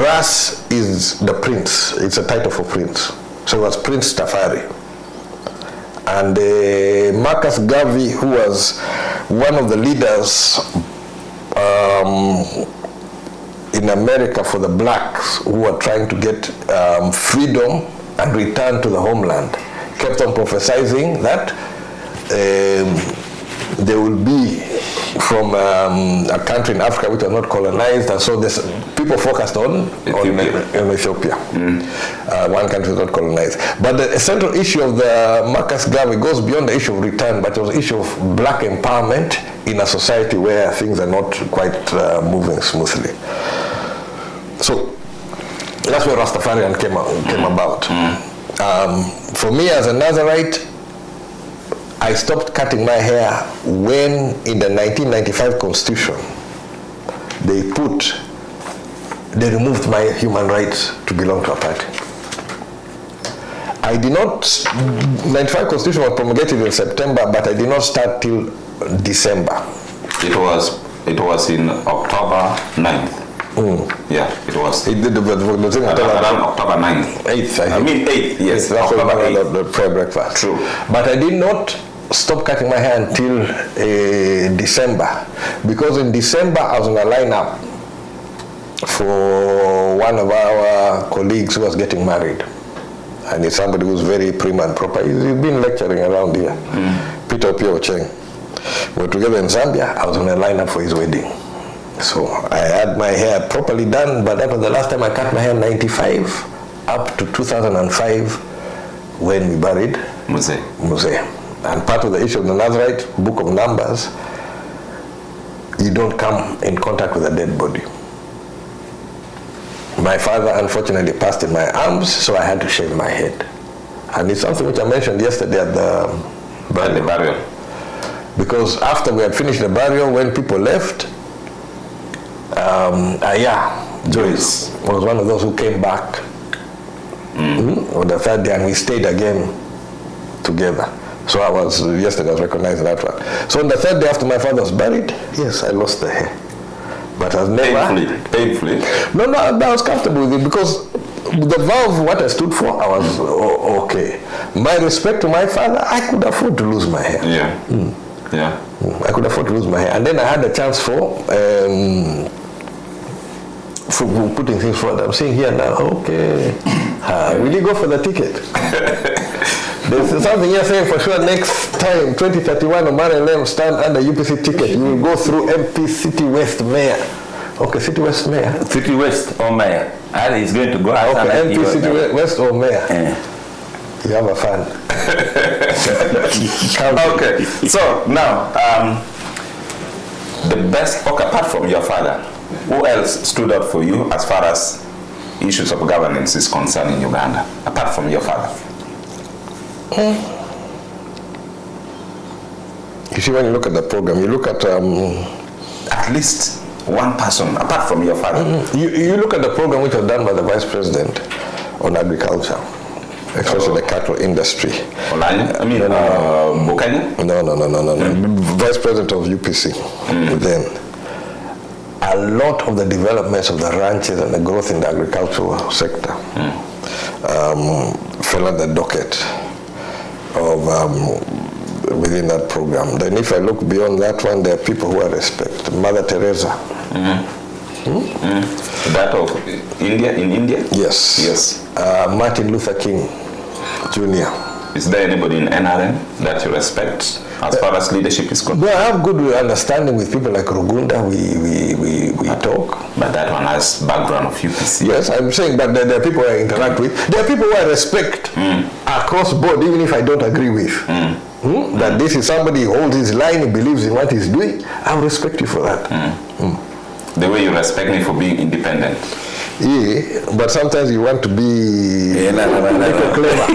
Ras is the prince. It's a title for prince. So it was Prince Tafari. And Marcus Garvey, who was one of the leaders in America for the blacks who were trying to get freedom and return to the homeland, kept on prophesizing that there will be from a country in Africa which was not colonized, and so this people focused on Ethiopia. One country was not colonized. But the central issue of the Marcus Garvey goes beyond the issue of return, but it was the issue of black empowerment in a society where things are not quite moving smoothly. So that's where Rastafarian came about. For me as a Nazarite, I stopped cutting my hair when in the 1995 Constitution they removed my human rights to belong to a party. I did not, 95 Constitution was promulgated in September, but I did not start till December. It was in October 9th. Yeah, it was. It did the thing around October 9th. 8th, I mean 8th, yes. That's October 8th. The prayer breakfast. True. But I did not stop cutting my hair until December, because in December I was on a lineup for one of our colleagues who was getting married, and it's somebody who's very prim and proper. He's been lecturing around here. Peter Opio Cheng. We were together in Zambia. I was on a lineup for his wedding, so I had my hair properly done. But that was the last time I cut my hair, 95 up to 2005 when we buried Muse. And part of the issue of the Nazarite, Book of Numbers, you don't come in contact with a dead body. My father unfortunately passed in my arms, so I had to shave my head. And it's something which I mentioned yesterday at the burial. Because after we had finished the burial, when people left, Joyce was one of those who came back on the third day, and we stayed again together. So yesterday I was recognizing that one. So on the third day after my father was buried, yes, I lost the hair. But I was never... Painfully? No, I was comfortable with it, because the vow of what I stood for, I was okay. My respect to my father, I could afford to lose my hair. Yeah. I could afford to lose my hair. And then I had a chance for putting things forward. I'm saying here now, okay, will you go for the ticket? There's something here saying for sure next time, 2031, Omar Lem stand under UPC ticket. You will go through MP City West Mayor. Okay, City West Mayor. City West or Mayor. Ali is going to go out. Okay, MP City West or Mayor. You have a fan. Okay, so now, the best, apart from your father, who else stood up for you as far as issues of governance is concerned in Uganda, apart from your father? You see, when you look at the program, you look at least one person apart from your father. You look at the program which was done by the Vice President on agriculture, especially the cattle industry. Bukanya? No. Vice President of UPC. Then a lot of the developments of the ranches and the growth in the agricultural sector fell on the docket of within that program. Then if I look beyond that one, there are people who I respect. Mother Teresa. That of India, in India? Yes. Martin Luther King Jr. Is there anybody in NRM that you respect as far as leadership is concerned? Well, I have good understanding with people like Rugunda. We talk. But that one has background of UPC. Yes, I'm saying, but there are people I interact with. There are people who I respect across board, even if I don't agree with. That this is somebody who holds his line, he believes in what he's doing. I will respect you for that. The way you respect me for being independent. Yeah, but sometimes you want to be a little clever.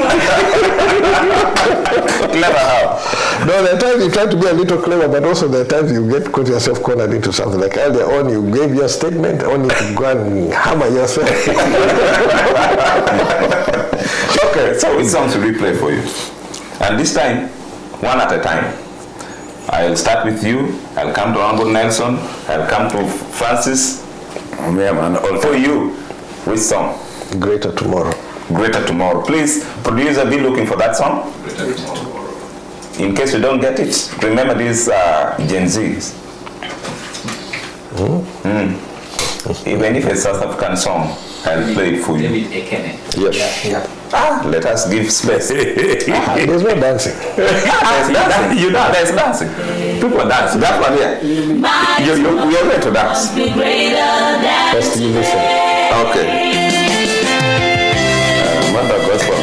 Clever how? No, there are times you try to be a little clever, but also there are times you get yourself cornered into something. Like earlier on, you gave your statement only to go and hammer yourself. Okay, so which song to replay for you? And this time, one at a time. I'll start with you. I'll come to Honorable Nelson. I'll come to Francis. For you, which song? Greater Tomorrow. Greater Tomorrow. Please, producer, be looking for that song. In case you don't get it, remember these Gen Zs. Even if it's a South African song, I'll play it for you. Yes. Yeah. Let us give space. There's no dancing. There's dancing. You know, there's dancing. People dance. That one here. We are ready to dance. Just you listen. Okay. Mother gospel.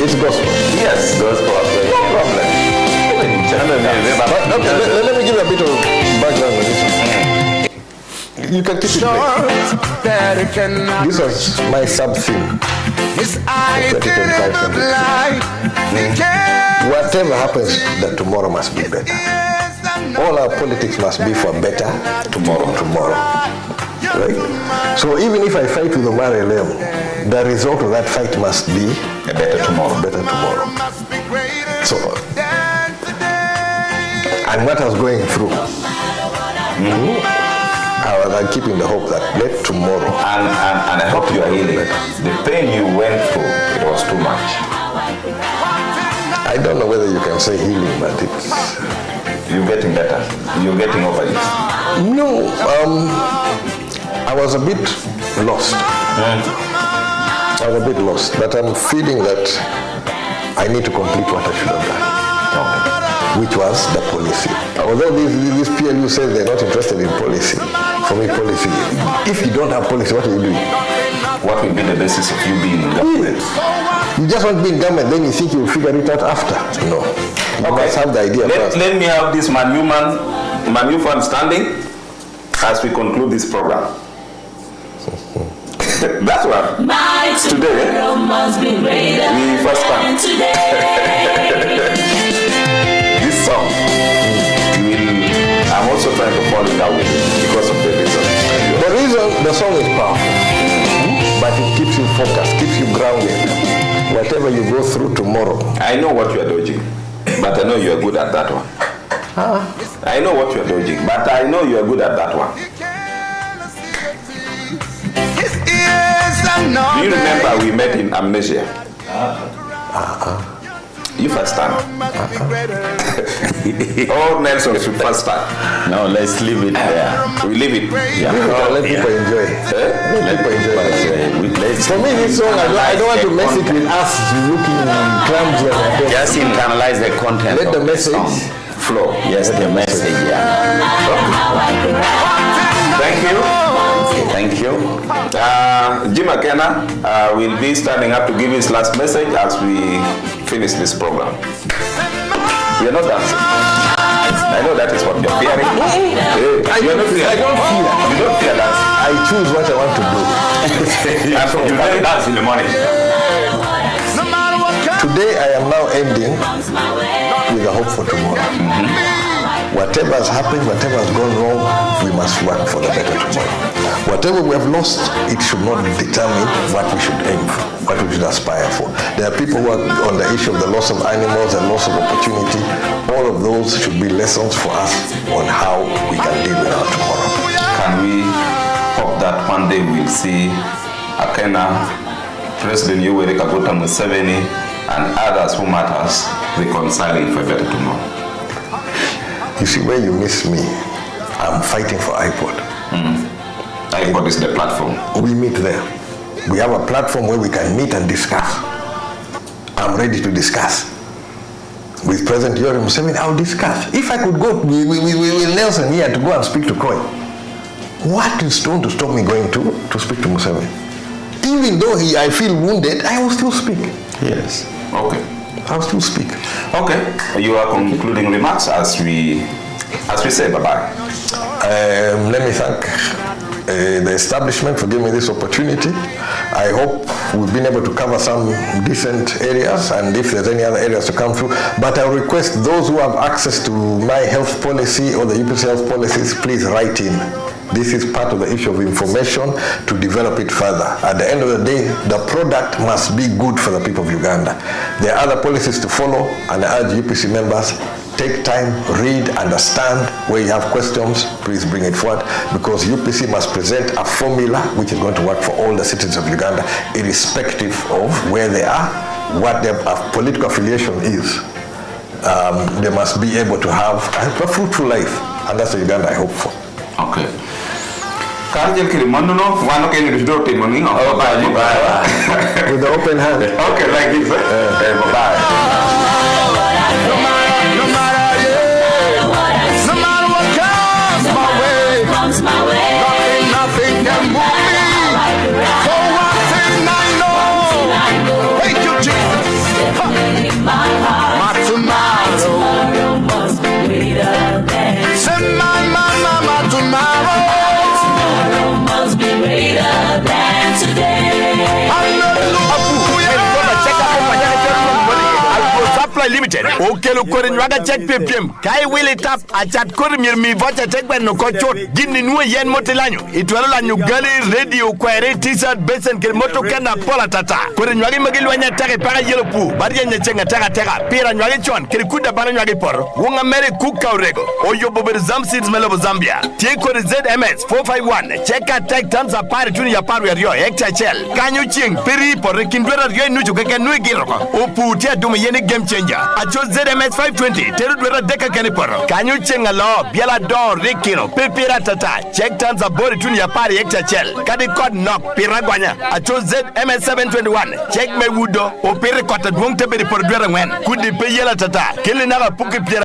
It's gospel. Yes, gospel. No problem. Okay, let me give you a bit of background on this one. You can keep it there. This was my sub-theme. Whatever happens, that tomorrow must be better. All our politics must be for better tomorrow. Right? So even if I fight with Omar Elem, the result of that fight must be a better tomorrow. So, and what I was going through, I was keeping the hope that let tomorrow. And I hope you are healing. The pain you went through, it was too much. I don't know whether you can say healing, but it's... You're getting better. You're getting over it. No, I was a bit lost. I was a bit lost, but I'm feeling that I need to complete what I should have done, which was the policy. Although this PLU says they're not interested in policy, for me policy, if you don't have policy, what are you doing? What will be the basis of you being in government? You just want to be in government, then you think you'll figure it out after. No. You must have the idea first. Let me have this Manu fan standing as we conclude this program. That's what today we first time. This song I'm also trying to fall in love with it because of the reason. The reason the song is powerful, but it keeps you focused, keeps you grounded. Whatever you go through tomorrow. I know what you are dodging, but I know you are good at that one. I know what you are dodging, but I know you are good at that one. Do you remember we met in Amnesia? You first time. All Nelson should first time. No, let's leave it there. We leave it. Yeah. Let people enjoy. Let people enjoy. For me, this song, I don't want to mess it with us looking clumsy. Just internalize the content. Let the message flow. Yes, the message. Yeah. Thank you. Thank you. Jim Akena will be standing up to give his last message as we finish this program. We are not dancing. I know that is what you're fearing. I don't fear. You don't fear dancing. I choose what I want to do. You never dance in the morning. Today I am now ending with a hope for tomorrow. Whatever has happened, whatever has gone wrong, we must work for the better tomorrow. Whatever we have lost, it should not determine what we should aim for, what we should aspire for. There are people who are on the issue of the loss of animals and loss of opportunity. All of those should be lessons for us on how we can deal with our tomorrow. Can we hope that one day we'll see Akena, President Yoweri Kaguta Museveni, and others who matters reconciling for a better tomorrow? You see, where you miss me, I'm fighting for iPod. iPod is the platform. We meet there. We have a platform where we can meet and discuss. I'm ready to discuss. With President Yoweri Museveni, I'll discuss. If I could go with Nelson here to go and speak to Croy, what is going to stop me going to speak to Museveni? Even though I feel wounded, I will still speak. Yes. Okay. I'll still speak. Okay. You are concluding remarks as we say bye-bye. Let me thank the establishment for giving me this opportunity. I hope we've been able to cover some decent areas, and if there's any other areas to come through. But I request those who have access to my health policy or the UPC health policies, please write in. This is part of the issue of information to develop it further. At the end of the day, the product must be good for the people of Uganda. There are other policies to follow, and I urge UPC members, take time, read, understand. Where you have questions, please bring it forward, because UPC must present a formula which is going to work for all the citizens of Uganda, irrespective of where they are, what their political affiliation is. They must be able to have a fruitful life, and that's the Uganda I hope for. Okay. Karjel kiri manuno, one okay in the door to money. Oh, bye. With the open hand. Okay, like this. Bye. No matter what comes my way, nothing can move me. For one thing I know, thank you, Jesus. My tomorrow must be greater than. Say my tomorrow must be greater than today. Limited. Okay, look at the check PPM. Kai will it up at chat Kurmir me vote check when no coach. Gini nu yen motilanyo. It will la new gully radio query t-shirt base and moto kenda pola tata. Kurinwagi magilwanya take para yellow poo. Barian chenga taka. Pira nwagi chon. Kirikuda baranwagi por. Wunga mere kuka urego. Oyo bober zamseeds melobo Zambia. Take code ZMS 451. Check out tech terms of party tuni ya paru ya rio. Ekta chel. Kanyu ching. Piri por rekindwera rio nuju keke nui giroko. Opu tia dume yeni game changer. Acho ZMS 520 teru dwera deka kaniporo kanyu chenga lo biela don rikino pipira tata check terms abori tuni ya pari ekta chel kadi code knock piragwanya acho ZMS 721 check me wudo o piri kota duong teberi por dwera ngwen kudi pe yela tata kili naga puki pira